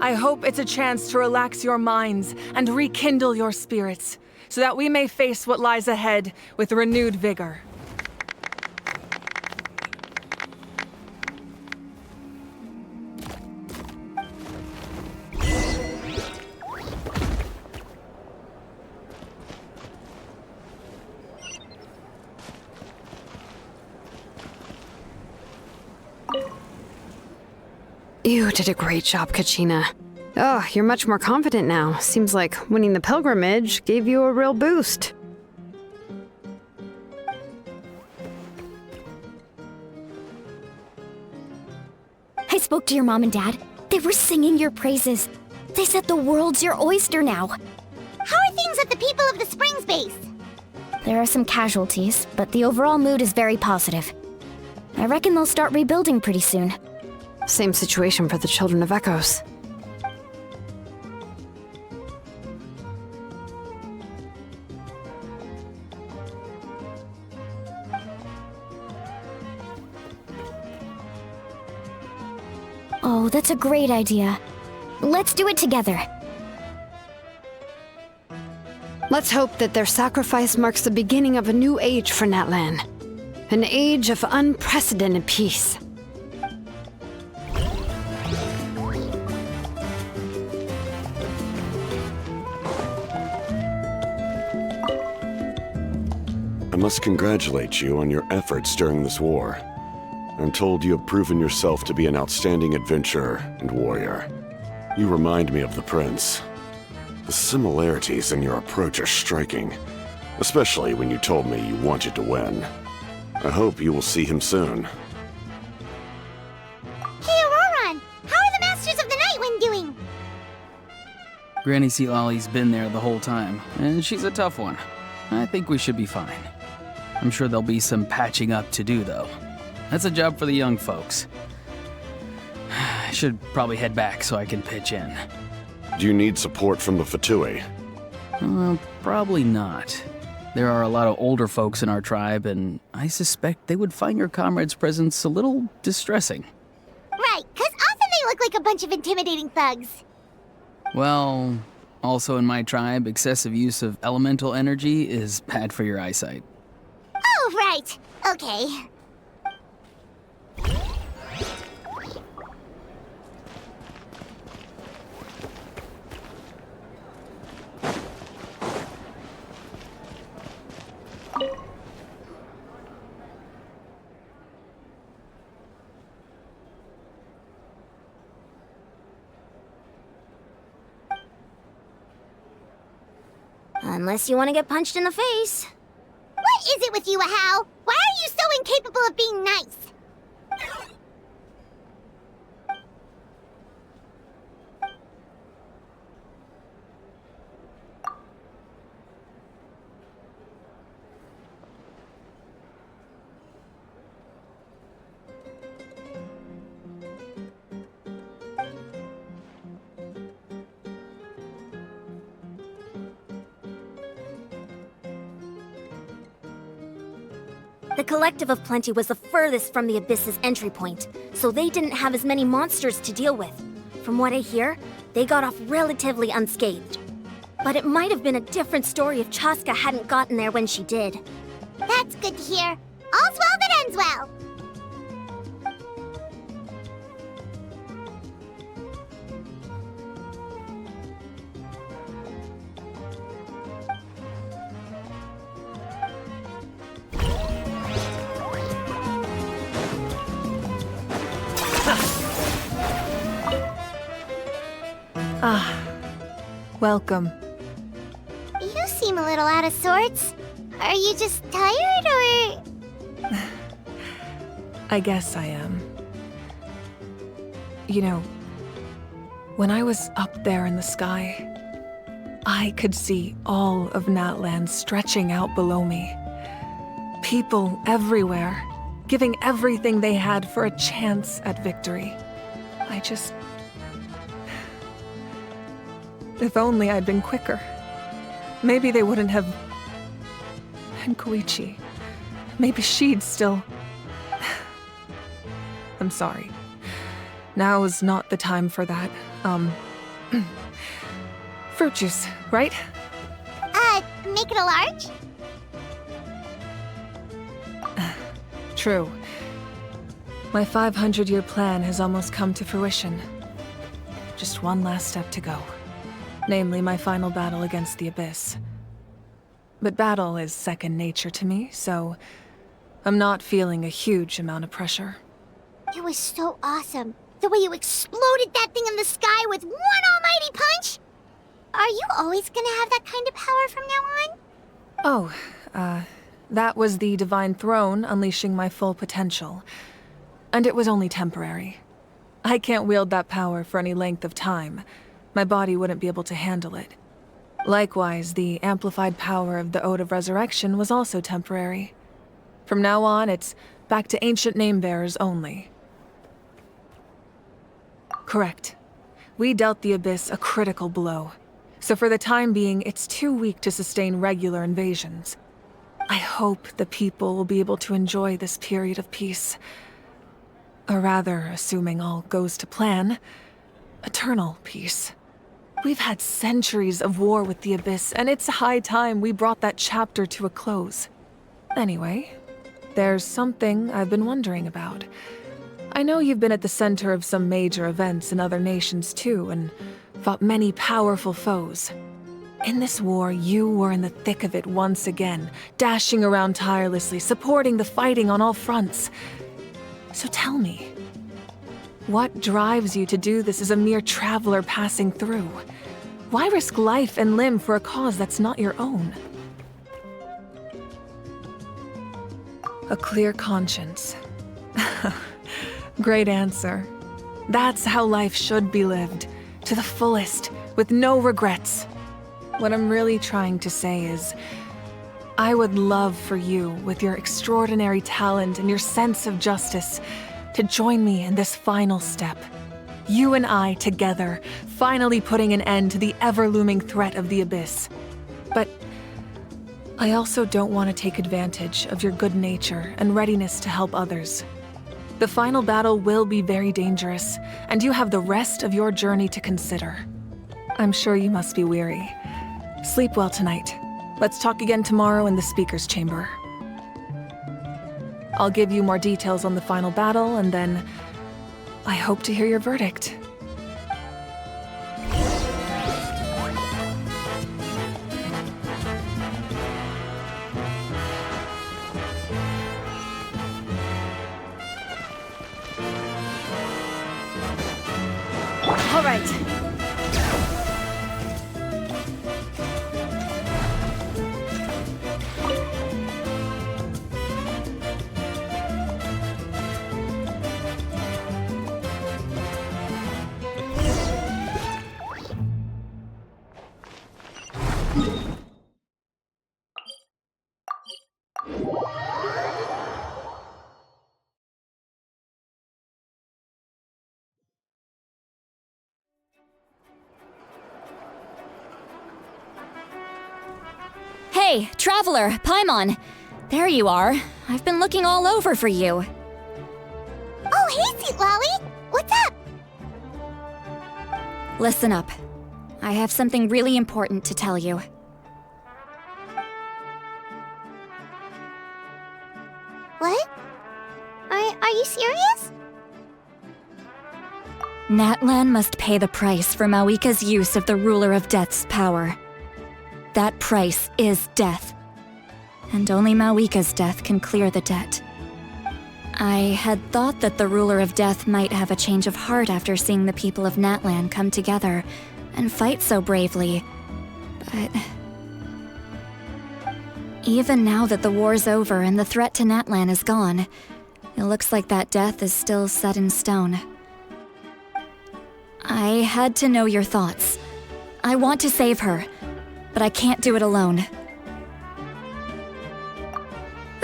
I hope it's a chance to relax your minds and rekindle your spirits, so that we may face what lies ahead with renewed vigor. You did a great job, Kachina. Oh, you're much more confident now. Seems like winning the pilgrimage gave you a real boost. I spoke to your mom and dad. They were singing your praises. They said the world's your oyster now. How are things at the People of the Springs base? There are some casualties, but the overall mood is very positive. I reckon they'll start rebuilding pretty soon. Same situation for the Children of Echoes. Oh, that's a great idea. Let's do it together. Let's hope that their sacrifice marks the beginning of a new age for Natlan. An age of unprecedented peace. I must congratulate you on your efforts during this war. I'm told you have proven yourself to be an outstanding adventurer and warrior. You remind me of the Prince. The similarities in your approach are striking, especially when you told me you wanted to win. I hope you will see him soon. Hey, Auroran! How are the Masters of the Nightwind doing? Granny Sealali's been there the whole time, and she's a tough one. I think we should be fine. I'm sure there'll be some patching up to do, though. That's a job for the young folks. I should probably head back so I can pitch in. Do you need support from the Fatui? Probably not. There are a lot of older folks in our tribe, and I suspect they would find your comrade's presence a little distressing. Right, because often they look like a bunch of intimidating thugs. Well, also in my tribe, excessive use of elemental energy is bad for your eyesight. Oh, right. Okay. Unless you want to get punched in the face. What is it with you, Ahau? Why are you so incapable of being nice? The Collective of Plenty was the furthest from the Abyss's entry point, so they didn't have as many monsters to deal with. From what I hear, they got off relatively unscathed. But it might have been a different story if Chaska hadn't gotten there when she did. That's good to hear. All's well that ends well. Welcome. You seem a little out of sorts. Are you just tired, or...? I guess I am. You know, when I was up there in the sky, I could see all of Natland stretching out below me. People everywhere, giving everything they had for a chance at victory. If only I'd been quicker. Maybe they wouldn't have... And Koichi. Maybe she'd still... I'm sorry. Now is not the time for that. Fruit juice, right? Make it a large? True. My 500-year plan has almost come to fruition. Just one last step to go. Namely, my final battle against the Abyss. But battle is second nature to me, so I'm not feeling a huge amount of pressure. It was so awesome. The way you exploded that thing in the sky with one almighty punch! Are you always gonna have that kind of power from now on? Oh, that was the Divine Throne unleashing my full potential. And it was only temporary. I can't wield that power for any length of time. My body wouldn't be able to handle it. Likewise, the amplified power of the Ode of Resurrection was also temporary. From now on, it's back to ancient name-bearers only. Correct. We dealt the Abyss a critical blow. So for the time being, it's too weak to sustain regular invasions. I hope the people will be able to enjoy this period of peace. Or rather, assuming all goes to plan, eternal peace. We've had centuries of war with the Abyss, and it's high time we brought that chapter to a close. Anyway, there's something I've been wondering about. I know you've been at the center of some major events in other nations too, and fought many powerful foes. In this war, you were in the thick of it once again, dashing around tirelessly, supporting the fighting on all fronts. So tell me, what drives you to do this as a mere traveler passing through? Why risk life and limb for a cause that's not your own? A clear conscience. Great answer. That's how life should be lived, to the fullest, with no regrets. What I'm really trying to say is, I would love for you, with your extraordinary talent and your sense of justice, to join me in this final step. You and I together, finally putting an end to the ever-looming threat of the Abyss. But I also don't want to take advantage of your good nature and readiness to help others. The final battle will be very dangerous, and you have the rest of your journey to consider. I'm sure you must be weary. Sleep well tonight. Let's talk again tomorrow in the speaker's chamber. I'll give you more details on the final battle, and then I hope to hear your verdict. All right. Hey, Traveler, Paimon! There you are. I've been looking all over for you. Oh, hey, Sweet Lolly! What's up? Listen up. I have something really important to tell you. What? Are you serious? Natlan must pay the price for Mawika's use of the Ruler of Death's power. That price is death. And only Mawika's death can clear the debt. I had thought that the Ruler of Death might have a change of heart after seeing the people of Natlan come together and fight so bravely, but... Even now that the war's over and the threat to Natlan is gone, it looks like that death is still set in stone. I had to know your thoughts. I want to save her, but I can't do it alone.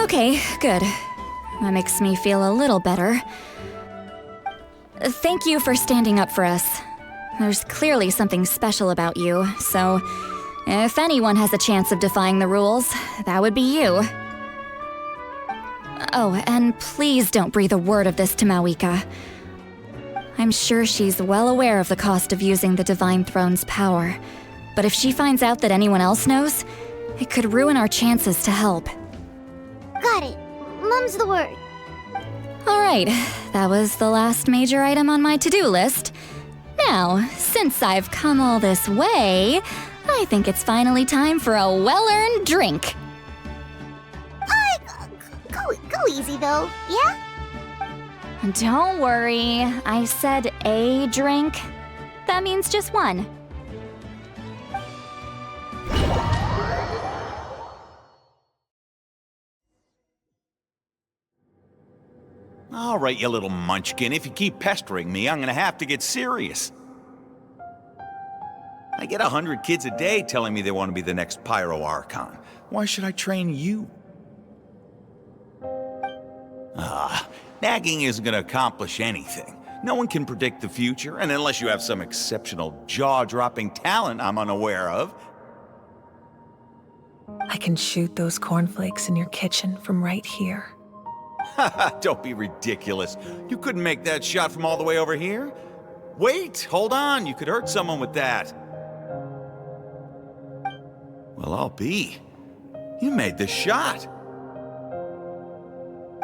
Okay, good. That makes me feel a little better. Thank you for standing up for us. There's clearly something special about you, so if anyone has a chance of defying the rules, that would be you. Oh, and please don't breathe a word of this to Mawika. I'm sure she's well aware of the cost of using the Divine Throne's power, but if she finds out that anyone else knows, it could ruin our chances to help. Got it. Mum's the word. Alright, that was the last major item on my to-do list. Now, since I've come all this way, I think it's finally time for a well-earned drink. Go easy though, yeah? Don't worry, I said a drink. That means just one. All right, you little munchkin. If you keep pestering me, I'm gonna have to get serious. I get 100 kids a day telling me they want to be the next Pyro Archon. Why should I train you? Nagging isn't gonna accomplish anything. No one can predict the future, and unless you have some exceptional jaw-dropping talent I'm unaware of. I can shoot those cornflakes in your kitchen from right here. Don't be ridiculous. You couldn't make that shot from all the way over here? Wait, hold on. You could hurt someone with that. Well, I'll be. You made the shot.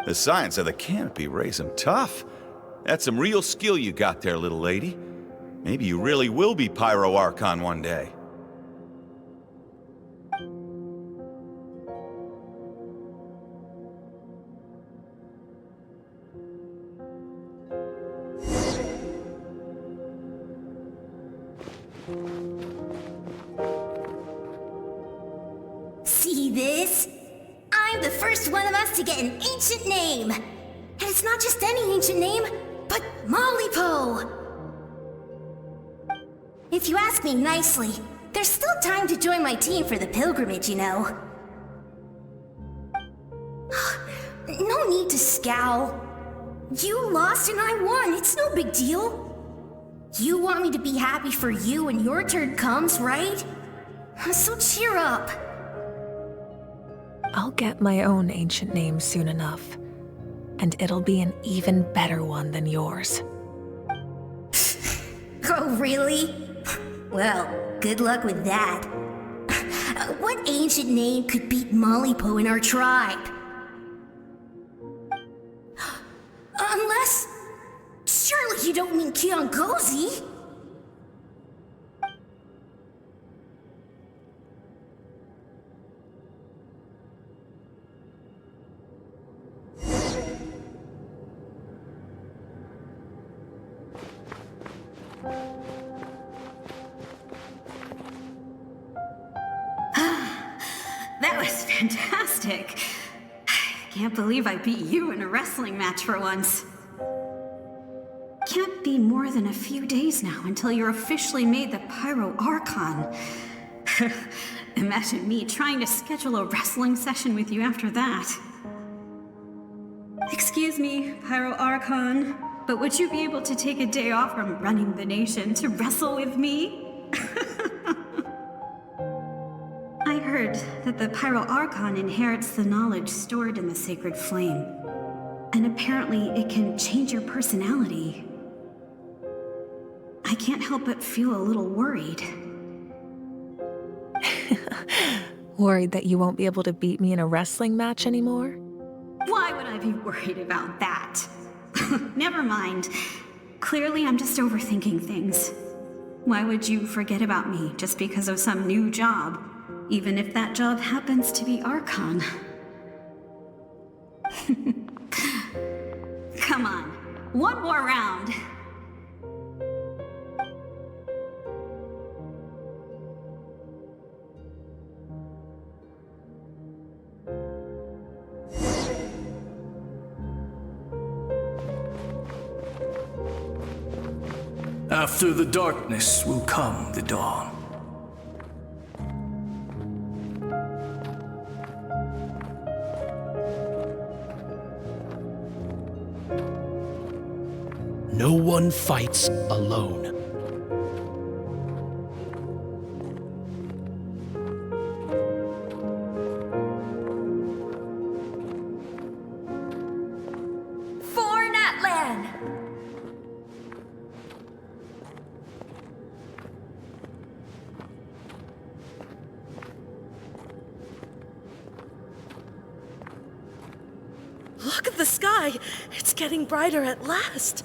The science of the canopy raised him tough. That's some real skill you got there, little lady. Maybe you really will be Pyro Archon one day. See this? I'm the first one of us to get an ancient name. And it's not just any ancient name, but Mollypo. If you ask me nicely, there's still time to join my team for the pilgrimage, you know. need to scowl. You lost and I won. It's no big deal. You want me to be happy for you when your turn comes, right? So cheer up. I'll get my own ancient name soon enough, and it'll be an even better one than yours. Oh, really? Well, good luck with that. What ancient name could beat Mollypo in our tribe? Unless... surely you don't mean Kiangozi? That was fantastic. Can't believe I beat you in a wrestling match for once. Can't be more than a few days now until you're officially made the Pyro Archon. Imagine me trying to schedule a wrestling session with you after that. Excuse me, Pyro Archon, but would you be able to take a day off from running the nation to wrestle with me? I heard that the Pyro Archon inherits the knowledge stored in the sacred flame. And apparently it can change your personality. I can't help but feel a little worried. Worried that you won't be able to beat me in a wrestling match anymore? Why would I be worried about that? Never mind. Clearly I'm just overthinking things. Why would you forget about me just because of some new job? Even if that job happens to be Archon. Come on, one more round. After the darkness will come the dawn. No one fights alone. For Natlan! Look at the sky! It's getting brighter at last!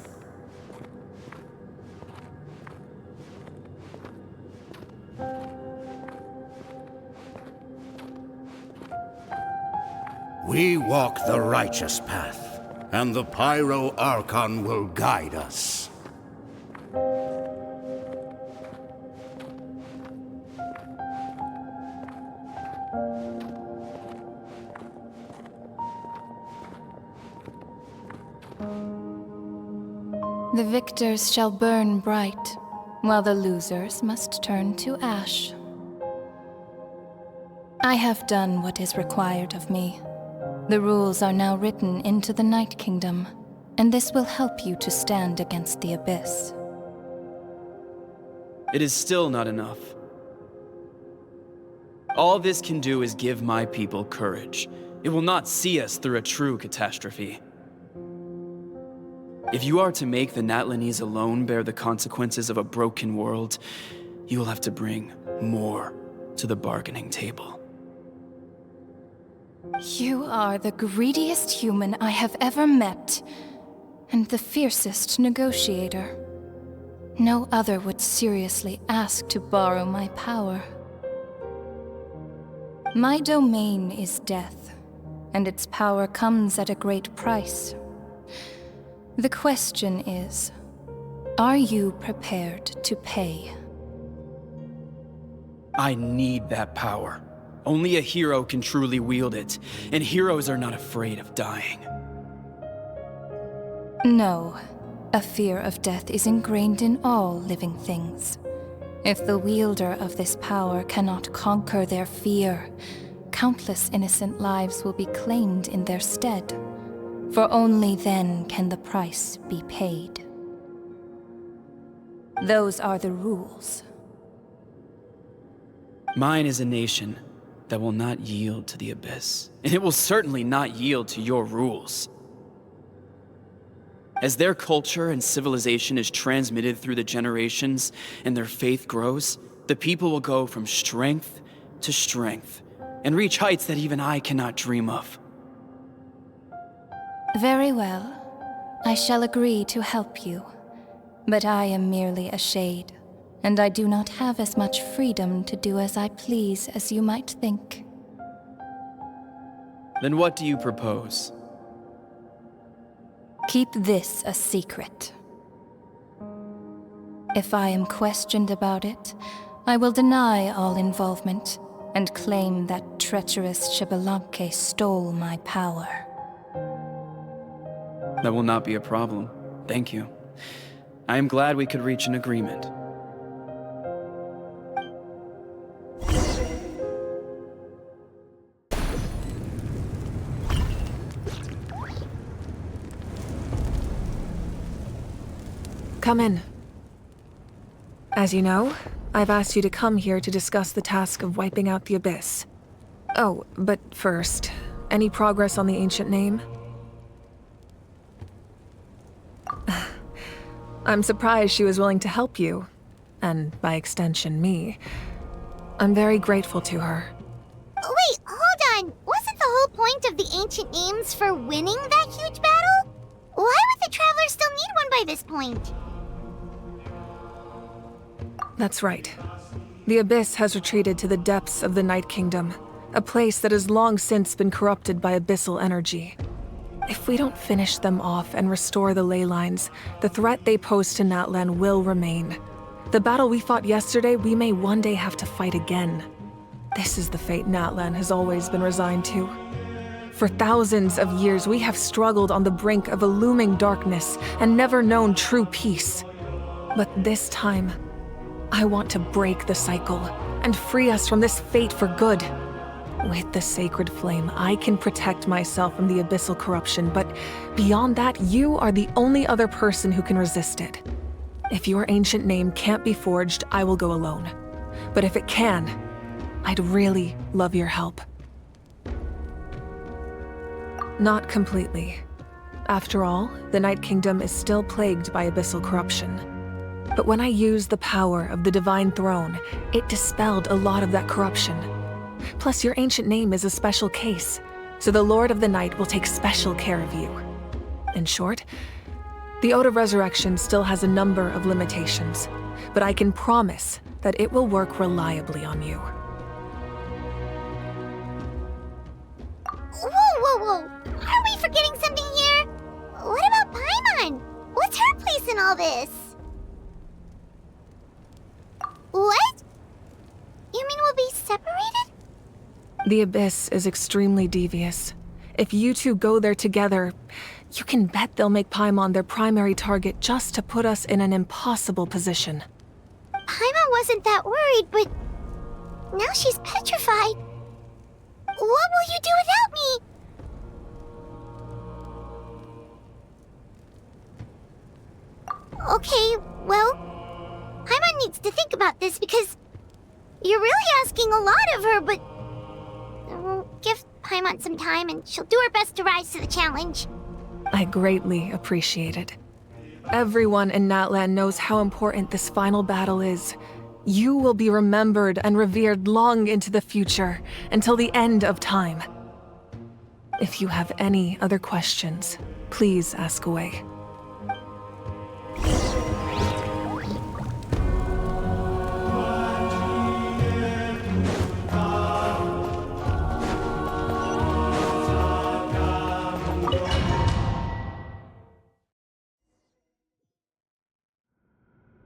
We walk the righteous path, and the Pyro Archon will guide us. The victors shall burn bright, while the losers must turn to ash. I have done what is required of me. The rules are now written into the Night Kingdom, and this will help you to stand against the Abyss. It is still not enough. All this can do is give my people courage. It will not see us through a true catastrophe. If you are to make the Natlanese alone bear the consequences of a broken world, you will have to bring more to the bargaining table. You are the greediest human I have ever met, and the fiercest negotiator. No other would seriously ask to borrow my power. My domain is death, and its power comes at a great price. The question is, are you prepared to pay? I need that power. Only a hero can truly wield it, and heroes are not afraid of dying. No. A fear of death is ingrained in all living things. If the wielder of this power cannot conquer their fear, countless innocent lives will be claimed in their stead. For only then can the price be paid. Those are the rules. Mine is a nation that will not yield to the Abyss, and it will certainly not yield to your rules. As their culture and civilization is transmitted through the generations and their faith grows, the people will go from strength to strength and reach heights that even I cannot dream of. Very well. I shall agree to help you. But I am merely a shade, and I do not have as much freedom to do as I please as you might think. Then what do you propose? Keep this a secret. If I am questioned about it, I will deny all involvement and claim that treacherous Xbalanque stole my power. That will not be a problem. Thank you. I am glad we could reach an agreement. Come in. As you know, I've asked you to come here to discuss the task of wiping out the Abyss. Oh, but first, any progress on the ancient name? I'm surprised she was willing to help you, and by extension, me. I'm very grateful to her. Wait, hold on. Wasn't the whole point of the ancient names for winning that huge battle? Why would the Travelers still need one by this point? That's right. The Abyss has retreated to the depths of the Night Kingdom, a place that has long since been corrupted by abyssal energy. If we don't finish them off and restore the ley lines, the threat they pose to Natlan will remain. The battle we fought yesterday, we may one day have to fight again. This is the fate Natlan has always been resigned to. For thousands of years, we have struggled on the brink of a looming darkness and never known true peace. But this time, I want to break the cycle and free us from this fate for good. With the sacred flame, I can protect myself from the abyssal corruption, but beyond that, you are the only other person who can resist it. If your ancient name can't be forged, I will go alone. But if it can, I'd really love your help. Not completely. After all, the Night Kingdom is still plagued by abyssal corruption. But when I used the power of the Divine Throne, it dispelled a lot of that corruption. Plus, your ancient name is a special case, so the Lord of the Night will take special care of you. In short, the Ode of Resurrection still has a number of limitations, but I can promise that it will work reliably on you. Whoa! Are we forgetting something here? What about Paimon? What's her place in all this? What? You mean we'll be separated? The Abyss is extremely devious. If you two go there together, you can bet they'll make Paimon their primary target just to put us in an impossible position. Paimon wasn't that worried, but now she's petrified. What will you do without me? Okay, well, Paimon needs to think about this because you're really asking a lot of her, but we'll give Paimon some time and she'll do her best to rise to the challenge. I greatly appreciate it. Everyone in Natlan knows how important this final battle is. You will be remembered and revered long into the future, until the end of time. If you have any other questions, please ask away.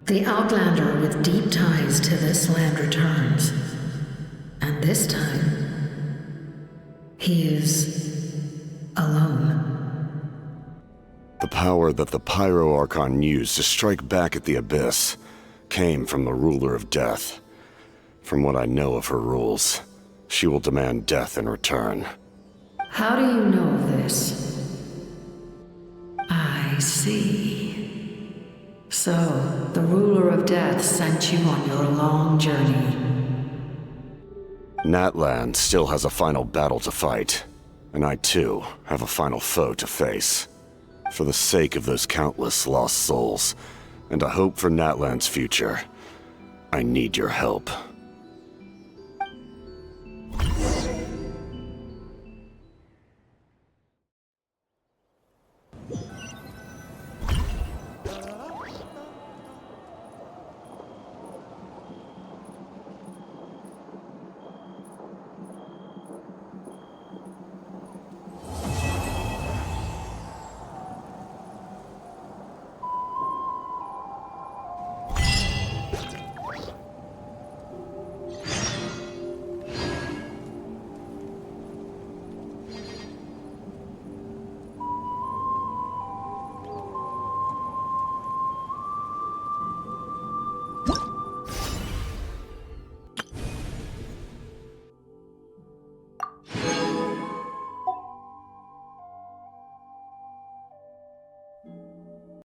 The Outlander with deep ties to this land returns. And this time, he is alone. The power that the Pyro Archon used to strike back at the Abyss came from the Ruler of Death. From what I know of her rules, she will demand death in return. How do you know of this? I see. So, the ruler of death sent you on your long journey. Natlan still has a final battle to fight, and I too have a final foe to face. For the sake of those countless lost souls, and a hope for Natlan's future, I need your help.